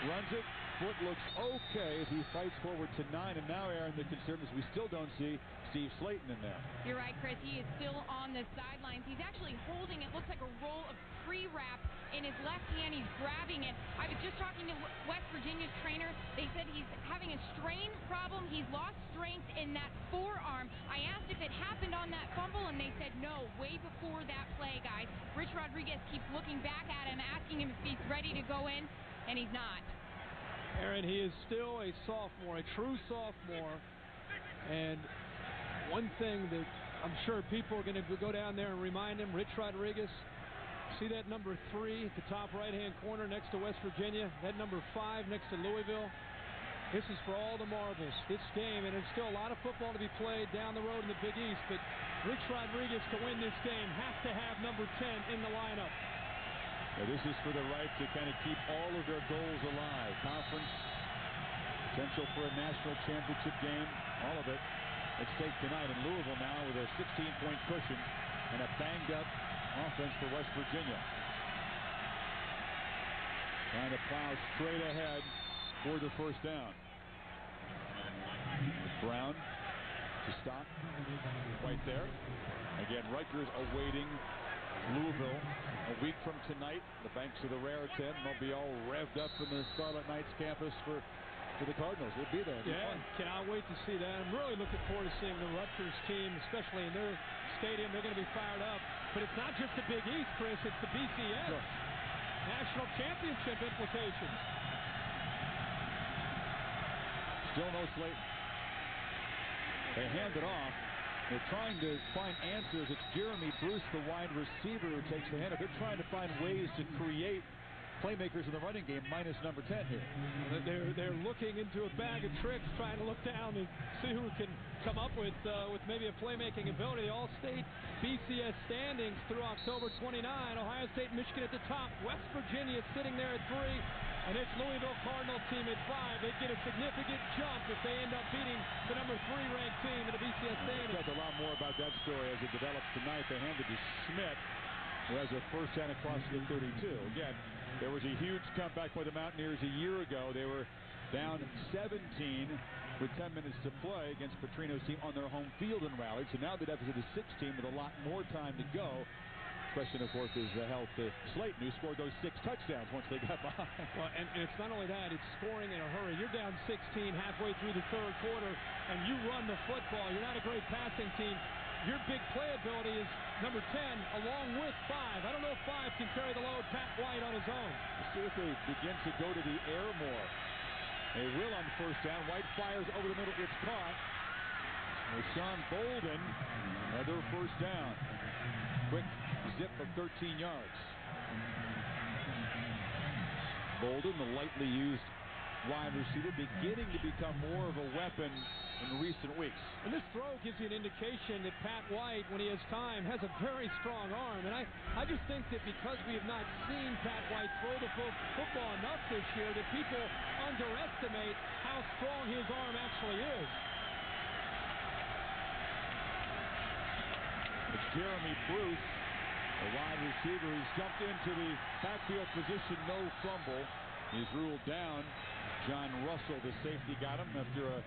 runs it. Foot looks okay as he fights forward to 9. And now, Aaron, the concern is we still don't see Steve Slaton in there.
You're right, Chris. He is still on the sidelines. He's actually holding, it looks like a roll of pre-wrap in his left hand. He's grabbing it. I was just talking to West Virginia's trainer. They said he's having a strain problem. He's lost strength in that forearm. I asked if it happened on that fumble, and they said no, way before that play, guys. Rich Rodriguez keeps looking back at him, asking him if he's ready to go in, and he's not.
Aaron, he is still a sophomore, a true sophomore. And one thing that I'm sure people are going to go down there and remind him, Rich Rodriguez, see that number 3 at the top right-hand corner next to West Virginia, that number 5 next to Louisville. This is for all the marbles, this game, and there's still a lot of football to be played down the road in the Big East, but Rich Rodriguez, to win this game, has to have number 10 in the lineup.
Well, this is for the right to kind of keep all of their goals alive. Conference, potential for a national championship game, all of it at stake tonight in Louisville now with a 16-point cushion and a banged-up offense for West Virginia. Trying to plow straight ahead for the first down. Brown to stop right there. Again, Rutgers awaiting Louisville a week from tonight. The banks of the Raritan. They'll be all revved up in the Scarlet Knights campus for the Cardinals. We'll be there.
Yeah, cannot wait to see that. I'm really looking forward to seeing the Rutgers team, especially in their stadium. They're going to be fired up. But it's not just the Big East, Chris. It's the BCS.
Sure.
National championship implications.
Still no Slaton. They hand it off. They're trying to find answers. It's Jeremy Bruce, the wide receiver, who takes the handoff. They're trying to find ways to create playmakers in the running game minus number 10 here.
They're looking into a bag of tricks, trying to look down and see who can come up with maybe a playmaking ability. The All-State BCS standings through October 29. Ohio State and Michigan at the top. West Virginia sitting there at 3. And this Louisville Cardinal team at 5. They get a significant jump if they end up beating the number 3 ranked team in the BCS standings.
We'll talk a lot more about that story as it develops tonight. They handed to Schmidt, who has a first down across the 32. Again, there was a huge comeback by the Mountaineers a year ago. They were down 17 with 10 minutes to play against Petrino's team on their home field and rallied. So now the deficit is 16 with a lot more time to go. Question, of course, is the health to Slaton, who scored those 6 touchdowns once they got behind.
Well, and it's not only that, it's scoring in a hurry. You're down 16 halfway through the third quarter, and you run the football. You're not a great passing team. Your big playability is number 10, along with 5. I don't know if 5 can carry the load. Pat White on his own.
Let's see if they begin to go to the air more. They will on first down. White fires over the middle. It's caught. Rashawn Bolden, another first down. Quick zip of 13 yards. Bolden, the lightly used wide receiver, beginning to become more of a weapon in recent weeks.
And this throw gives you an indication that Pat White, when he has time, has a very strong arm. And I just think that because we have not seen Pat White throw the football enough this year, that people underestimate how strong his arm actually is.
It's Jeremy Bruce, the wide receiver, who's jumped into the backfield position, no fumble. He's ruled down. John Russell, the safety, got him after a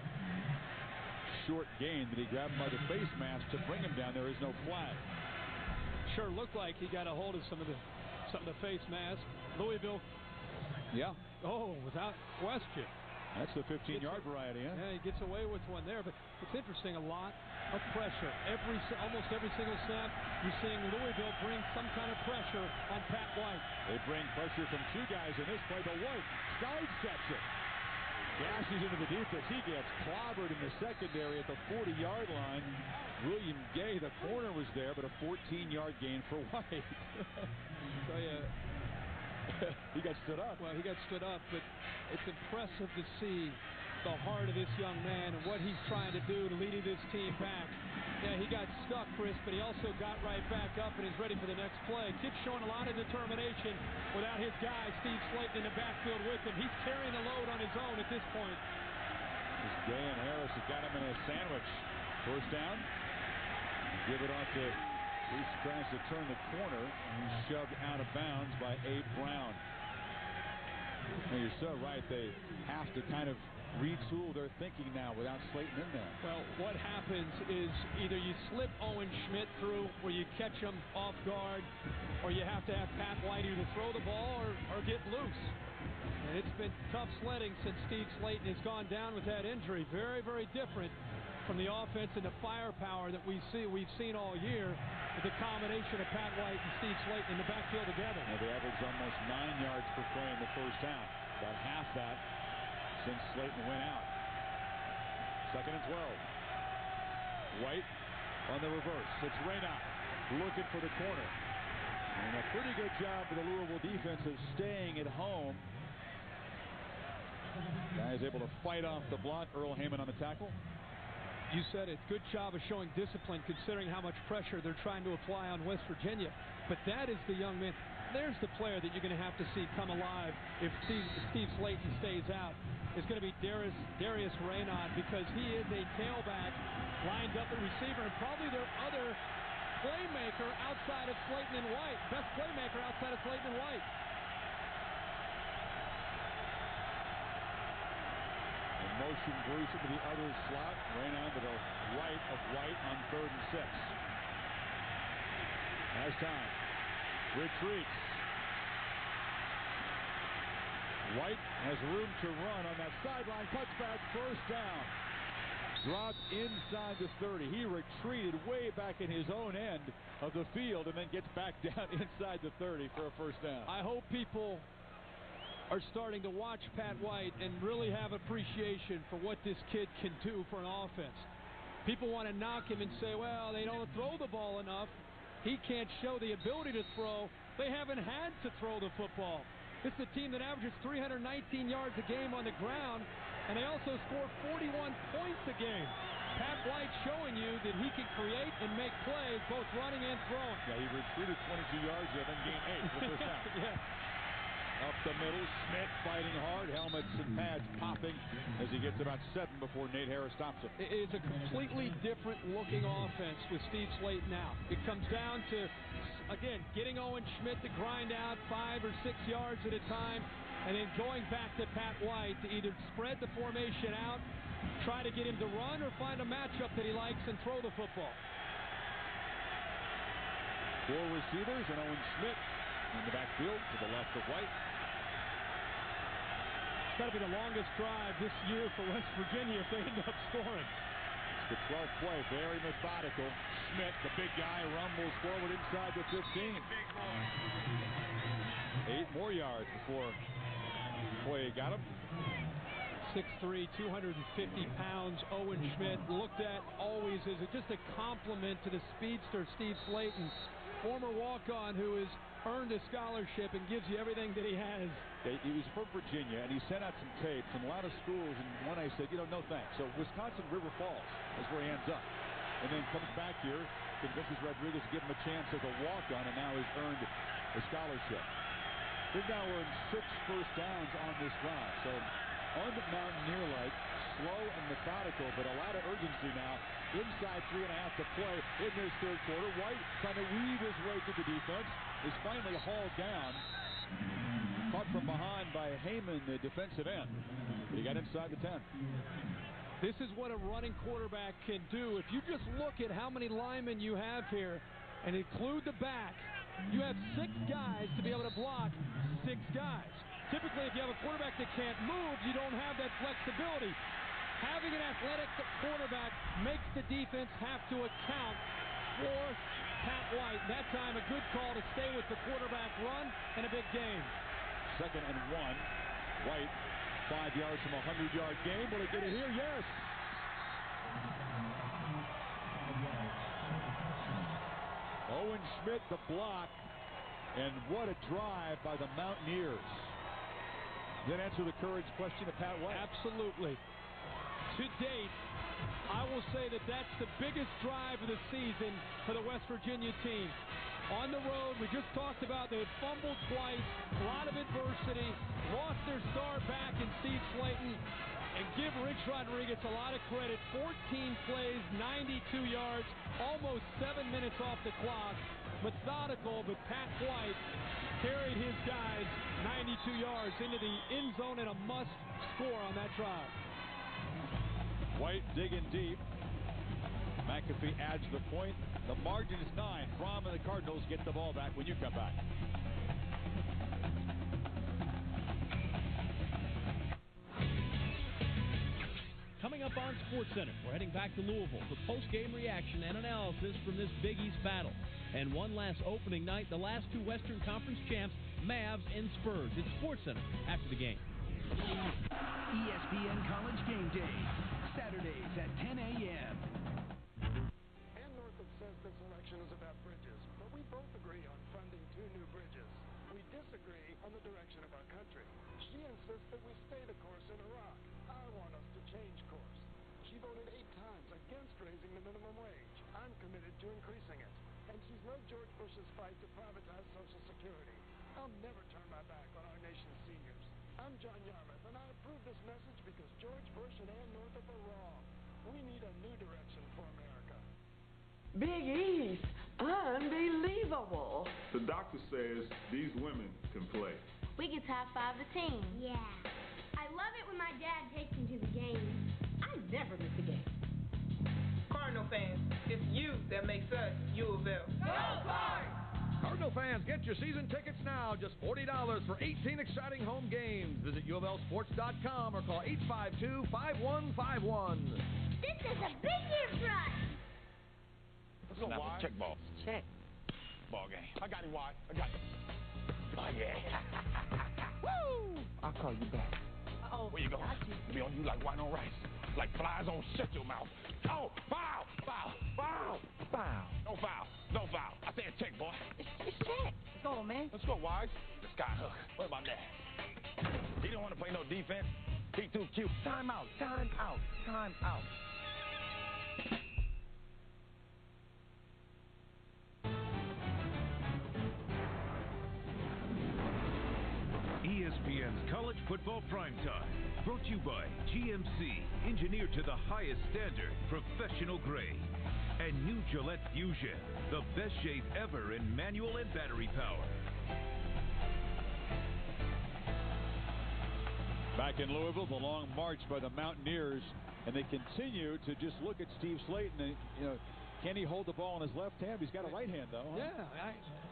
short gain that he grabbed by the face mask to bring him down. There is no flag.
Sure looked like he got a hold of some of the face mask. Louisville.
Yeah.
Oh, without question.
That's the 15-yard variety, huh?
Yeah, he gets away with one there. But it's interesting, a lot of pressure. Almost every single snap, you're seeing Louisville bring some kind of pressure on Pat White.
They bring pressure from 2 guys in this play, but White sidesteps it. Gashes into the defense. He gets clobbered in the secondary at the 40-yard line. William Gay, the corner, was there, but a 14-yard gain for White.
So,
he got stood up.
Well, he got stood up, but it's impressive to see the heart of this young man and what he's trying to do to lead this team back. Yeah, he got stuck, Chris, but he also got right back up and is ready for the next play. Kid's showing a lot of determination without his guy, Steve Slaton, in the backfield with him. He's carrying the load on his own at this point.
Gay and Harris have got him in a sandwich. First down. Give it off to Reese, tries to turn the corner. He's shoved out of bounds by Abe Brown. And you're so right. They have to kind of retool their thinking now without Slaton in there.
Well, what happens is either you slip Owen Schmidt through where you catch him off guard, or you have to have Pat White either throw the ball or get loose. And it's been tough sledding since Steve Slaton has gone down with that injury. Very, very different from the offense and the firepower that we've seen all year with the combination of Pat White and Steve Slaton in the backfield together.
Well, they averaged almost 9 yards per play in the first half. About half that since Slaton went out. 2nd and 12. White on the reverse. It's Reyna looking for the corner. And a pretty good job for the Louisville defense of staying at home. Guys able to fight off the block. Earl Heyman on the tackle.
You said it. Good job of showing discipline considering how much pressure they're trying to apply on West Virginia. But that is the young man. There's the player that you're going to have to see come alive if Steve Slaton stays out. It's going to be Darius Reynaud, because he is a tailback lined up at receiver and probably their other playmaker outside of Slaton and White. Best playmaker outside of Slaton and White.
The motion Bruce into the other slot. Reynaud to the right of White on 3rd and 6. Has time. Retreats. White has room to run on that sideline. Cuts back, first down. Dropped inside the 30. He retreated way back in his own end of the field and then gets back down inside the 30 for a first down.
I hope people are starting to watch Pat White and really have appreciation for what this kid can do for an offense. People want to knock him and say, well, they don't throw the ball enough. He can't show the ability to throw. They haven't had to throw the football. This is a team that averages 319 yards a game on the ground, and they also score 41 points a game. Pat White showing you that he can create and make plays, both running and throwing.
Yeah, he retreated 22 yards there, then gained 8 for the first down.
Yeah.
Up the middle, Schmidt fighting hard, helmets and pads popping as he gets about 7 before Nate Harris stops him.
It is a completely different looking offense with Steve Slaton now. It comes down to, again, getting Owen Schmidt to grind out 5 or 6 yards at a time, and then going back to Pat White to either spread the formation out, try to get him to run, or find a matchup that he likes and throw the football.
4 receivers and Owen Schmidt in the backfield to the left of White.
It's got to be the longest drive this year for West Virginia if they end up scoring.
It's the 12th play, very methodical. Schmidt, the big guy, rumbles forward inside the 15.
Big boy.
8 more yards before Foye got him.
6'3", 250 pounds, Owen Schmidt, looked at always as just a compliment to the speedster Steve Slaton, former walk-on who has earned a scholarship and gives you everything that he has.
He was from Virginia, and he sent out some tapes from a lot of schools, and one I said, no thanks. So Wisconsin River Falls is where he ends up. And then comes back here, convinces Rodriguez to give him a chance as a walk-on, and now has earned a scholarship. They've now earned 6 first downs on this drive. So un-Mountaineer-like, slow and methodical, but a lot of urgency now. Inside 3.5 to play in this third quarter. White trying to weave his way through the defense. Is finally hauled down. Caught from behind by Heyman, the defensive end. But he got inside the 10.
This is what a running quarterback can do. If you just look at how many linemen you have here and include the back, you have 6 guys to be able to block 6 guys. Typically, if you have a quarterback that can't move, you don't have that flexibility. Having an athletic quarterback makes the defense have to account for Pat White. That time, a good call to stay with the quarterback run and a big gain.
2nd and 1. White, 5 yards from a 100-yard gain. Will he get it here? Yes. Owen Schmidt, the block. And what a drive by the Mountaineers. Then answer the courage question of Pat White.
Absolutely. To date, I will say that that's the biggest drive of the season for the West Virginia team. On the road, we just talked about they had fumbled twice, a lot of adversity, lost their star back in Steve Slaton, and give Rich Rodriguez a lot of credit. 14 plays, 92 yards, almost 7 minutes off the clock. Methodical, but Pat White carried his guys 92 yards into the end zone and a must score on that drive.
White digging deep. McAfee adds the point. The margin is 9. Brohm and the Cardinals get the ball back when you come back.
Coming up on SportsCenter, we're heading back to Louisville for post-game reaction and analysis from this Big East battle. And one last opening night, the last 2 Western Conference champs, Mavs and Spurs. It's SportsCenter after the game.
ESPN College Game Day, Saturdays at 10 a.m.
Ann Northup says this election is about bridges, but we both agree on funding 2 new bridges. We disagree on the direction of our country. She insists that we stay the course in Iraq. I want us to change course. She voted 8 times against raising the minimum wage. I'm committed to increasing it. And she's led George Bush's fight to privatize Social Security. I'll never turn my back on our nation's seniors. I'm John Yarmouth, and I approve this message because George Bush and Ann Northup are wrong. We need a new direction for America.
Big East, unbelievable.
The doctor says these women can play.
We get top 5 the team. Yeah. I love it when my dad takes me to the games. I never miss a game.
Cardinal fans, it's you that makes us UofL. Go Cards!
Cardinal fans, get your season tickets now. Just $40 for 18 exciting home games. Visit UofLSports.com or call 852-5151.
This is a big year for us.
Let's go, Wise. Check ball.
Check.
Ball game. I got it, Wise. I got it. Oh, yeah. Woo! I'll call you back.
Uh-oh.
Where you going?
Got you.
Be on you like wine on rice. Like flies on shut your mouth. Oh, foul! Foul! Foul! Foul! No foul. No foul. I said check, boy.
It's check. Let's go, man.
Let's go, Wise. skyhook. What about that? He don't want to play no defense. He too cute. Time out. Time out. Time out.
ESPN's College Football Primetime, brought to you by GMC, engineered to the highest standard, professional grade. And new Gillette Fusion, the best shave ever in manual and battery power.
Back in Louisville, the long march by the Mountaineers, and they continue to just look at Steve Slaton. And, can he hold the ball in his left hand? He's got a right hand, though. Huh?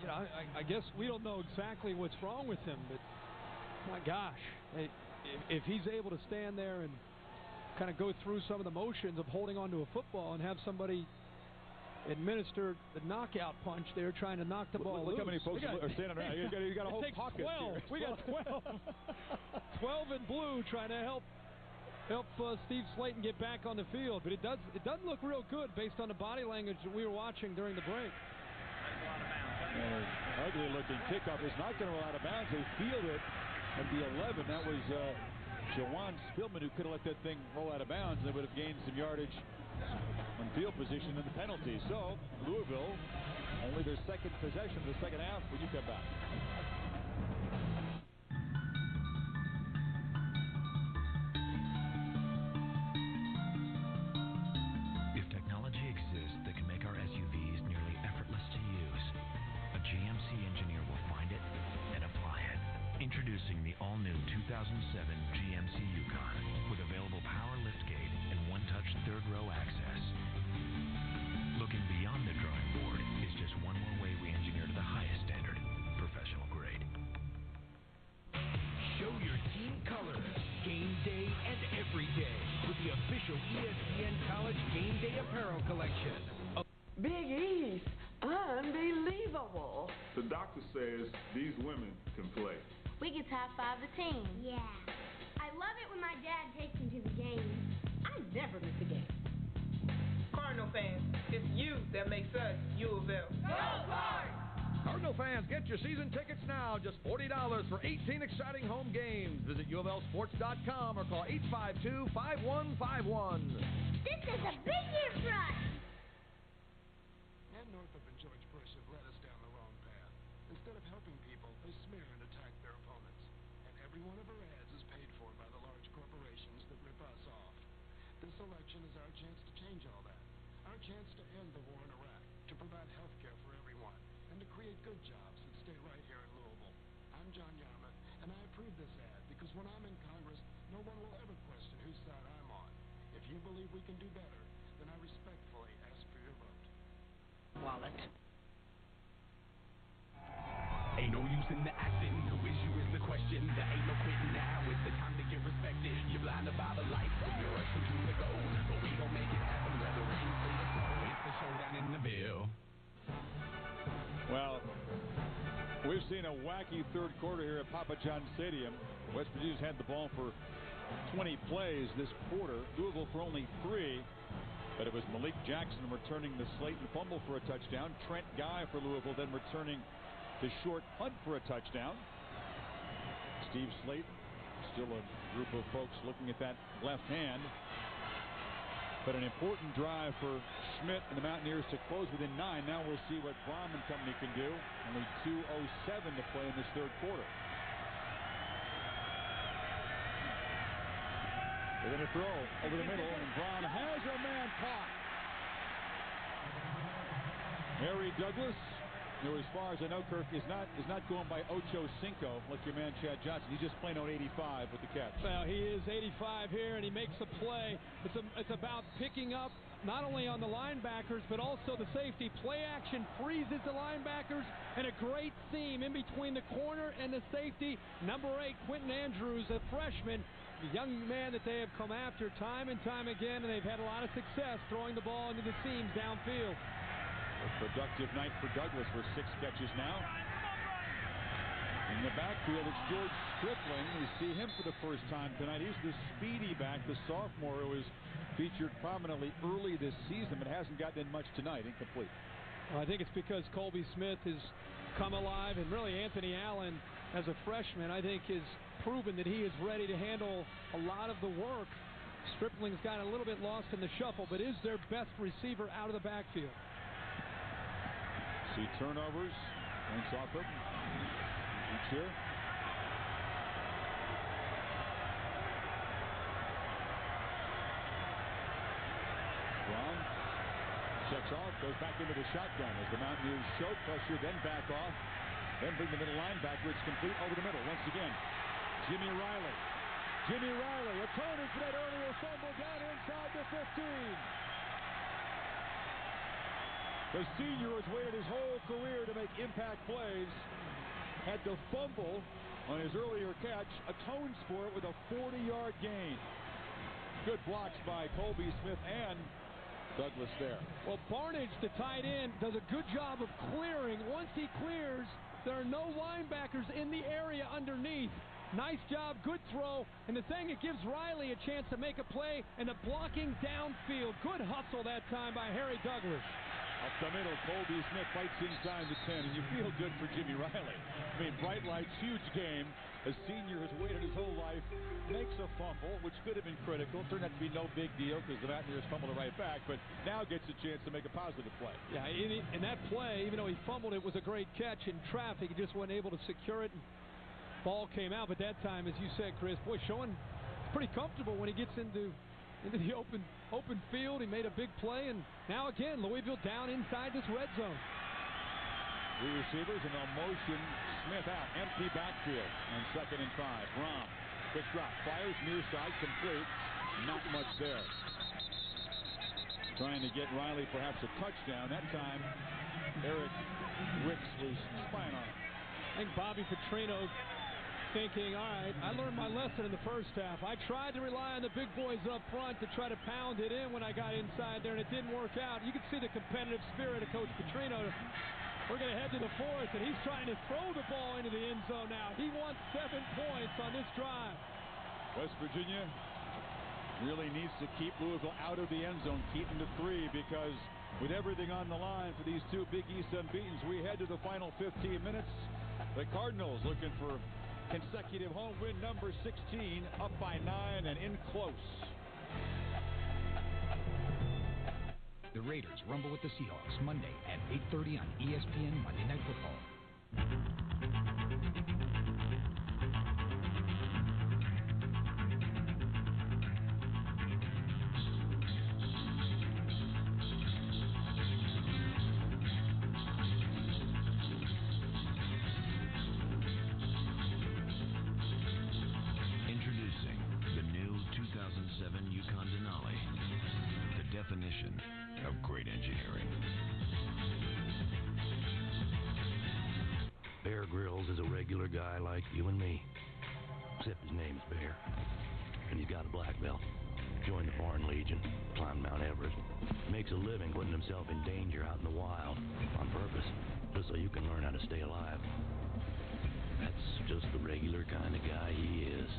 Yeah, I guess we don't know exactly what's wrong with him, but my gosh, if he's able to stand there and kind of go through some of the motions of holding onto a football and have somebody administer the knockout punch there, trying to knock the ball loose.
Look how many folks are standing around. You got a whole pocket
12.
here.
We got 12. 12 in blue trying to help Steve Slaton get back on the field. But it doesn't look real good based on the body language that we were watching during the break.
Ugly looking kickoff is not going to roll out of bounds. They field it at the 11. That was Jawan Spillman who could have let that thing roll out of bounds. They would have gained some yardage on field position in the penalty. So Louisville, only their second possession of the second half when you come back.
If technology exists that can make our SUVs nearly effortless to use, a GMC engineer will find it and apply it. Introducing the all-new 2007 GMC Yukon with available power liftgate and one-touch third-row access. Looking beyond the drawing board is just one more way we engineer to the highest standard, professional grade.
Show your team colors, game day and every day with the official ESPN College Game Day Apparel Collection.
Big East, unbelievable.
The doctor says these women can play.
We get to high-five the team. Yeah. I love it when my dad takes me to the games. I never miss a game.
Cardinal fans, it's you that makes us UofL. Go Cards!
Cardinal fans, get your season tickets now. Just $40 for 18 exciting home games. Visit UofLSports.com or call 852-5151.
This is a big year for us.
Ed Northup and George Bush have led us down the wrong path. Instead of helping people, they smear and attack their opponents. And every one of our ads is paid for by the large corporations that rip us off. This election is our chance to change all that. Our chance to end the war in Iraq, to provide health care for everyone, and to create good jobs that stay right here in Louisville. I'm John Yarmouth, and I approve this ad because when I'm in Congress, no one will ever question whose side I'm on. If you believe we can do better, then I respectfully ask for your vote.
Wallet. Ain't no use in the acting, who is you is the question. There ain't no quitting now, it's the time to get respected. You're blinded by the lights, so you're rushing to the goal. But we gon' make it happen, whether rain, sleet, or snow. It's the showdown in the Ville.
Well, we've seen a wacky third quarter here at Papa John's Stadium. West Virginia's had the ball for 20 plays this quarter. Louisville for only 3. But it was Malik Jackson returning the Slaton fumble for a touchdown. Trent Guy for Louisville then returning the short punt for a touchdown. Steve Slaton, still a group of folks looking at that left hand. But an important drive for Schmidt and the Mountaineers to close within 9. Now we'll see what Brohm and company can do. Only 2:07 to play in this third quarter. They're going to throw over the middle, and Brohm has a man caught. Harry Douglas, who, as far as I know, Kirk, is not going by Ocho Cinco like your man Chad Johnson. He's just plain out 85 with the catch.
Well, he is 85 here, and he makes a play. It's about picking up not only on the linebackers, but also the safety. Play action freezes the linebackers, and a great seam in between the corner and the safety. Number 8, Quentin Andrews, a freshman, the young man that they have come after time and time again, and they've had a lot of success throwing the ball into the seams downfield.
A productive night for Douglas with 6 catches now. In the backfield, it's George Stripling. We see him for the first time tonight. He's the speedy back, the sophomore who was featured prominently early this season, but hasn't gotten in much tonight. Incomplete.
Well, I think it's because Colby Smith has come alive, and really Anthony Allen as a freshman, I think has proven that he is ready to handle a lot of the work. Stripling's got a little bit lost in the shuffle, but is their best receiver out of the backfield.
See turnovers. Thanks off it. Each here. Brohm checks off, goes back into the shotgun as the Mountaineers show pressure, then back off, then bring the middle linebacker. It's complete over the middle. Once again, Jimmy Riley. Jimmy Riley atoning for that earlier fumble down inside the 15. The senior has waited his whole career to make impact plays. Had the fumble on his earlier catch, atones for it with a 40-yard gain. Good blocks by Colby Smith and Douglas there.
Well, Barnage, the tight end, does a good job of clearing. Once he clears, there are no linebackers in the area underneath. Nice job, good throw, and the thing, it gives Riley a chance to make a play, and the blocking downfield. Good hustle that time by Harry Douglas.
Up the middle, Colby Smith fights inside the 10, and you feel good for Jimmy Riley. I mean, bright lights, huge game. A senior has waited his whole life, makes a fumble, which could have been critical. Turned out to be no big deal because the Mountaineers fumbled it right back, but now gets a chance to make a positive play.
Yeah, in that play, even though he fumbled, it was a great catch in traffic. He just wasn't able to secure it. Ball came out, but that time, as you said, Chris, boy, showing pretty comfortable when he gets into the open field. He made a big play, and now again, Louisville down inside this red zone.
Three receivers, and they'll motion Smith out. Empty backfield on 2nd and 5. Brohm, quick drop, fires near side, complete. Not much there. Trying to get Riley perhaps a touchdown. That time, Eric Ricks was spying on him.
I think Bobby Petrino thinking, all right, I learned my lesson in the first half. I tried to rely on the big boys up front to try to pound it in when I got inside there, and it didn't work out. You can see the competitive spirit of Coach Petrino. We're going to head to the 4th, and he's trying to throw the ball into the end zone now. He wants 7 points on this drive.
West Virginia really needs to keep Louisville out of the end zone, keep them to 3, because with everything on the line for these two Big East unbeatens, we head to the final 15 minutes. The Cardinals looking for consecutive home win number 16, up by 9 and in close.
The Raiders rumble with the Seahawks Monday at 8:30 on ESPN Monday Night Football.
Introducing the new 2007 Yukon Denali. The definition of great engineering.
Bear Grylls is a regular guy like you and me. Except his name's Bear. And he's got a black belt. Joined the Foreign Legion, climbed Mount Everest. Makes a living putting himself in danger out in the wild. On purpose. Just so you can learn how to stay alive. That's just the regular kind of guy he is.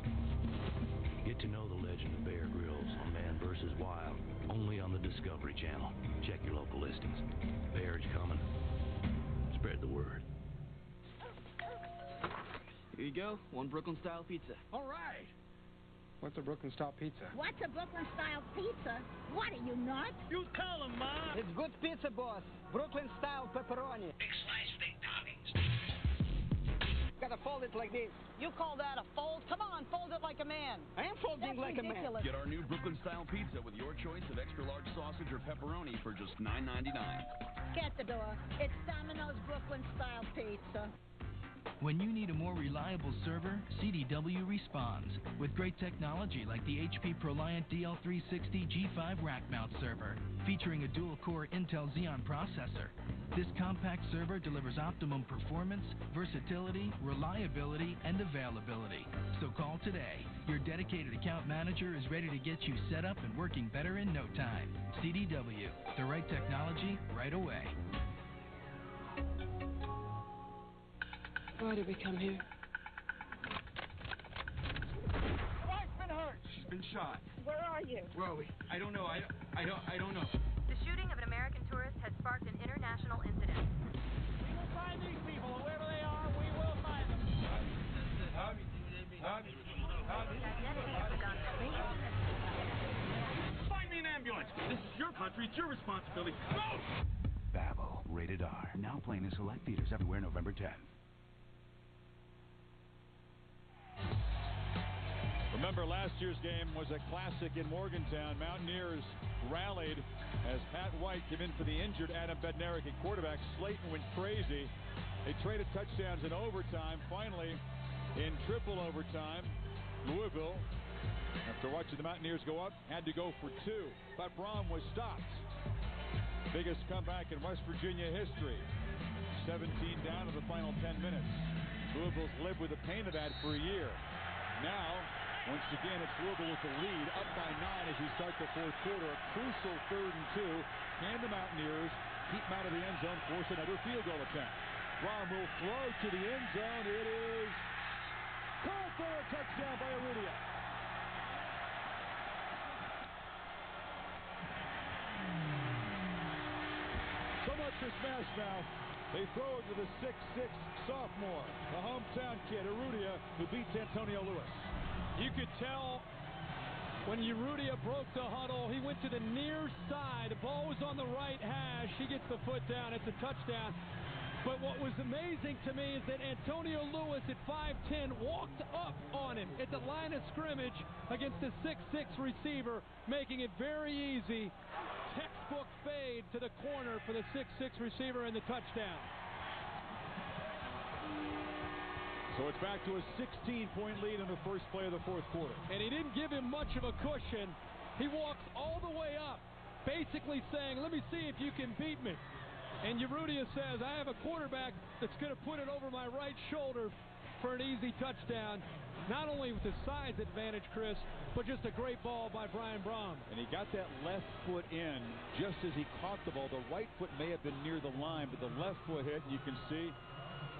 Get to know the legend of Bear Grylls on Man vs. Wild. Only on the Discovery Channel. Check your local listings. Bear's coming. Spread the word.
Here you go. 1 Brooklyn-style pizza. All right.
What's a Brooklyn-style pizza?
What's a Brooklyn-style pizza? What are you, nuts?
You tell him, Ma.
It's good pizza, boss. Brooklyn-style pepperoni.
Big slice, big toppings.
Gotta fold it like this.
You call that a fold? Come on, fold it like a man.
I am folding like
ridiculous.
a man.
Get our new Brooklyn-style pizza with your choice of extra-large sausage or pepperoni for just $9.99.
Get the door. It's Domino's Brooklyn-style pizza.
When you need a more reliable server, CDW responds with great technology like the HP ProLiant DL360 G5 rack mount server, featuring a dual-core Intel Xeon processor. This compact server delivers optimum performance, versatility, reliability, and availability. So call today. Your dedicated account manager is ready to get you set up and working better in no time. CDW, the right technology right away.
Why did we come here?
Wife's been hurt.
She's been shot.
Where are you?
Where are we? I don't know. I don't know.
The shooting of an American tourist has sparked an international incident.
We will find these people, wherever they are, we will find them.
your country. It's your responsibility. Go!
Babel, rated R. Now playing in select theaters everywhere November 10th.
Remember, last year's game was a classic in Morgantown. Mountaineers rallied as Pat White came in for the injured Adam Bednarik at quarterback. Slaton went crazy. They traded touchdowns in overtime. Finally, in triple overtime, Louisville, after watching the Mountaineers go up, had to go for two. But Brohm was stopped. Biggest comeback in West Virginia history. 17 down in the final 10 minutes. Louisville's lived with the pain of that for a year. Now, once again, it's Louisville with the lead, up by 9 as we start the fourth quarter. A crucial 3rd and 2. Can the Mountaineers keep them out of the end zone, force another field goal attempt? Brohm will throw to the end zone. It is caught for a touchdown by Urrutia. So much for Smash Mouth. They throw it to the 6'6" sophomore, the hometown kid, Urrutia, who beats Antonio Lewis.
You could tell when Urrutia broke the huddle, he went to the near side. The ball was on the right hash. He gets the foot down. It's a touchdown. But what was amazing to me is that Antonio Lewis at 5'10" walked up on him at the line of scrimmage against the 6'6" receiver, making it very easy. Textbook fade to the corner for the 6'6" receiver and the touchdown.
So it's back to a 16-point lead in the first play of the fourth quarter.
And he didn't give him much of a cushion. He walks all the way up, basically saying, let me see if you can beat me. And Urrutia says, I have a quarterback that's going to put it over my right shoulder for an easy touchdown. Not only with the size advantage, Chris, but just a great ball by Brian Brohm.
And he got that left foot in just as he caught the ball. The right foot may have been near the line, but the left foot hit, and you can see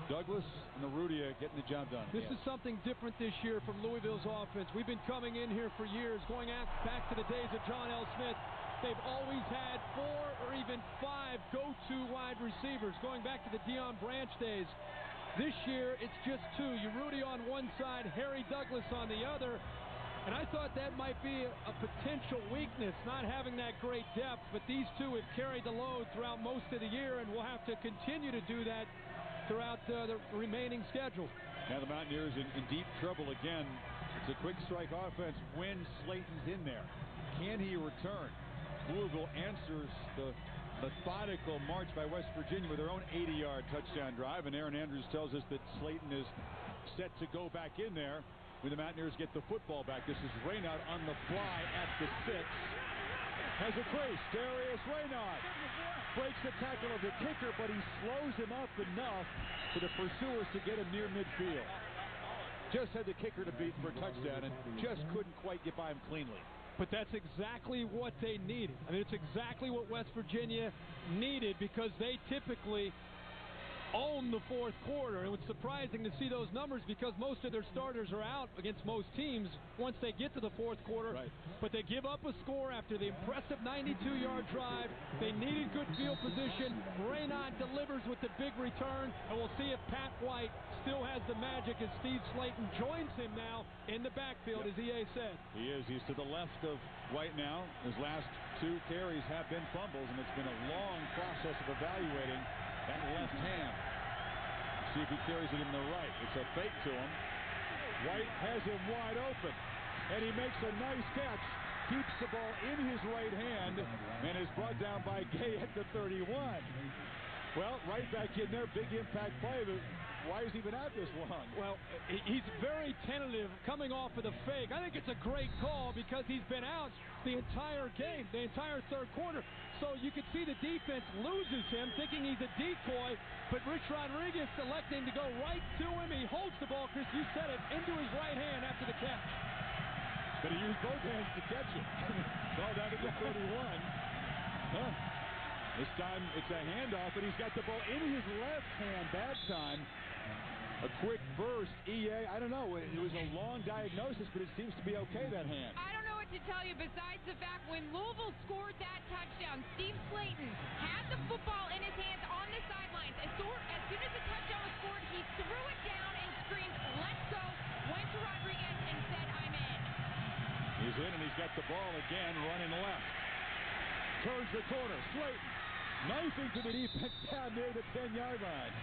Douglas and Urrutia getting the job done.
This is something different this year from Louisville's offense. We've been coming in here for years, going back to the days of John L. Smith. They've always had 4 or even 5 go-to wide receivers, going back to the Deion Branch days. This year, it's just 2. Urrutia on one side, Harry Douglas on the other. And I thought that might be a potential weakness, not having that great depth. But these two have carried the load throughout most of the year, and we'll have to continue to do that throughout the remaining schedule.
Now the Mountaineers in deep trouble again. It's a quick strike offense when Slaton's in there. Can he return? Louisville answers the methodical march by West Virginia with their own 80-yard touchdown drive, and Aaron Andrews tells us that Slaton is set to go back in there when the Mountaineers get the football back. This is Raynaud on the fly at the 6. Has a crease. Darius Raynaud breaks the tackle of the kicker, but he slows him up enough for the pursuers to get him near midfield. Just had the kicker to beat for a touchdown and just couldn't quite get by him cleanly.
But that's exactly what they needed. I mean, it's exactly what West Virginia needed because they typically own the fourth quarter. It was surprising to see those numbers because most of their starters are out against most teams once they get to the fourth quarter.
Right.
But they give up a score after the impressive 92-yard drive. They needed good field position. Raynaud delivers with the big return, and we'll see if Pat White still has the magic as Steve Slaton joins him now in the backfield, as EA said.
He is. He's to the left of White now. His last 2 carries have been fumbles, and it's been a long process of evaluating that left hand. See if he carries it in the right. It's a fake to him. White has him wide open, and he makes a nice catch. Keeps the ball in his right hand and is brought down by Gay at the 31. Well, right back in there, big impact play, but why is he been out this long?
Well, he's very tentative coming off of the fake. I think it's a great call because he's been out the entire game, the entire third quarter. So you can see the defense loses him, thinking he's a decoy, but Rich Rodriguez electing to go right to him. He holds the ball, Chris, you said it, into his right hand after the catch.
But he used both hands to catch it. Ball down to the 31. Huh. This time it's a handoff, and he's got the ball in his left hand that time. A quick burst. EA, I don't know. It was a long diagnosis, but it seems to be okay, that hand.
I don't know what to tell you besides the fact when Louisville scored that touchdown, Steve Slaton had the football in his hands on the sidelines. As soon as the touchdown was scored, he threw it down and screamed, "Let's go," went to Rodriguez and said, "I'm in."
He's in, and he's got the ball again running left. Turns the corner. Slaton knifing to the defense down near the 10-yard line.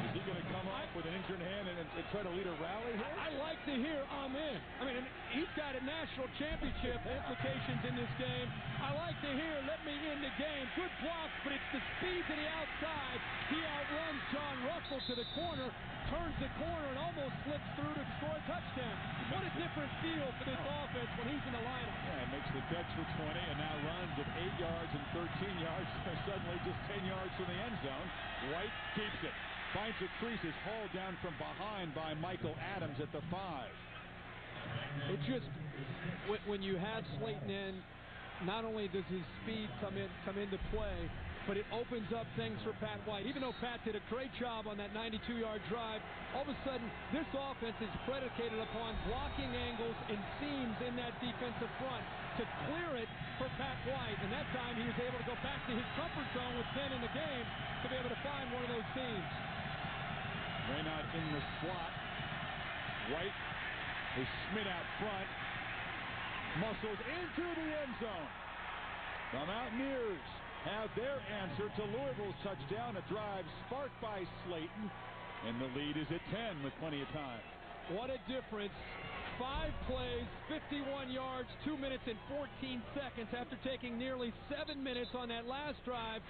Is he going to come off with an injured hand and try to lead a rally here?
I like to hear amen. I mean, he's got a national championship implications in this game. I like to hear let me in the game. Good block, but it's the speed to the outside. He outruns John Russell to the corner, turns the corner, and almost slips through to score a touchdown. What a different feel for this offense when he's in the lineup.
Yeah, makes the catch for 20 and now runs at 8 yards and 13 yards. Suddenly just 10 yards from the end zone. White keeps it. Finds a crease, is hauled down from behind by Michael Adams at the 5.
It just, when you have Slaton in, not only does his speed come into play, but it opens up things for Pat White. Even though Pat did a great job on that 92-yard drive, all of a sudden, this offense is predicated upon blocking angles and seams in that defensive front to clear it for Pat White. And that time, he was able to go back to his comfort zone with 10 in the game to be able to find one of those seams.
Raynaud in the slot. White is Schmidt out front. Muscles into the end zone. The Mountaineers have their answer to Louisville's touchdown. A drive sparked by Slaton. And the lead is at 10 with plenty of time.
What a difference. 5 plays, 51 yards, 2 minutes and 14 seconds after taking nearly 7 minutes on that last drive.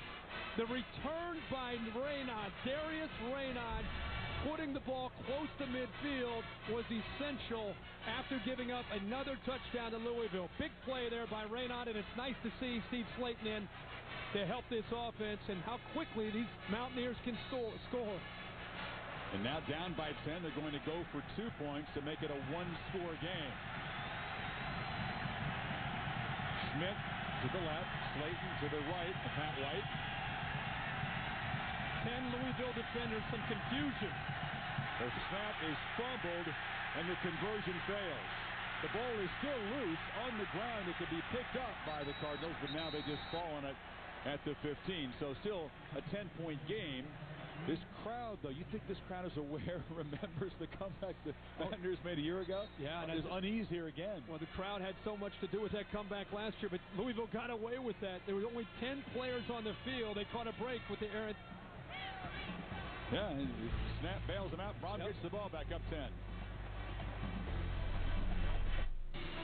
The return by Raynaud, Darius Raynaud, putting the ball close to midfield was essential after giving up another touchdown to Louisville. Big play there by Raynaud, and it's nice to see Steve Slaton in to help this offense and how quickly these Mountaineers can score.
And now down by 10, they're going to go for 2 points to make it a one-score game. Schmidt to the left, Slaton to the right, Pat White.
10 Louisville defenders, some confusion.
The snap is fumbled, and the conversion fails. The ball is still loose on the ground. It could be picked up by the Cardinals, but now they just fall on it at the 15. So still a 10-point game. This crowd, though, you think this crowd is aware, remembers the comeback the Mountaineers made a year ago?
Yeah.
There's unease here again.
Well, the crowd had so much to do with that comeback last year, but Louisville got away with that. There were only 10 players on the field. They caught a break with the errant.
Yeah, and snap bails him out. Brohm gets the ball back up 10.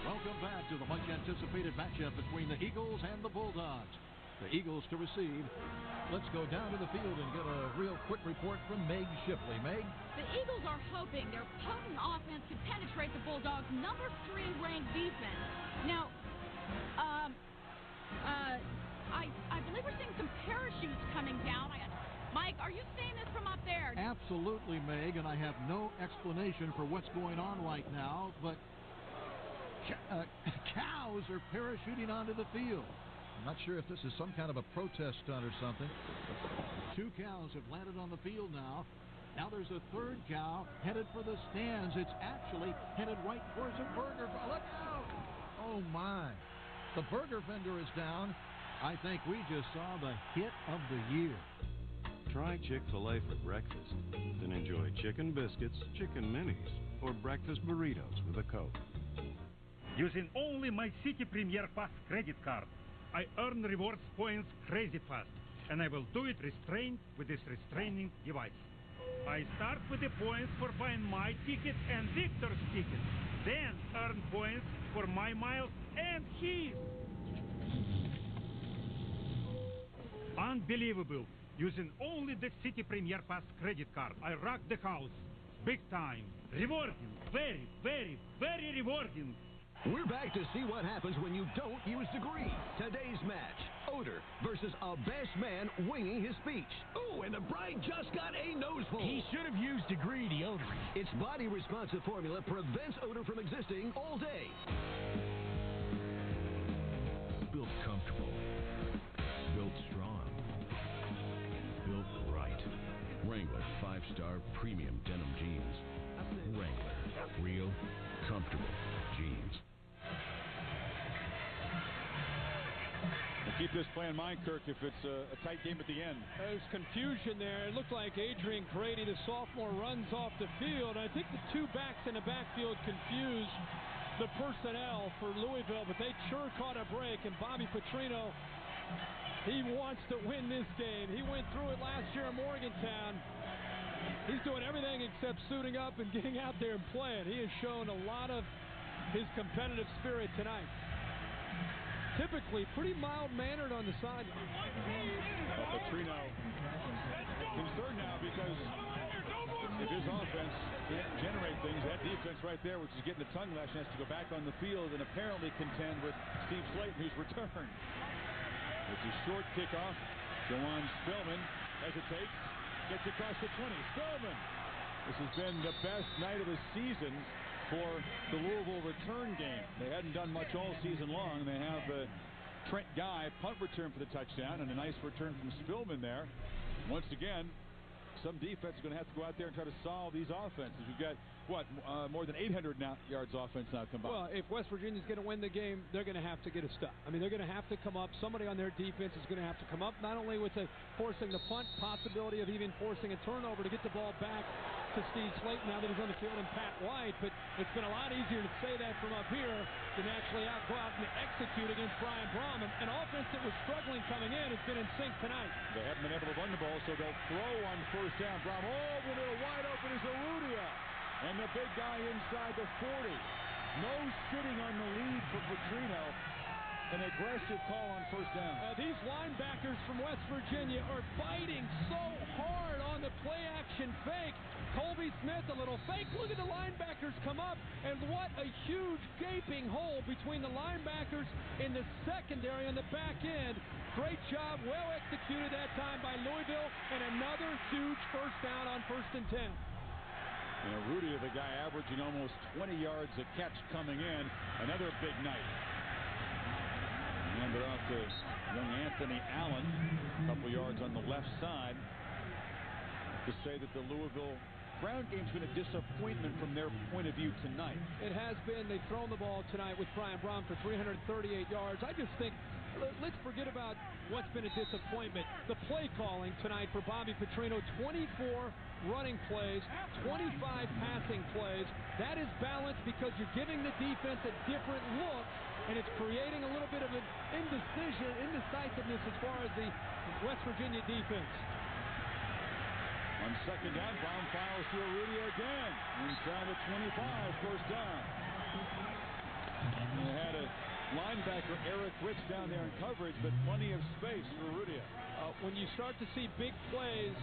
Welcome back to the much-anticipated matchup between the Eagles and the Bulldogs. The Eagles to receive. Let's go down to the field and get a real quick report from Meg Shipley. Meg?
The Eagles are hoping their potent offense can penetrate the Bulldogs' number 3 ranked defense. Now, I believe we're seeing some parachutes coming down. Mike, are you seeing this from up there?
Absolutely, Meg, and I have no explanation for what's going on right now, but cows are parachuting onto the field. I'm not sure if this is some kind of a protest stunt or something. 2 cows have landed on the field now. Now there's a 3rd cow headed for the stands. It's actually headed right towards a burger. Look out! Oh, my. The burger vendor is down. I think we just saw the hit of the year.
Try Chick-fil-A for breakfast. Then enjoy chicken biscuits, chicken minis, or breakfast burritos with a Coke.
Using only my City Premier Pass credit card, I earn rewards points crazy fast, and I will do it restrained with this restraining device. I start with the points for buying my ticket and Victor's ticket, then earn points for my miles and his. Unbelievable. Using only the City Premier Pass credit card, I rock the house. Big time. Rewarding. Very, very, very rewarding.
We're back to see what happens when you don't use degree. Today's match, Oder versus a best man winging his speech. Ooh, and the bride just got a noseful.
He should have used degree deodorant.
Its body-responsive formula prevents odor from existing all day.
Built comfortable. Built strong. Built right. Wrangler 5-star premium denim jeans. Wrangler. Real, comfortable jeans.
Keep this play in mind, Kirk, if it's a tight game at the end.
There's confusion there. It looked like Adrian Grady, the sophomore, runs off the field. I think the 2 backs in the backfield confused the personnel for Louisville, but they sure caught a break, and Bobby Petrino, he wants to win this game. He went through it last year in Morgantown. He's doing everything except suiting up and getting out there and playing. He has shown a lot of his competitive spirit tonight. Typically pretty mild-mannered on the sideline.
Petrino concerned now because if his offense can't generate things, that defense right there, which is getting a tongue lash, has to go back on the field and apparently contend with Steve Slaton, who's returned. It's a short kickoff. Jawan Spillman hesitates, gets across the 20. Spillman! This has been the best night of the season for the Louisville return game. They hadn't done much all season long. They have the Trent Guy punt return for the touchdown and a nice return from Spillman there. Once again, some defense is going to have to go out there and try to solve these offenses. We've got, more than 800 yards offense now combined.
Well, if West Virginia's going to win the game, they're going to have to get a stop. I mean, they're going to have to come up. Somebody on their defense is going to have to come up, not only with forcing the punt, possibility of even forcing a turnover to get the ball back to Steve Slaton now that he's on the field and Pat White, but it's been a lot easier to say that from up here than actually go out and execute against Brian Brohm. An offense that was struggling coming in has been in sync tonight.
They haven't been able to run the ball, so they'll throw on first down. Brohm over the middle, wide open is Urrutia. And the big guy inside the 40. No sitting on the lead for Petrino. An aggressive call on first down.
These linebackers from West Virginia are biting so hard on the play-action fake. Colby Smith, a little fake. Look at the linebackers come up, and what a huge gaping hole between the linebackers in the secondary on the back end. Great job, well executed that time by Louisville, and another huge first down on 1st and 10.
And Urrutia, the guy averaging almost 20 yards a catch coming in. Another big night. Handed off to young Anthony Allen. A couple yards on the left side. To say that the Louisville ground game's been a disappointment from their point of view tonight.
It has been. They've thrown the ball tonight with Brian Brohm for 338 yards. I just think, let's forget about what's been a disappointment. The play calling tonight for Bobby Petrino, 24 running plays, 25 passing plays. That is balanced because you're giving the defense a different look, and it's creating a little bit of an indecisiveness as far as the West Virginia defense.
On second down, Brohm files to Urrutia again. Inside the 25, first down. They had a linebacker, Eric Ricks, down there in coverage, but plenty of space for Urrutia.
When you start to see big plays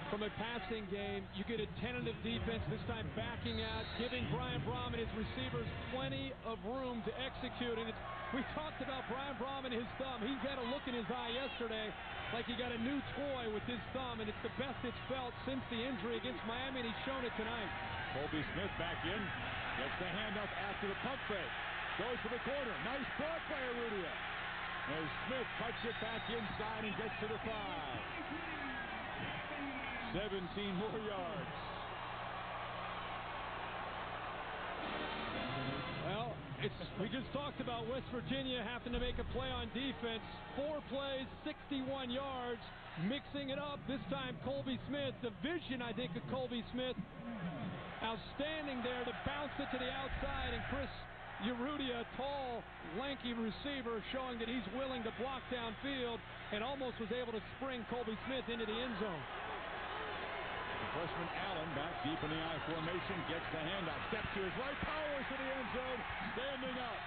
from a passing game, you get a tentative defense, this time backing out, giving Brian Brohm and his receivers plenty of room to execute. And we talked about Brian Brohm and his thumb. He had a look in his eye yesterday like he got a new toy with his thumb, and it's the best it's felt since the injury against Miami, and he's shown it tonight.
Colby Smith back in, gets the handoff after the pump fake. Goes for the corner. Nice block by Urrutia. As Smith cuts it back inside and gets to the 5. 17 more yards.
Well, we just talked about West Virginia having to make a play on defense. 4 plays, 61 yards, mixing it up. This time, Colby Smith. The vision, I think, of Colby Smith, outstanding there to bounce it to the outside. And Chris Urrutia, tall, lanky receiver, showing that he's willing to block downfield, and almost was able to spring Colby Smith into the end zone.
Freshman Allen back deep in the I formation, gets the handoff, steps to his right, powers to the end zone, standing up.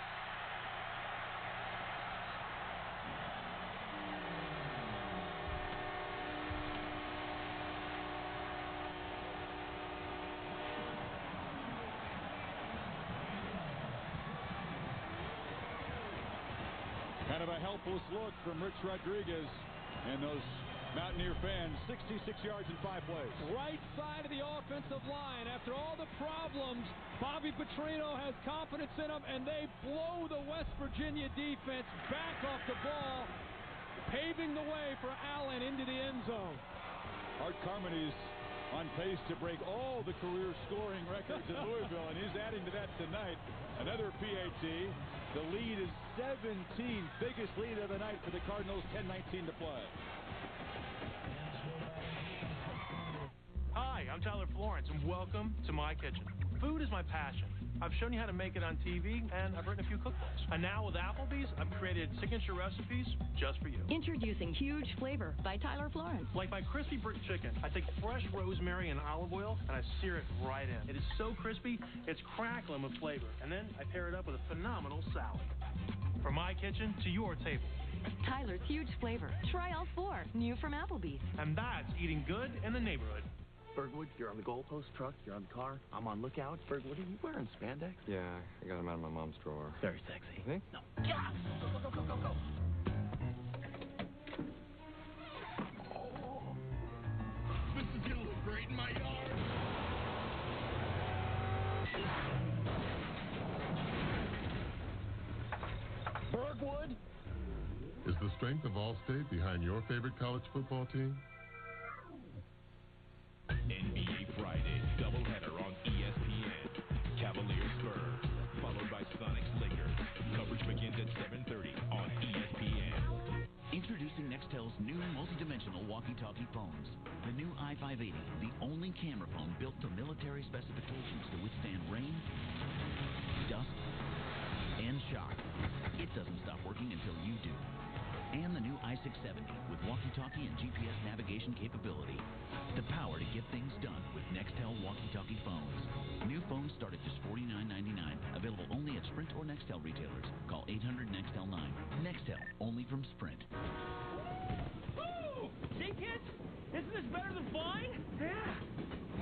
Kind of a helpless look from Rich Rodriguez and those Mountaineer fans. 66 yards in 5 plays.
Right side of the offensive line. After all the problems, Bobby Petrino has confidence in them, and they blow the West Virginia defense back off the ball, paving the way for Allen into the end zone.
Art Carmody's on pace to break all the career scoring records in Louisville, and he's adding to that tonight. Another PAT. The lead is 17, biggest lead of the night for the Cardinals, 10:19 to play.
Hi, I'm Tyler Florence, and welcome to my kitchen. Food is my passion. I've shown you how to make it on TV, and I've written a few cookbooks. And now with Applebee's, I've created signature recipes just for you.
Introducing Huge Flavor by Tyler Florence.
Like my crispy brick chicken, I take fresh rosemary and olive oil, and I sear it right in. It is so crispy, it's crackling with flavor. And then I pair it up with a phenomenal salad. From my kitchen to your table.
Tyler's Huge Flavor. Try all 4. New from Applebee's.
And that's eating good in the neighborhood.
Bergwood, you're on the goalpost truck, you're on the car, I'm on lookout. Bergwood, are you wearing spandex?
Yeah, I got them out of my mom's drawer.
Very sexy.
You think?
No. Get out! Go, go, go, go, go.
Oh, this is gonna look great in my yard.
Bergwood?
Is the strength of Allstate behind your favorite college football team?
NBA Friday, doubleheader on ESPN. Cavaliers Spurs, followed by Sonics Lakers. Coverage begins at 7:30 on ESPN.
Introducing Nextel's new multi-dimensional walkie-talkie phones. The new i580, the only camera phone built to military specifications to withstand rain, dust, and shock. It doesn't stop working until you do. And the new i670 with walkie-talkie and GPS navigation capability. The power to get things done with Nextel walkie-talkie phones. New phones start at just $49.99. Available only at Sprint or Nextel retailers. Call 800-NEXTEL-9. Nextel, only from Sprint.
Woo! See, kids? Isn't this better than flying? Yeah.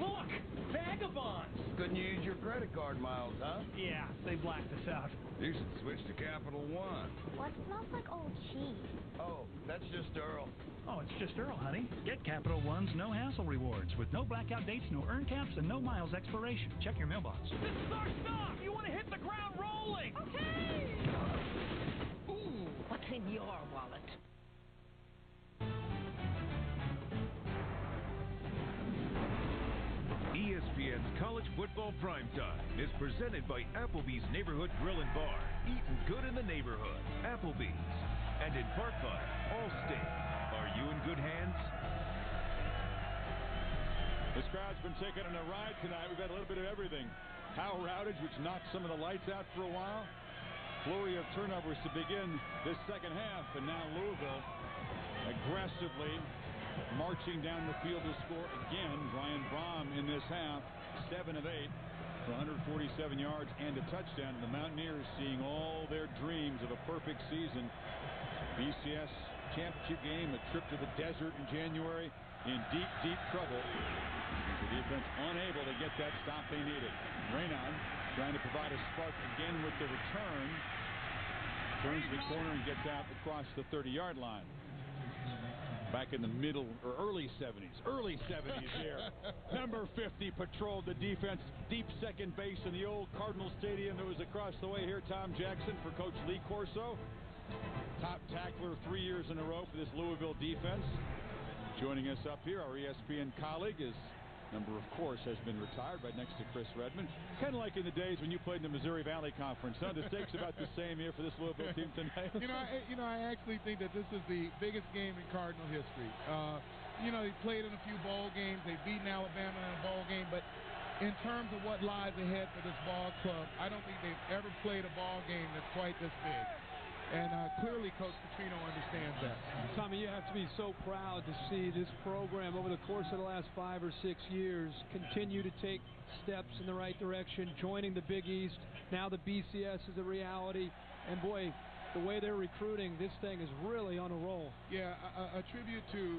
Look, vagabonds.
Couldn't you use your credit card miles, huh?
Yeah, they blacked us out.
You should switch to Capital One.
What smells like old cheese?
Oh, that's just Earl.
Oh, it's just Earl, honey. Get Capital One's no-hassle rewards with no blackout dates, no earn caps, and no miles expiration. Check your mailbox. This is our stuff! You want to hit the ground rolling!
Okay!
Ooh, what's in your wallet?
ESPN's College Football Primetime is presented by Applebee's Neighborhood Grill and Bar. Eating good in the neighborhood. Applebee's. And in part by Allstate. Are you in good hands?
This crowd's been taking on a ride tonight. We've had a little bit of everything. Power outage, which knocked some of the lights out for a while. Flurry of turnovers to begin this second half. And now Louisville aggressively marching down the field to score again. Brian Brohm in this half, 7 of 8 for 147 yards and a touchdown. The Mountaineers seeing all their dreams of a perfect season. BCS championship game, a trip to the desert in January, in deep, deep trouble. The defense unable to get that stop they needed. Raynon trying to provide a spark again with the return. Turns the corner and gets out across the 30-yard line. Back in the middle, or early 70s here. Number 50 patrolled the defense, deep second base in the old Cardinal Stadium that was across the way here. Tom Jackson for Coach Lee Corso. Top tackler 3 years in a row for this Louisville defense. Joining us up here, our ESPN colleague is number, of course, has been retired right next to Chris Redmond. Kind of like in the days when you played in the Missouri Valley Conference. Huh? The stakes about the same here for this Louisville team tonight.
I actually think that this is the biggest game in Cardinal history. They played in a few bowl games. They've beaten Alabama in a bowl game. But in terms of what lies ahead for this ball club, I don't think they've ever played a ball game that's quite this big. And clearly Coach Petrino understands that.
Tommy, you have to be so proud to see this program over the course of the last 5 or 6 years continue to take steps in the right direction, joining the Big East. Now the BCS is a reality. And, boy, the way they're recruiting, this thing is really on a roll.
Yeah, a tribute to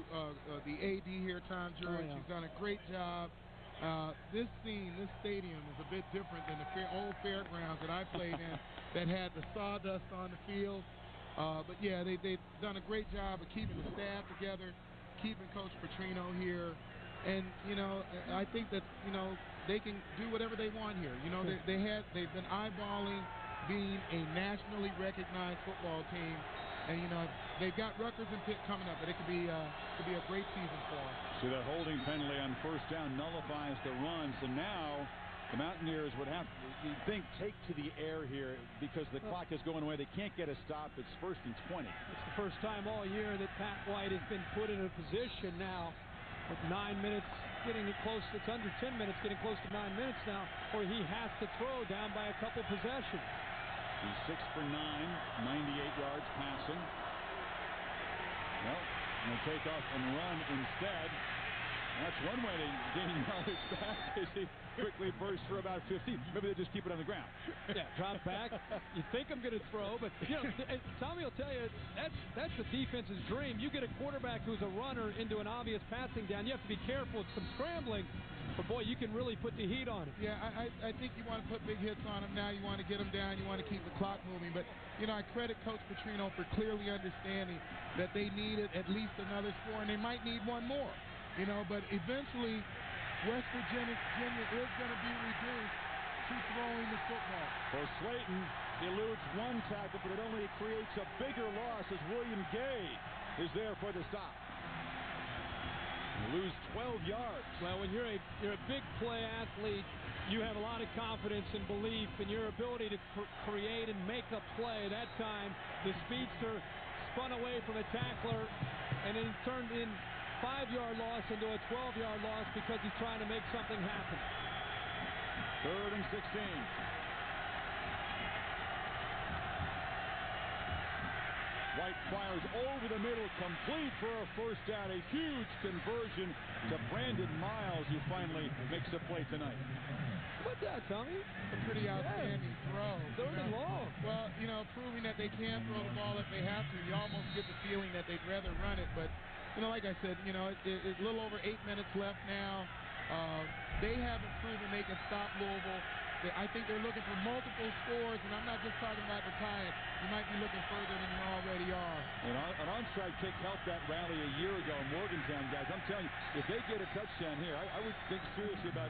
the AD here, Tom George. He's done a great job. This stadium is a bit different than the old fairgrounds that I played in that had the sawdust on the field. But yeah, they've done a great job of keeping the staff together, keeping Coach Petrino here. And, I think that, they can do whatever they want here. They've been eyeballing being a nationally recognized football team. And, they've got Rutgers and Pitt coming up, but it could be a great season for them.
So that holding penalty on first down nullifies the run. So now the Mountaineers would have to, you'd think, take to the air here because the clock is going away. They can't get a stop. It's 1st and 20.
It's the first time all year that Pat White has been put in a position now with 9 minutes getting close. It's under 10 minutes, getting close to 9 minutes now, where he has to throw down by a couple possessions.
He's 6 for 9, 98 yards passing. Well, he'll take off and run instead. That's one way to gain yardage back, is he quickly bursts for about 50. Maybe they just keep it on the ground.
Yeah, drop back. You think I'm going to throw, but you know, Tommy will tell you that's the defense's dream. You get a quarterback who's a runner into an obvious passing down. You have to be careful with some scrambling, but boy, you can really put the heat on him.
Yeah, I think you want to put big hits on him now. You want to get him down. You want to keep the clock moving. But you know, I credit Coach Petrino for clearly understanding that they needed at least another score, and they might need one more. You know, but eventually, West Virginia is going to be reduced to throwing the football.
For Slaton, eludes one tackle, but it only creates a bigger loss as William Gay is there for the stop. You lose 12 yards.
Well, when you're a big play athlete, you have a lot of confidence and belief in your ability to create and make a play. That time, the speedster spun away from a tackler and then turned in 5-yard loss into a 12-yard loss because he's trying to make something happen.
3rd and 16. White fires over the middle, complete for a first down. A huge conversion to Brandon Miles, who finally makes a play tonight.
How about that, Tommy?
A pretty outstanding throw.
3rd and long.
Well, you know, proving that they can throw the ball if they have to. You almost get the feeling that they'd rather run it, but you know, like I said, you know, it's a little over 8 minutes left now. They haven't proven they can stop Louisville. I think they're looking for multiple scores, and I'm not just talking about the tie. You might be looking further than you already are.
An onside kick helped that rally a year ago in Morgantown, guys. I'm telling you, if they get a touchdown here, I would think seriously about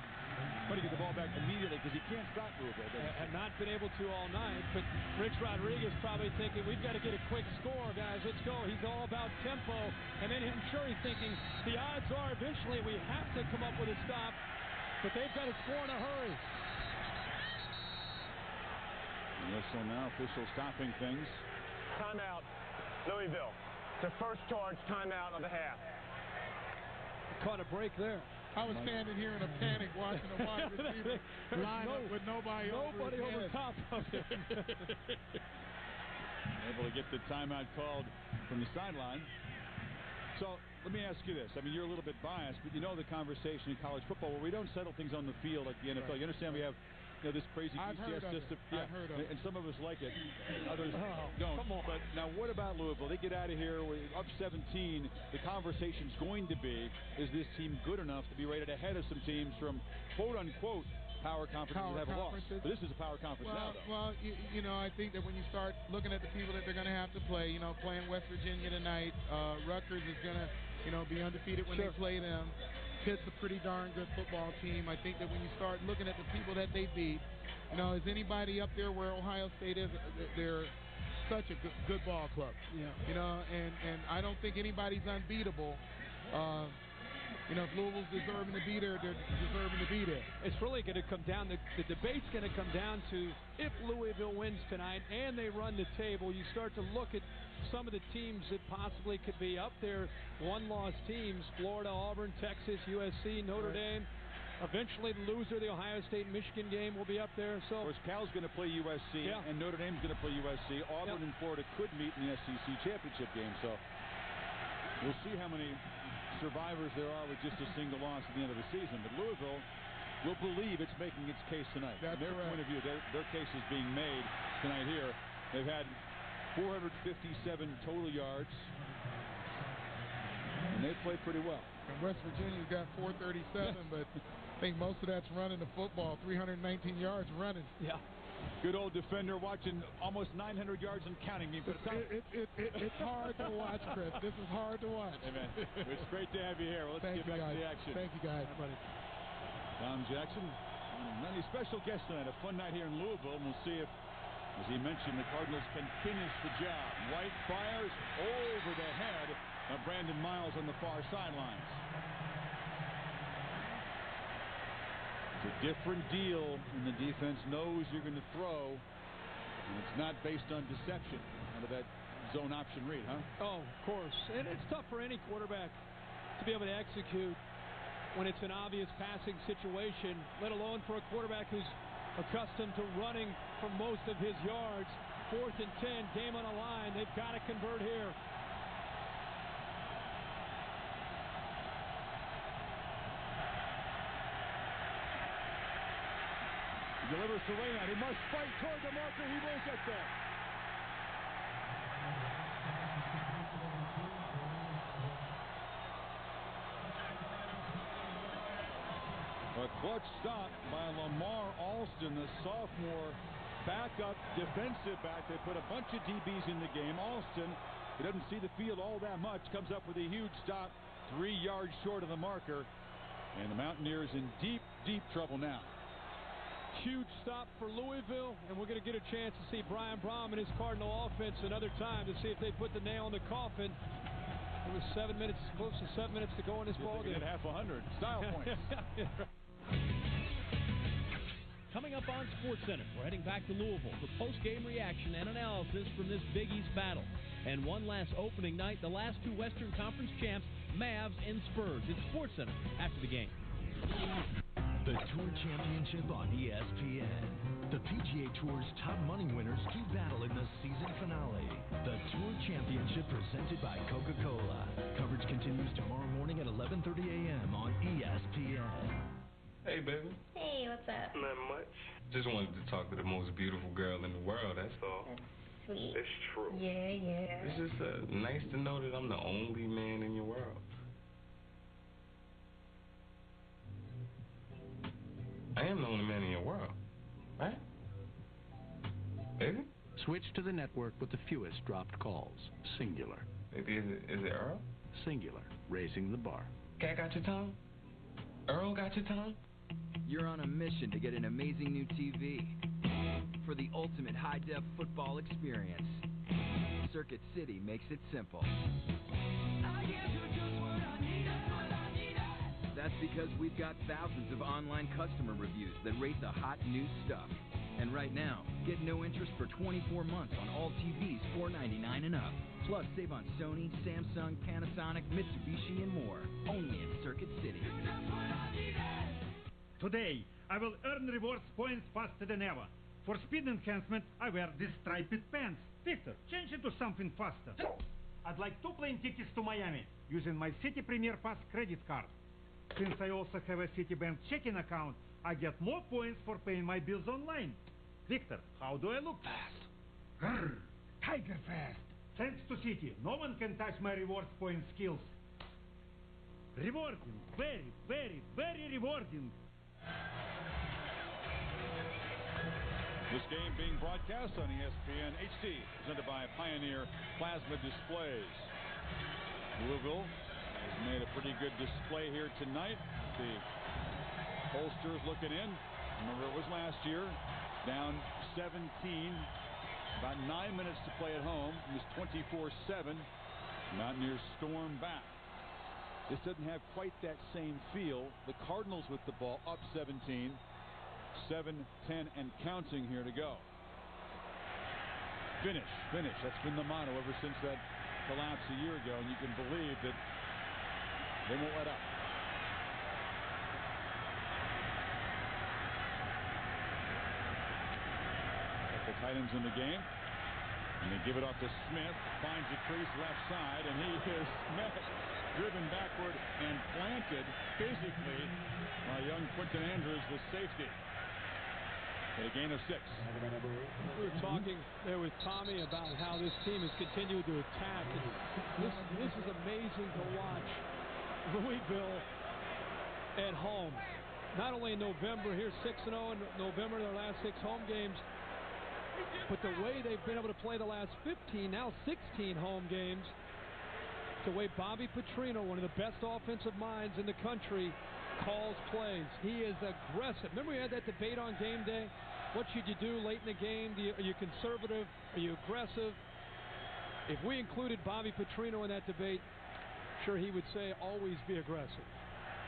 trying to get the ball back immediately because he can't stop Louisville.
Have not been able to all night, but Rich Rodriguez probably thinking, we've got to get a quick score, guys. Let's go. He's all about tempo. And then I'm sure he's thinking, the odds are eventually we have to come up with a stop, but they've got to score in a hurry.
Whistle now, official stopping things.
Timeout, Louisville. The first charge timeout of the half.
Caught a break there.
I was standing here in a panic watching a wide receiver line up with nobody
over top of him.
Able to get the timeout called from the sideline. So let me ask you this. I mean, you're a little bit biased, but you know the conversation in college football where we don't settle things on the field like the NFL. You understand we have this crazy PCS system.
I've heard of it.
And some of us like it. Others don't.
Come on.
But now what about Louisville? They get out of here. We're up 17. The conversation's going to be, is this team good enough to be rated ahead of some teams from quote-unquote power conferences that have lost? But this is a power conference now, though.
Well, you know, I think that when you start looking at the people that they're going to have to play, you know, playing West Virginia tonight, Rutgers is going to, you know, be undefeated when they play them. Pitt's a pretty darn good football team. I think that when you start looking at the people that they beat, you know, is anybody up there where Ohio State is? They're such a good ball club.
Yeah.
You know, and I don't think anybody's unbeatable. You know, if Louisville's deserving to be there, they're deserving to be there.
It's really going to come down, the debate's going to come down to if Louisville wins tonight and they run the table, you start to look at some of the teams that possibly could be up there, one-loss teams, Florida, Auburn, Texas, USC, Notre Dame. Eventually, the loser of the Ohio State-Michigan game will be up there. So,
of course, Cal's going to play USC, and Notre Dame's going to play USC. Auburn and Florida could meet in the SEC championship game. So we'll see how many survivors there are with just a single loss at the end of the season. But Louisville will believe it's making its case tonight.
That's
From their point of view, their case is being made tonight here. They've had 457 total yards, and they played pretty well.
And West Virginia's got 437, but I think most of that's running the football, 319 yards running.
Yeah.
Good old defender watching almost 900 yards and counting.
It's hard to watch, Chris. This is hard to watch.
Hey, man. It's great to have you here. Well, let's get back to the action.
Thank you, guys.
Tom Jackson, not any special guest tonight. A fun night here in Louisville, and we'll see if, as he mentioned, the Cardinals can finish the job. White fires over the head of Brandon Miles on the far sidelines. It's a different deal, and the defense knows you're going to throw, and it's not based on deception out of that zone option read, huh?
Oh, of course. And it's tough for any quarterback to be able to execute when it's an obvious passing situation, let alone for a quarterback who's accustomed to running for most of his yards. 4th and 10, game on the line. They've got to convert here.
He delivers to Raynard. He must fight toward the marker. He won't get there. A clutch stop by Lamar Alston, the sophomore backup defensive back. They put a bunch of DBs in the game. Alston, he doesn't see the field all that much, comes up with a huge stop, 3 yards short of the marker. And the Mountaineers in deep, deep trouble now.
Huge stop for Louisville, and we're going to get a chance to see Brian Brohm and his Cardinal offense another time to see if they put the nail in the coffin. It was 7 minutes, close to 7 minutes to go in this ball game.
Half 100 style points.
Coming up on SportsCenter, we're heading back to Louisville for post-game reaction and analysis from this Big East battle. And one last opening night, the last 2 Western Conference champs, Mavs and Spurs. It's SportsCenter after the game.
The Tour Championship on ESPN. The PGA Tour's top money winners do battle in the season finale. The Tour Championship presented by Coca-Cola. Coverage continues tomorrow morning at 11:30 a.m. on ESPN.
Hey, baby.
Hey, what's up?
Not much. Just wanted to talk to the most beautiful girl in the world, that's all.
That's sweet.
It's true.
Yeah.
It's just nice to know that I'm the only man in your world. I am the only man in your world, right? Baby?
Switch to the network with the fewest dropped calls. Singular.
Baby, is it Earl?
Singular. Raising the bar.
Cat got your tongue? Earl got your tongue?
You're on a mission to get an amazing new TV for the ultimate high-def football experience. Circuit City makes it simple. That's because we've got thousands of online customer reviews that rate the hot new stuff. And right now, get no interest for 24 months on all TVs, $4.99 and up. Plus, save on Sony, Samsung, Panasonic, Mitsubishi, and more. Only at Circuit City.
Today, I will earn rewards points faster than ever. For speed enhancement, I wear these striped pants. Victor, change it to something faster. I'd like 2 plane tickets to Miami using my City Premier Pass credit card. Since I also have a Citibank checking account, I get more points for paying my bills online. Victor, how do I look? Fast. Grrr, tiger fast. Thanks to Citi, no one can touch my rewards point skills. Rewarding. Very, very, very rewarding.
This game being broadcast on ESPN HD, presented by Pioneer Plasma Displays. Louisville has made a pretty good display here tonight. The Holsters looking in. Remember, it was last year. Down 17. About 9 minutes to play at home. It was 24-7. Mountaineers storm back. This doesn't have quite that same feel. The Cardinals with the ball up 17. 7, 10, and counting here to go. Finish. That's been the motto ever since that collapse a year ago, and you can believe that they won't let up. Couple tight ends in the game, and they give it off to Smith. Finds the crease left side, and he is met, driven backward, and planted physically by young Quentin Andrews, the safety. For a gain of 6.
We were talking there with Tommy about how this team has continued to attack. And this is amazing to watch. Louisville at home. Not only in November, here 6-0 in November, their last 6 home games, but the way they've been able to play the last 15, now 16 home games, the way Bobby Petrino, one of the best offensive minds in the country, calls plays. He is aggressive. Remember we had that debate on game day? What should you do late in the game? Are you conservative? Are you aggressive? If we included Bobby Petrino in that debate, sure he would say always be aggressive.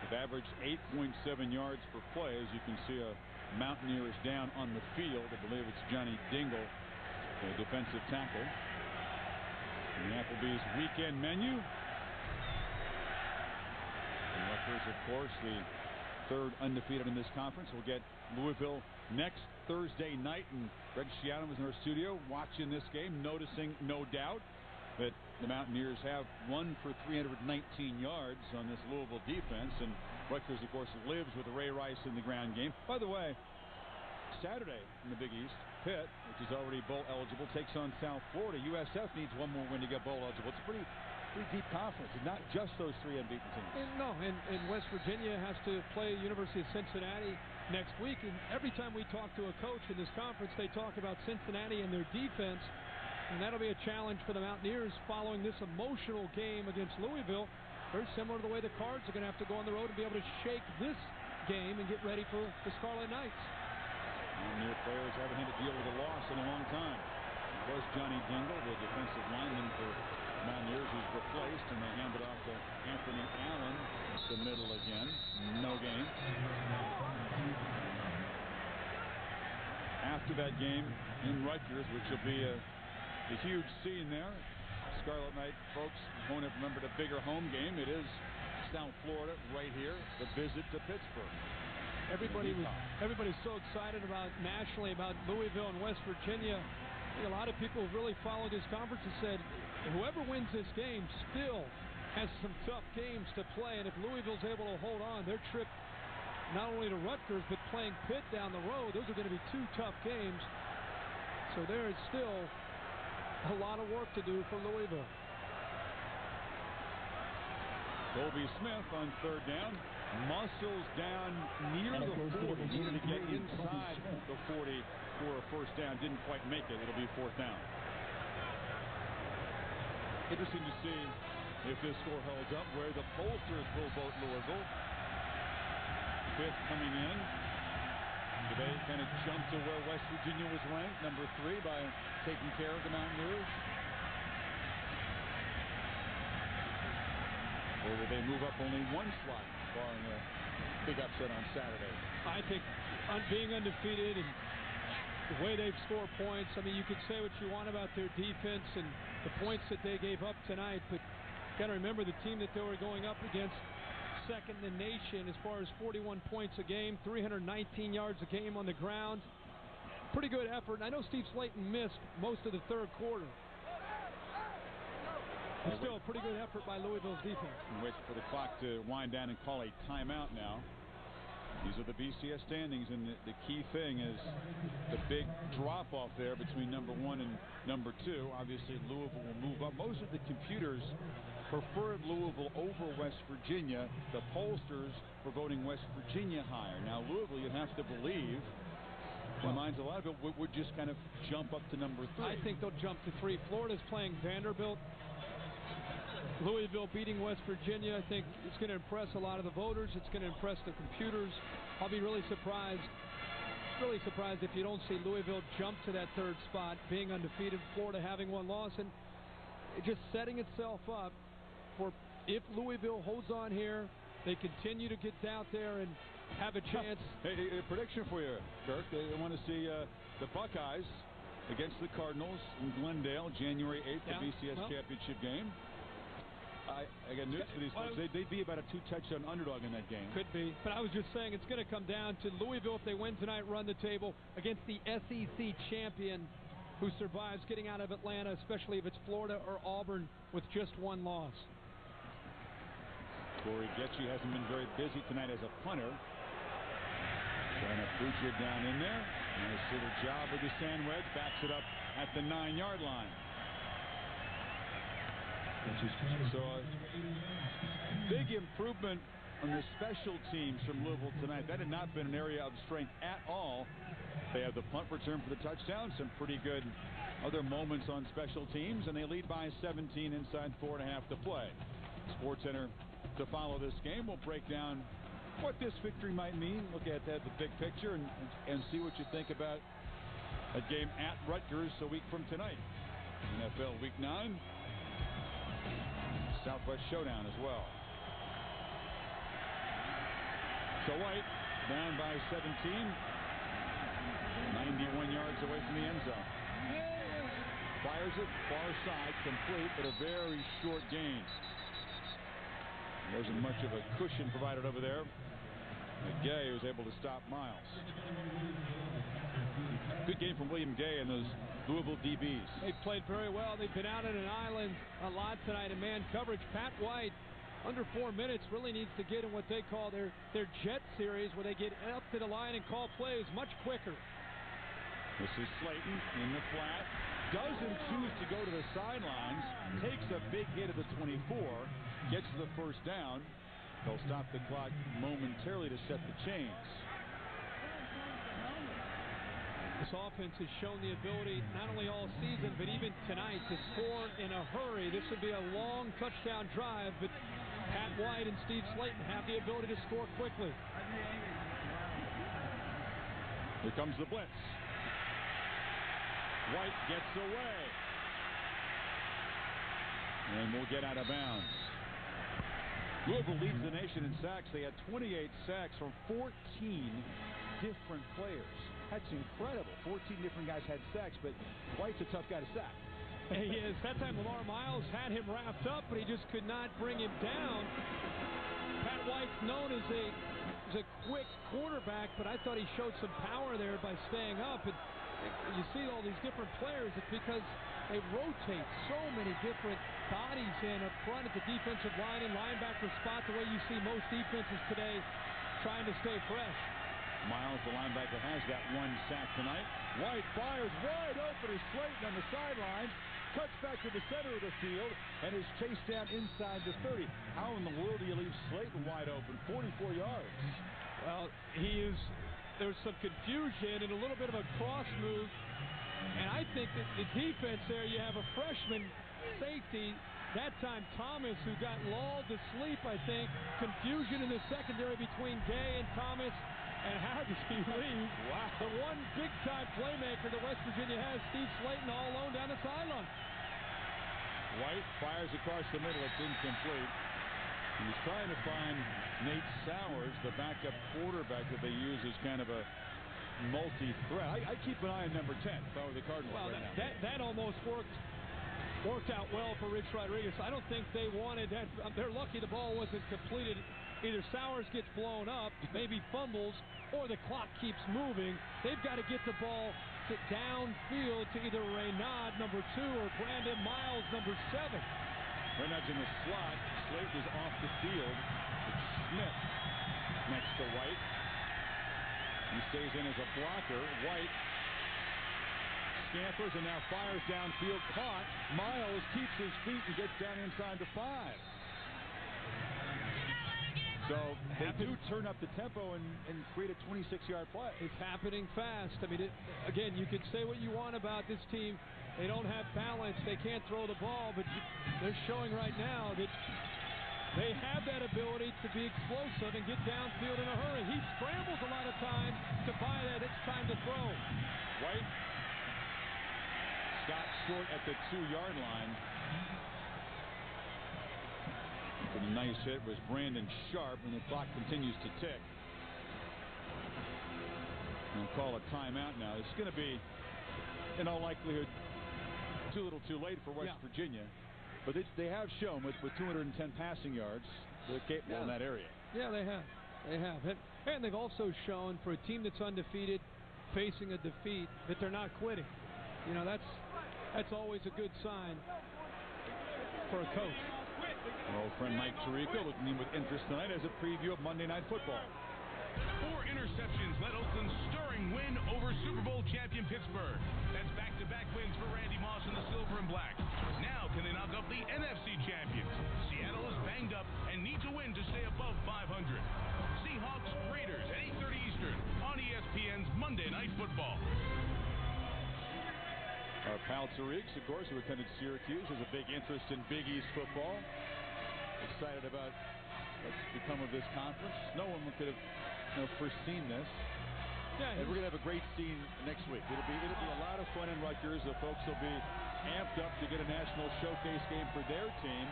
They've averaged 8.7 yards per play. As you can see, a Mountaineer is down on the field. I believe it's Johnny Dingle, the defensive tackle. The Applebee's weekend menu. And Rutgers Mountaineers, of course, the third undefeated in this conference, will get Louisville next Thursday night. And Greg Schiano was in our studio watching this game, noticing, no doubt, that the Mountaineers have run for 319 yards on this Louisville defense. And Rutgers, of course, lives with Ray Rice in the ground game. By the way, Saturday in the Big East, Pitt, which is already bowl eligible, takes on South Florida. USF needs one more win to get bowl eligible. It's a pretty deep conference. It's not just those three unbeaten teams.
No, and West Virginia has to play University of Cincinnati next week. And every time we talk to a coach in this conference, they talk about Cincinnati and their defense. And that'll be a challenge for the Mountaineers following this emotional game against Louisville. Very similar to the way the Cards are going to have to go on the road and be able to shake this game and get ready for the Scarlet Knights.
Mountaineer players haven't had to deal with a loss in a long time. It was Johnny Dingle, the defensive lineman for Mountaineers, who's replaced, and they hand it off to Anthony Allen at the middle again. No gain. After that game in Rutgers, which will be a huge scene there. Scarlet Knight folks won't have remembered a bigger home game. It is South Florida right here, the visit to Pittsburgh.
Everybody's so excited nationally about Louisville and West Virginia. I think a lot of people who really followed this conference have said whoever wins this game still has some tough games to play. And if Louisville's able to hold on, their trip not only to Rutgers but playing Pitt down the road, those are going to be two tough games. So there is still a lot of work to do for Louisville.
Colby Smith on third down. Muscles down near the 40. Needed to get inside the 40 for a first down. Didn't quite make it. It'll be fourth down. Interesting to see if this score holds up, where the pollsters will vote Louisville. Fifth coming in. They kind of jumped to where West Virginia was ranked, number 3, by taking care of the Mountaineers. Or will they move up only one slot, barring a big upset on Saturday?
I think being undefeated and the way they've scored points, I mean, you could say what you want about their defense and the points that they gave up tonight, but got to remember the team that they were going up against, second in the nation as far as 41 points a game, 319 yards a game on the ground. Pretty good effort. And I know Steve Slaton missed most of the third quarter. Still a pretty good effort by Louisville's defense.
Wait for the clock to wind down and call a timeout now. These are the BCS standings, and the key thing is the big drop-off there between number 1 and number 2. Obviously, Louisville will move up. Most of the computers preferred Louisville over West Virginia. The pollsters were voting West Virginia higher. Now, Louisville, you have to believe, in the minds of a lot of people, would just kind of jump up to number 3.
I think they'll jump to 3. Florida's playing Vanderbilt. Louisville beating West Virginia, I think it's going to impress a lot of the voters. It's going to impress the computers. I'll be really surprised if you don't see Louisville jump to that third spot, being undefeated, Florida having one loss, and just setting itself up for, if Louisville holds on here, they continue to get out there and have a chance.
Hey, a prediction for you, Kirk. They want to see the Buckeyes against the Cardinals in Glendale, January 8th, the BCS championship game. I got news for these folks. They'd be about a 2-touchdown underdog in that game.
Could be. But I was just saying it's going to come down to Louisville, if they win tonight, run the table against the SEC champion who survives getting out of Atlanta, especially if it's Florida or Auburn with just one loss.
Corey Getchie hasn't been very busy tonight as a punter. Trying to Urrutia down in there. Nice little job with the sand wedge. Backs it up at the 9-yard line. So a big improvement on the special teams from Louisville tonight. That had not been an area of strength at all. They have the punt return for the touchdown, some pretty good other moments on special teams, and they lead by 17 inside 4.5 to play. SportsCenter to follow this game. We'll break down what this victory might mean, look at that, the big picture, and see what you think about a game at Rutgers a week from tonight. NFL Week 9. Southwest Showdown as well. So White down by 17, 91 yards away from the end zone. Fires it far side, complete, but a very short gain. Wasn't much of a cushion provided over there. Gay was able to stop Miles. Good game from William Gay and those Louisville DBs.
They played very well. They've been out at an island a lot tonight in man coverage. Pat White, under 4 minutes, really needs to get in what they call their jet series, where they get up to the line and call plays much quicker.
This is Slaton in the flat. Doesn't choose to go to the sidelines. Takes a big hit at the 24. Gets to the first down. They'll stop the clock momentarily to set the chains.
This offense has shown the ability, not only all season, but even tonight, to score in a hurry. This would be a long touchdown drive, but Pat White and Steve Slaton have the ability to score quickly.
Here comes the blitz. White gets away. And will get out of bounds. Louisville leads the nation in sacks. They had 28 sacks from 14 different players. That's incredible. 14 different guys had sacks, but White's a tough guy to sack.
He is. That time Lamar Miles had him wrapped up, but he just could not bring him down. Pat White's known as a quick quarterback, but I thought he showed some power there by staying up. And you see all these different players, it's because they rotate so many different bodies in up front at the defensive line and linebacker spot, the way you see most defenses today trying to stay fresh.
Miles, the linebacker, has got one sack tonight. White fires wide open as Slaton on the sidelines. Cuts back to the center of the field and is chased down inside the 30. How in the world do you leave Slaton wide open? 44 yards.
Well, there's some confusion and a little bit of a cross move. And I think that the defense there, you have a freshman safety, that time Thomas, who got lulled to sleep, I think. Confusion in the secondary between Gay and Thomas. And how does he leave? Wow. The one big-time playmaker that West Virginia has, Steve Slaton, all alone down the sideline.
White fires across the middle. It's incomplete. He's trying to find Nate Sowers, the backup quarterback that they use as kind of a multi-threat. I keep an eye on number 10 if I were the Cardinals right now.
That almost worked out well for Rich Rodriguez. I don't think they wanted that. They're lucky the ball wasn't completed. Either Sowers gets blown up, maybe fumbles, or the clock keeps moving. They've got to get the ball downfield to either Raynaud, number 2, or Brandon Miles, number 7.
Raynaud's in the slot. Slate is off the field. It's Smith next to White. He stays in as a blocker. White scampers and now fires downfield. Caught. Miles keeps his feet and gets down inside the 5. So they do turn up the tempo and create a 26-yard play.
It's happening fast. I mean, again, you can say what you want about this team. They don't have balance. They can't throw the ball, but they're showing right now that they have that ability to be explosive and get downfield in a hurry. He scrambles a lot of times to buy that it's time to throw.
White stopped short at the 2-yard line. But a nice hit was Brandon Sharp, and the clock continues to tick. And call a timeout now. It's going to be, in all likelihood, too little too late for West Virginia. But they have shown with 210 passing yards, they're capable in that area.
Yeah, they have. They have. And they've also shown, for a team that's undefeated, facing a defeat, that they're not quitting. You know, that's always a good sign for a coach.
Our old friend Mike Tirico looking in with interest tonight as a preview of Monday Night Football.
4 interceptions led Oakland's stirring win over Super Bowl champion Pittsburgh. That's back-to-back wins for Randy Moss and the Silver and Black. Now can they knock up the NFC champions? Seattle is banged up and needs a win to stay above 500. Seahawks, Raiders at 8:30 Eastern on ESPN's Monday Night Football.
Our pal Tariq, of course, who attended Syracuse, has a big interest in Big East football. Excited about what's become of this conference. No one could have foreseen this. Yeah, and we're gonna have a great scene next week. It'll be a lot of fun in Rutgers. The folks will be amped up to get a national showcase game for their team,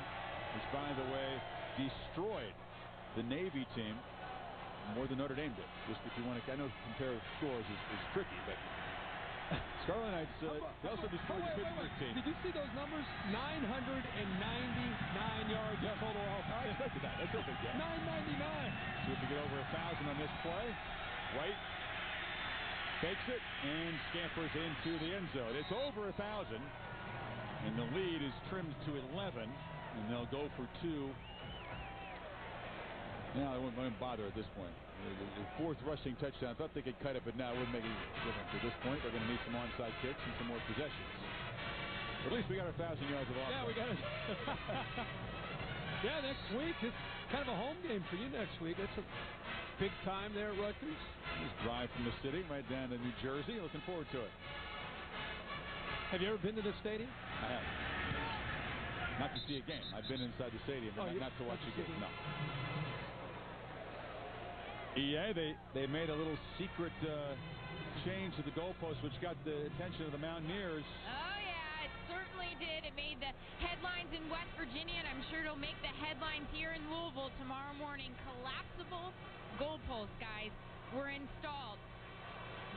which, by the way, destroyed the Navy team more than Notre Dame did. Just if you want to, I know compare scores is tricky, but Scarlet Knights, they also destroyed the Pittsburgh team.
Did you see those numbers? 999 yards total offense.
I expected that. That's no big deal.
999.
See if we get over 1,000 on this play. White fakes it and scampers into the end zone. It's over 1,000, and the lead is trimmed to 11, and they'll go for 2. No, I wouldn't bother at this point. The fourth rushing touchdown. I thought they could cut it, but now it wouldn't make any difference at this point. They're going to need some onside kicks and some more possessions. At least we got 1,000 yards of offense.
Yeah, we got it. Yeah, next week it's kind of a home game for you next week. It's a big time there at Rutgers.
Just drive from the city right down to New Jersey. Looking forward to it.
Have you ever been to the stadium?
I have. Not to see a game. I've been inside the stadium, but not to watch a game. No. EA, they made a little secret change to the goalpost, which got the attention of the Mountaineers.
Oh, yeah, it certainly did. It made the headlines in West Virginia, and I'm sure it'll make the headlines here in Louisville tomorrow morning. Collapsible goalposts, guys, were installed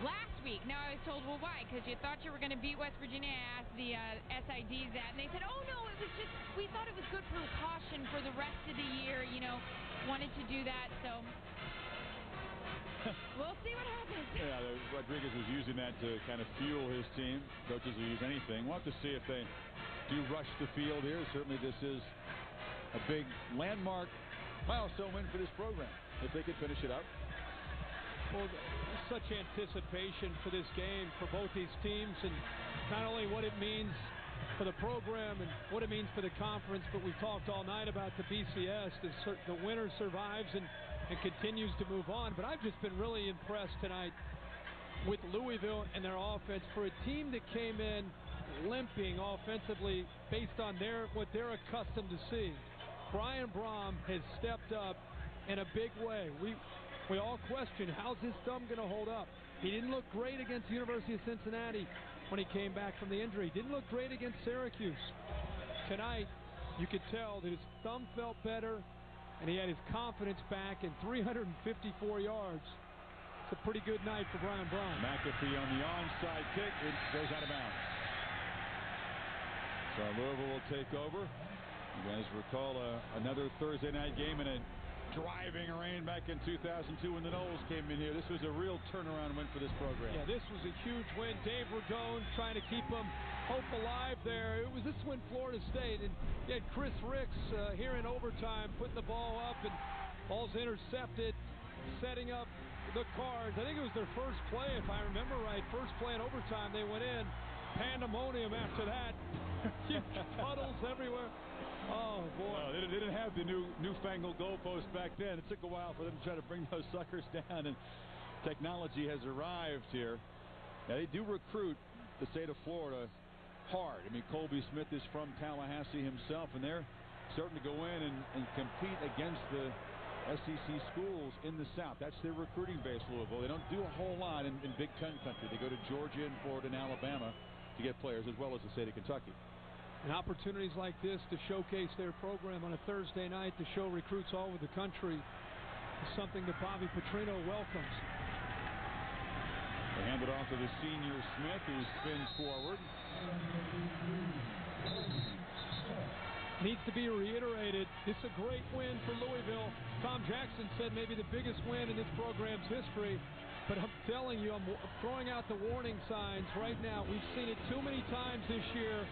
last week. Now, I was told, well, why? Because you thought you were going to beat West Virginia. I asked the SIDs that, and they said, oh, no, it was just, we thought it was good precaution for the rest of the year, wanted to do that, so... We'll see what happens.
Yeah, Rodriguez was using that to kind of fuel his team. Coaches will use anything. We'll have to see if they do rush the field here. Certainly this is a big landmark milestone win for this program, if they could finish it up.
Well, such anticipation for this game for both these teams, and not only what it means for the program and what it means for the conference, but we've talked all night about the BCS. The winner survives and continues to move on. But I've just been really impressed tonight with Louisville and their offense. For a team that came in limping offensively based on what they're accustomed to seeing, Brian Brohm has stepped up in a big way. We all question, how's his thumb going to hold up? He didn't look great against the University of Cincinnati when he came back from the injury. Didn't look great against Syracuse. Tonight, you could tell that his thumb felt better, and he had his confidence back, and 354 yards. It's a pretty good night for Brian Brohm.
McAfee on the onside kick. It goes out of bounds. So Louisville will take over. You guys recall another Thursday night game in a driving rain back in 2002 when the Knowles came in here. This was a real turnaround win for this program.
Yeah, this was a huge win. Dave Ragone trying to keep them hope alive there. It was this win Florida State, and you had Chris Ricks here in overtime putting the ball up, and ball's intercepted, setting up the Cards. I think it was their first play, if I remember right. First play in overtime, they went in. Pandemonium after that. Puddles everywhere. Oh, boy.
Well, they didn't have the newfangled goalpost back then. It took a while for them to try to bring those suckers down, and technology has arrived here. Now, they do recruit the state of Florida hard. I mean, Colby Smith is from Tallahassee himself, and they're starting to go in and compete against the SEC schools in the South. That's their recruiting base, Louisville. They don't do a whole lot in Big Ten country. They go to Georgia and Florida and Alabama to get players, as well as the state of Kentucky.
And opportunities like this to showcase their program on a Thursday night, to show recruits all over the country, is something that Bobby Petrino welcomes.
They hand it off to the senior Smith, who spins forward.
Needs to be reiterated. It's a great win for Louisville. Tom Jackson said maybe the biggest win in this program's history. But I'm telling you, I'm throwing out the warning signs right now. We've seen it too many times this year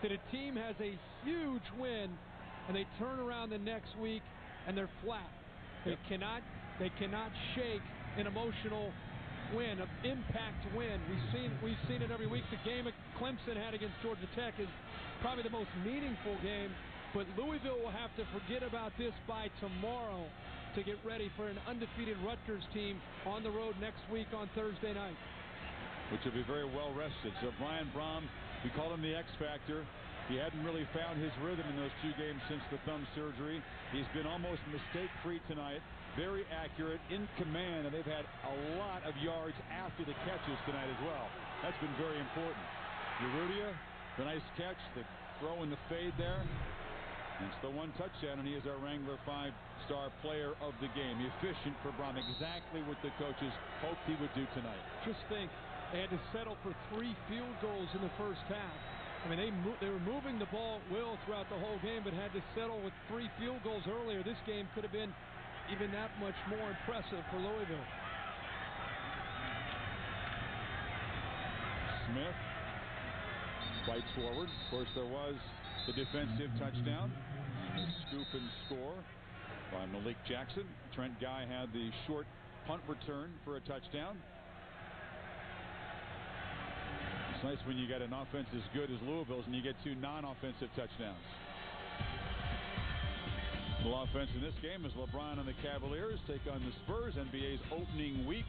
that a team has a huge win and they turn around the next week and they're flat. They cannot shake an emotional win, an impact win. We've seen it every week. The game that Clemson had against Georgia Tech is probably the most meaningful game, but Louisville will have to forget about this by tomorrow to get ready for an undefeated Rutgers team on the road next week on Thursday night.
Which will be very well rested. So Brian Brohm, we call him the X Factor. He hadn't really found his rhythm in those 2 games since the thumb surgery. He's been almost mistake-free tonight. Very accurate, in command, and they've had a lot of yards after the catches tonight as well. That's been very important. Urrutia, the nice catch, the throw and the fade there. It's the one touchdown, and he is our Wrangler 5-star player of the game. Efficient for Brohm, exactly what the coaches hoped he would do tonight.
Just think, They had to settle for 3 field goals in the first half. I mean, they were moving the ball at will throughout the whole game, but had to settle with 3 field goals earlier. This game could have been even that much more impressive for Louisville.
Smith fights forward. Of course, there was the defensive touchdown. The scoop and score by Malik Jackson. Trent Guy had the short punt return for a touchdown. It's nice when you got an offense as good as Louisville's and you get 2 non-offensive touchdowns. The offense in this game is LeBron and the Cavaliers take on the Spurs, NBA's opening week.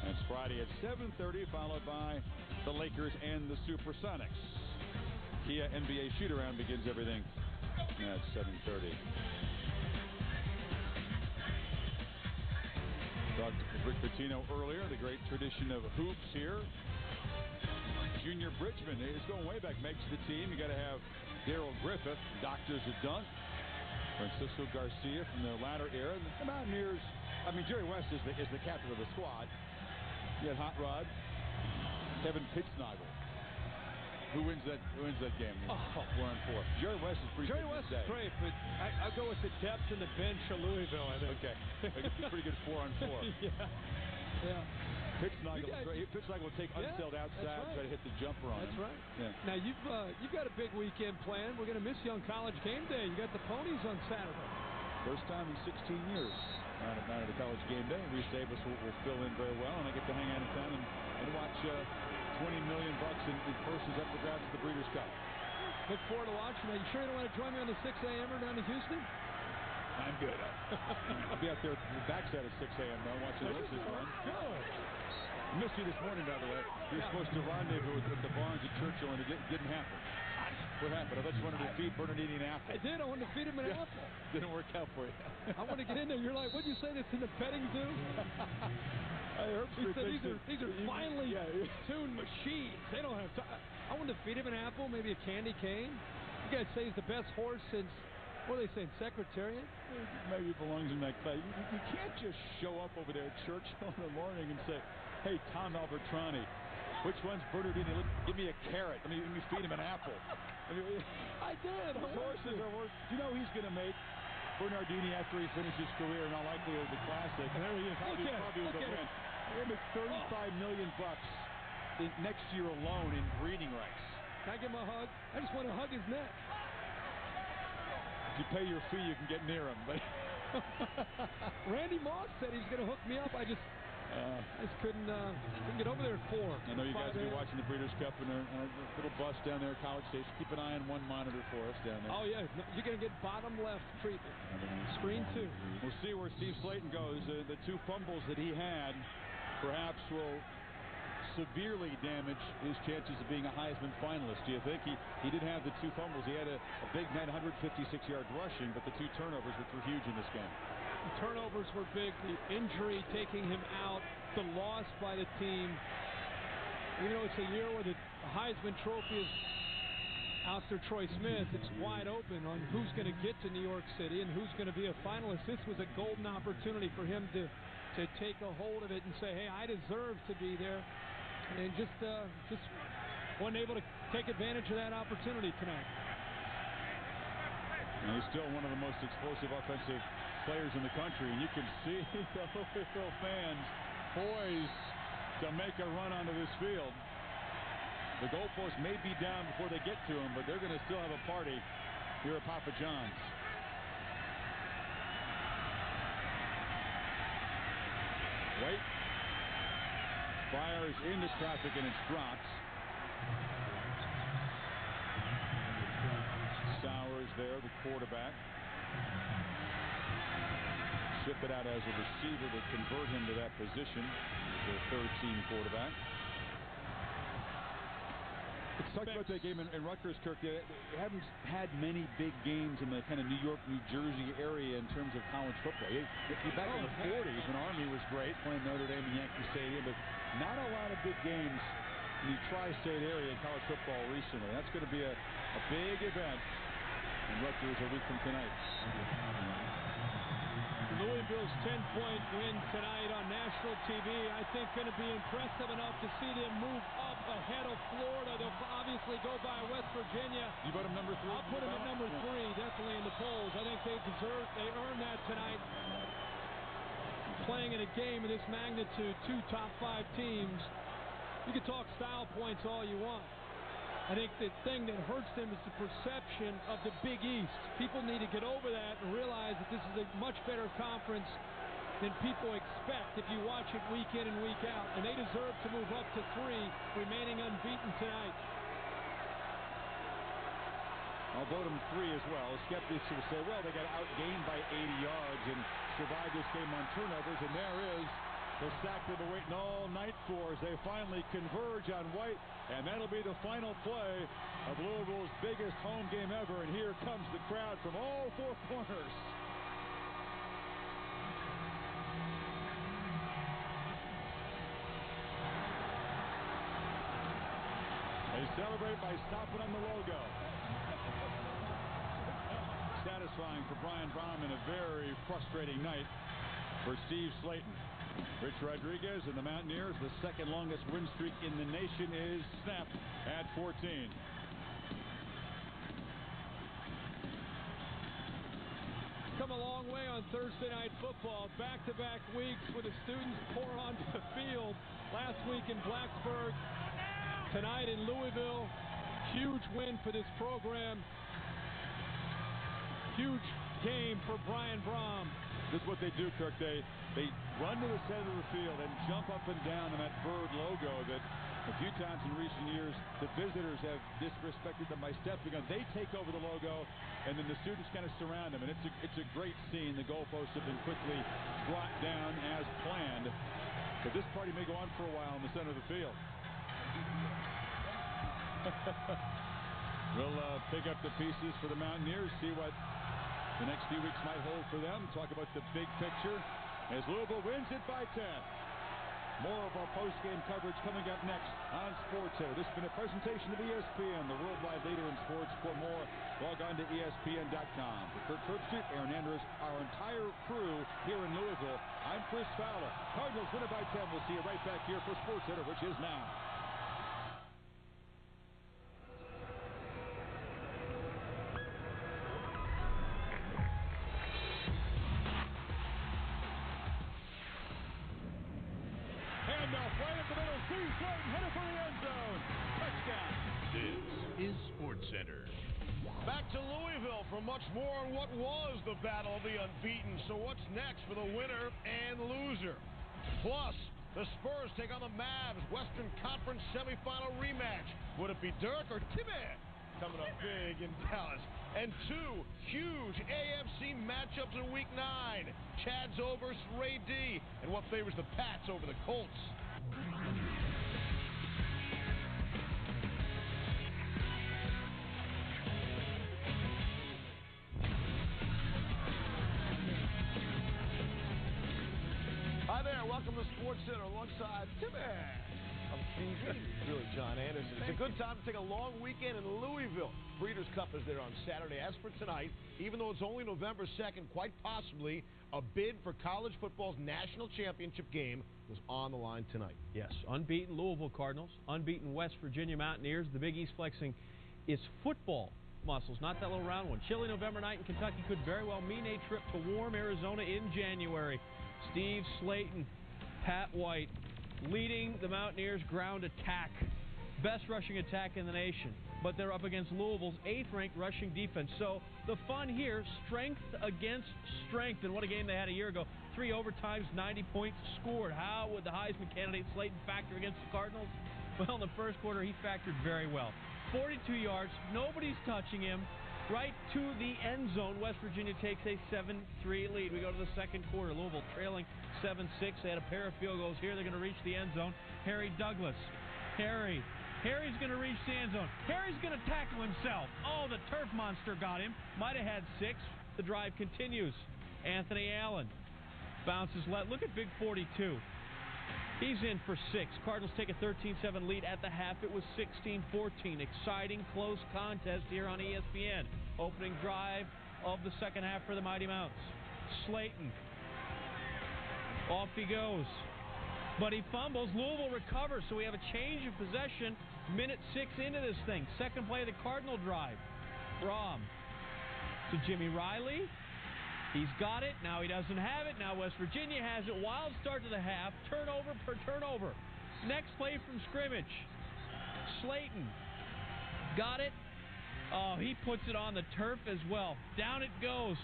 That's Friday at 7:30, followed by the Lakers and the Supersonics. Kia NBA shoot-around begins everything at 7:30. Talked with Rick Pitino earlier, the great tradition of hoops here. Junior Bridgman is going way back, makes the team. You got to have Darrell Griffith, doctors a dunk. Francisco Garcia from the latter era. The Mountaineers, I mean, Jerry West is the captain of the squad. You had Hot Rod, Kevin Pittsnagel. Who wins that game? 4-on-4. Jerry West is pretty good.
Jerry West is great, but I'll go with the depth in the bench of Louisville, I think.
Okay. Pretty good 4-on-4.
Yeah.
Pittsnagel will take unsettled outside and try to hit the jumper on him.
That's right.
Yeah.
Now, you've got a big weekend planned. We're going to miss you on College Game Day. You got the Ponies on Saturday.
First time in 16 years. Not at a College Game Day. Reese Davis will fill in very well, and I get to hang out in town and watch $20 million in purses up for grabs at the Breeders' Cup.
Look forward to watching that. You sure you don't want to join me on the 6 a.m.er down to Houston?
I'm good. I'll be out there the backside at 6 a.m. though, watching the horses run. I missed you this morning, by the way. You were supposed to rendezvous at the barns at Churchill, and it didn't happen. What happened? I thought you wanted to feed Bernardini an apple.
I did. I wanted to feed him an apple.
Didn't work out for you.
I want to get in there. You're like, what'd you say? This in the petting zoo? He said these are finely tuned machines. They don't have time. I wanted to feed him an apple, maybe a candy cane. You guys say he's the best horse since, what are they saying, Secretariat?
Maybe it belongs in that class. You can't just show up over there at Churchill in the morning and say, hey, Tom Albertrani, which one's Bernardini? Give me a carrot. Let me feed him an apple.
I did.
His horses are worth. You know he's going to make Bernardini after he finishes his career, in all likelihood, the Classic. And there he is. Probably with a win. He'll make $35 million next year alone in breeding rights.
Can I give him a hug? I just want to hug his neck.
If you pay your fee, you can get near him. But
Randy Moss said he was going to hook me up. I just couldn't get over there at 4.
I know you guys will be watching the Breeders' Cup in a little bus down there at College Station. Keep an eye on one monitor for us down there.
Oh, yeah. You're going to get bottom left treatment. Screen 2.
We'll see where Steve Slaton goes. The 2 fumbles that he had perhaps will severely damage his chances of being a Heisman finalist. Do you think? He did have the 2 fumbles. He had a big night, 156 yards rushing, but the 2 turnovers, which were huge in this game.
The turnovers were big. The injury taking him out. The loss by the team. Even though it's a year where the Heisman Trophy is out for Troy Smith, it's wide open on who's going to get to New York City and who's going to be a finalist. This was a golden opportunity for him to take a hold of it and say, hey, I deserve to be there. And just wasn't able to take advantage of that opportunity tonight.
And he's still one of the most explosive offensive players in the country. You can see the Louisville fans poised to make a run onto this field. The goalpost may be down before they get to him, but they're going to still have a party here at Papa John's. White fires into traffic and it's dropped. Sowers there, the quarterback. Shifted out as a receiver to convert him to that position, the third-team quarterback. Let's talk about that game in Rutgers, Kirk. They haven't had many big games in the kind of New York, New Jersey area in terms of college football. Back in the 40s when Army was great, playing Notre Dame and Yankee Stadium, but not a lot of big games in the tri-state area in college football recently. That's going to be a big event in Rutgers a week from tonight.
Louisville's 10-point win tonight on national TV. I think going to be impressive enough to see them move up ahead of Florida. They'll obviously go by West Virginia.
You put them number 3?
I'll put them at number 3, definitely in the polls. I think they earned that tonight. Playing in a game of this magnitude, 2 top 5 teams. You can talk style points all you want. I think the thing that hurts them is the perception of the Big East. People need to get over that and realize that this is a much better conference than people expect if you watch it week in and week out. And they deserve to move up to 3, remaining unbeaten tonight.
I'll vote them 3 as well. Skeptics will say, well, they got outgained by 80 yards and survived this game on turnovers. And there is the sack they've been waiting all night for as they finally converge on White. And that'll be the final play of Louisville's biggest home game ever. And here comes the crowd from all 4 corners. They celebrate by stomping on the logo. Satisfying for Brian Brohm and a very frustrating night for Steve Slaton. Rich Rodriguez and the Mountaineers, the second longest win streak in the nation, is snapped at 14.
Come a long way on Thursday Night Football. Back-to-back weeks where the students pour onto the field. Last week in Blacksburg, tonight in Louisville. Huge win for this program. Huge game for Brian Brohm.
This is what they do, Kirk. They run to the center of the field and jump up and down on that bird logo that a few times in recent years the visitors have disrespected them by stepping on. They take over the logo, and then the students kind of surround them, and it's a great scene. The goalposts have been quickly brought down as planned, but this party may go on for a while in the center of the field. We'll pick up the pieces for the Mountaineers, see what the next few weeks might hold for them. Talk about the big picture as Louisville wins it by 10. More of our post-game coverage coming up next on SportsCenter. This has been a presentation of ESPN, the worldwide leader in sports. For more, log on to ESPN.com. For Kirk Herbstreit, Aaron Andrews, our entire crew here in Louisville, I'm Chris Fowler. Cardinals win it by 10. We'll see you right back here for SportsCenter, which is now.
Center. Back to Louisville for much more on what was the battle of the unbeaten. So what's next for the winner and loser? Plus, the Spurs take on the Mavs Western Conference semifinal rematch. Would it be Dirk or Timmy? Coming up big in Dallas. And 2 huge AFC matchups in Week 9. Chad's over Ray D. And what favors the Pats over the Colts? Hi there, welcome to SportsCenter alongside Timmy of TV, really John Anderson. It's a good time to take a long weekend in Louisville. Breeders' Cup is there on Saturday. As for tonight, even though it's only November 2nd, quite possibly a bid for college football's national championship game was on the line tonight.
Yes, unbeaten Louisville Cardinals, unbeaten West Virginia Mountaineers. The Big East flexing its football muscles, not that little round one. Chilly November night in Kentucky could very well mean a trip to warm Arizona in January. Steve Slaton, Pat White, leading the Mountaineers' ground attack. Best rushing attack in the nation. But they're up against Louisville's 8th-ranked rushing defense. So the fun here, strength against strength. And what a game they had a year ago. 3 overtimes, 90 points scored. How would the Heisman candidate Slaton factor against the Cardinals? Well, in the first quarter, he factored very well. 42 yards, nobody's touching him. Right to the end zone. West Virginia takes a 7-3 lead. We go to the second quarter. Louisville trailing 7-6. They had a pair of field goals here. They're going to reach the end zone. Harry Douglas. Harry's going to reach the end zone. Harry's going to tackle himself. Oh, the turf monster got him. Might have had 6. The drive continues. Anthony Allen bounces left. Look at Big 42. He's in for 6. Cardinals take a 13-7 lead at the half. It was 16-14. Exciting, close contest here on ESPN. Opening drive of the second half for the Mighty Mounts. Slaton
Off he goes. But he fumbles. Louisville recovers, so we have a change of possession. Minute 6 into this thing. Second play of the Cardinal drive. Brohm to Jimmy Riley. He's got it. Now he doesn't have it. Now West Virginia has it. Wild start to the half. Turnover per turnover. Next play from scrimmage. Slaton got it. Oh, he puts it on the turf as well. Down it goes.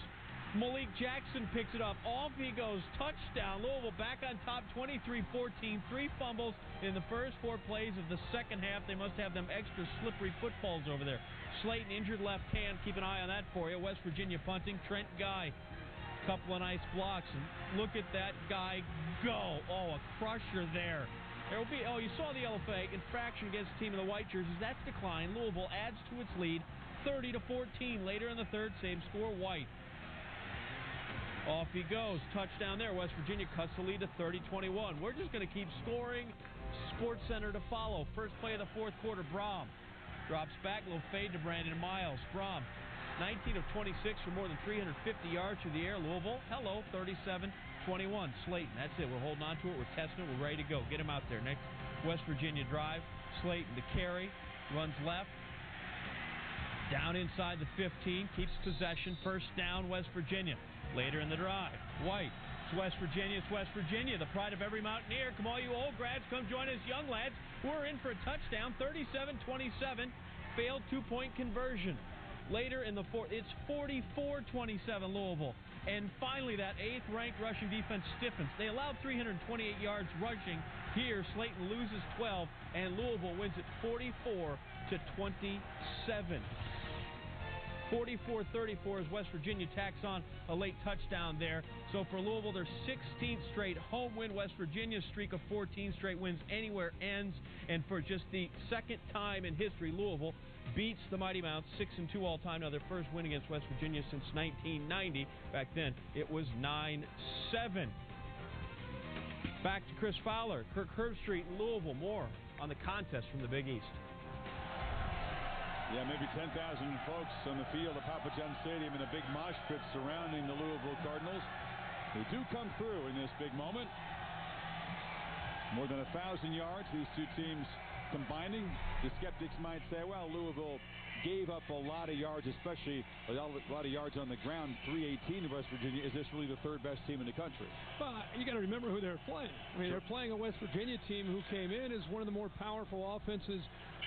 Malik Jackson picks it up. Off he goes. Touchdown. Louisville back on top, 23-14. 3 fumbles in the first 4 plays of the second half. They must have them extra slippery footballs over there. Slaton injured left hand. Keep an eye on that for you. West Virginia punting. Trent Guy. Couple of nice blocks. And look at that guy go. Oh, a crusher there. There will be. Oh, you saw the yellow flag. Infraction against the team in the white jerseys. That's declined. Louisville adds to its lead, 30-14. Later in the third, same score. White. Off he goes. Touchdown there. West Virginia cuts the lead to 30-21. We're just going to keep scoring. Sports Center to follow. First play of the fourth quarter. Brohm drops back. Little fade to Brandon Miles. Brohm, 19 of 26 for more than 350 yards through the air. Louisville, hello, 37-21. Slaton, that's it. We're holding on to it. We're testing it. We're ready to go. Get him out there. Next West Virginia drive. Slaton to carry. Runs left. Down inside the 15. Keeps possession. First down, West Virginia. Later in the drive, White. It's West Virginia. It's West Virginia, the pride of every Mountaineer. Come all you old grads, come join us young lads. We're in for a touchdown, 37-27. Failed 2-point conversion. Later in the fourth, it's 44-27 Louisville. And finally, that 8th-ranked rushing defense stiffens. They allowed 328 yards rushing. Here, Slaton loses 12, and Louisville wins it 44-27. 44-34 as West Virginia tacks on a late touchdown there. So for Louisville, their 16th straight home win. West Virginia's streak of 14 straight wins anywhere ends. And for just the second time in history, Louisville beats the Mighty Mounts 6-2 all time. Now their first win against West Virginia since 1990. Back then, it was 9-7. Back to Chris Fowler, Kirk Herbstreit, and Louisville. More on the contest from the Big East.
Yeah, maybe 10,000 folks on the field of Papa John Stadium in a big mosh pit surrounding the Louisville Cardinals. They do come through in this big moment. More than 1,000 yards, these two teams combining. The skeptics might say, well, Louisville gave up a lot of yards, especially a lot of yards on the ground. 318 of West Virginia. Is this really the third best team in the country?
Well, you got to remember who they're playing. I mean, they're playing a West Virginia team who came in as one of the more powerful offenses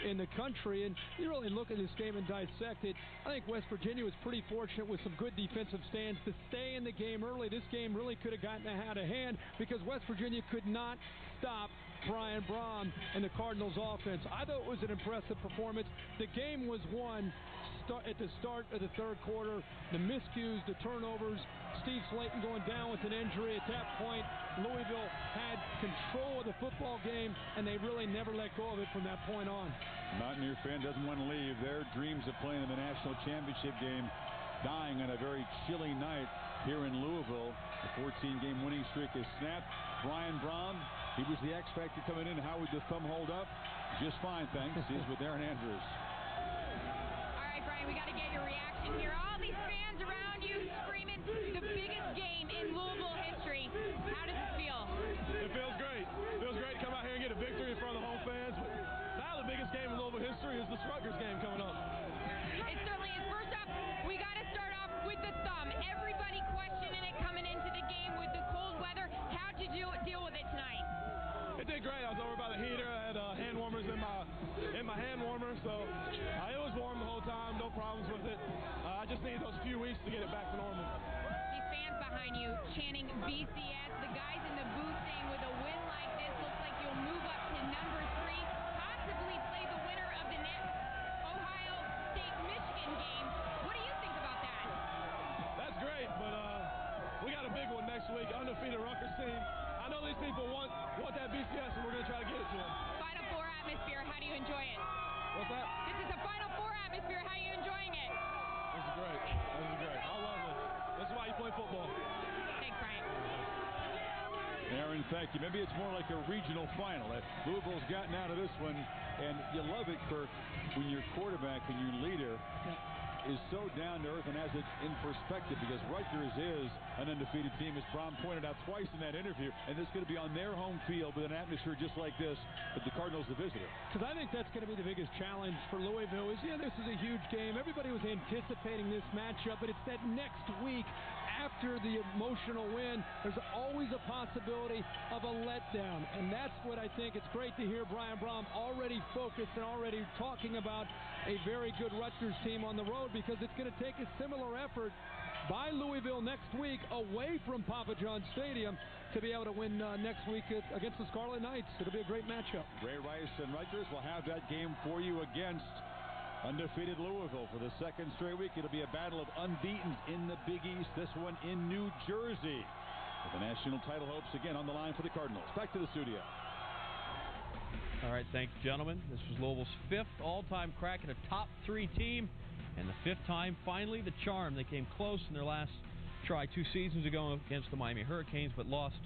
in the country. And you really look at this game and dissect it. I think West Virginia was pretty fortunate with some good defensive stands to stay in the game early. This game really could have gotten out of hand because West Virginia could not stop Brian Brohm and the Cardinals offense. I thought it was an impressive performance. The game was won at the start of the third quarter. The miscues, the turnovers, Steve Slaton going down with an injury. At that point, Louisville had control of the football game, and they really never let go of it from that point on.
Mountaineer fan doesn't want to leave. Their dreams of playing in the national championship game dying on a very chilly night here in Louisville. The 14-game winning streak is snapped. Brian Brohm, he was the X factor coming in. How would the thumb hold up? Just fine, thanks. He's with Aaron Andrews.
All right, Brian, we got to get your reaction here. All these fans around you screaming the biggest game in Louisville history. How does it feel?
It feels great. It feels great to come out here and get a victory in front of the home fans. But now the biggest game in Louisville history is the Rutgers game coming up.
It certainly is. First up, we got to start off with the thumb. Everybody questioning it coming into the game with the cold weather. How did you deal with it tonight?
It did great. I was over by the heater. I had hand warmers in my hand warmer, so it was warm the whole time. No problems with it. I just need those few weeks to get it back to normal.
These fans behind you chanting BCS. The guys in the booth saying with a win like this, looks like you'll move up to number 3, possibly play the winner of the Ohio State-Michigan game. What do you think about that?
That's great, but we got a big one next week. Undefeated Rutgers team. I know these people want that BCS, and we're going to try to get it to them.
Final Four atmosphere. How do you enjoy it?
What's that?
This is a Final Four atmosphere. How are you enjoying it?
This is great. This is great. I love it. This is why you play football.
Thanks, Brian.
Aaron, thank you. Maybe it's more like a regional final. Louisville's gotten out of this one, and you love it, Kirk, when your quarterback and your leader is so down to earth and has it in perspective because Rutgers is an undefeated team, as Brohm pointed out twice in that interview, and this is going to be on their home field with an atmosphere just like this, with the Cardinals the visitor.
Because I think that's going to be the biggest challenge for Louisville is, this is a huge game. Everybody was anticipating this matchup, but it's that next week after the emotional win, there's always a possibility of a letdown. And that's what I think. It's great to hear Brian Brohm already focused and already talking about a very good Rutgers team on the road, because it's going to take a similar effort by Louisville next week away from Papa John's Stadium to be able to win next week against the Scarlet Knights. It'll be a great matchup.
Ray Rice and Rutgers will have that game for you against undefeated Louisville for the second straight week. It'll be a battle of unbeatens in the Big East, this one in New Jersey. With the national title hopes again on the line for the Cardinals. Back to the studio.
All right, thank you, gentlemen. This was Louisville's fifth all-time crack at a top 3 team, and the fifth time, finally, the charm. They came close in their last try 2 seasons ago against the Miami Hurricanes, but lost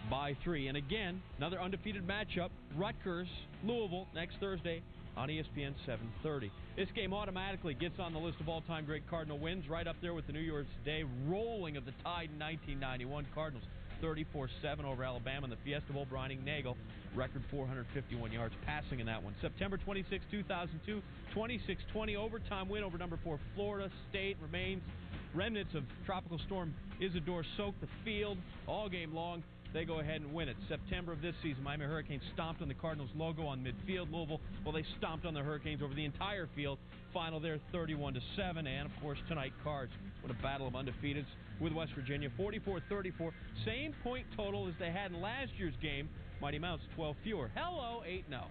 by 3. And again, another undefeated matchup, Rutgers, Louisville, next Thursday on ESPN 7:30. This game automatically gets on the list of all-time great Cardinal wins, right up there with the New Year's Day rolling of the Tide in 1991. Cardinals 34-7 over Alabama in the Fiesta Bowl. Brian Nagel, record 451 yards passing in that one. September 26, 2002, 26-20 overtime win over number 4 Florida State. Remnants of Tropical Storm Isidore soaked the field all game long. They go ahead and win it. September of this season, Miami Hurricanes stomped on the Cardinals logo on midfield. Louisville, they stomped on the Hurricanes over the entire field. Final there, 31-7. And, of course, tonight, Cards. What a battle of undefeateds with West Virginia. 44-34. Same point total as they had in last year's game. Mighty Mounts, 12 fewer. Hello, 8-0.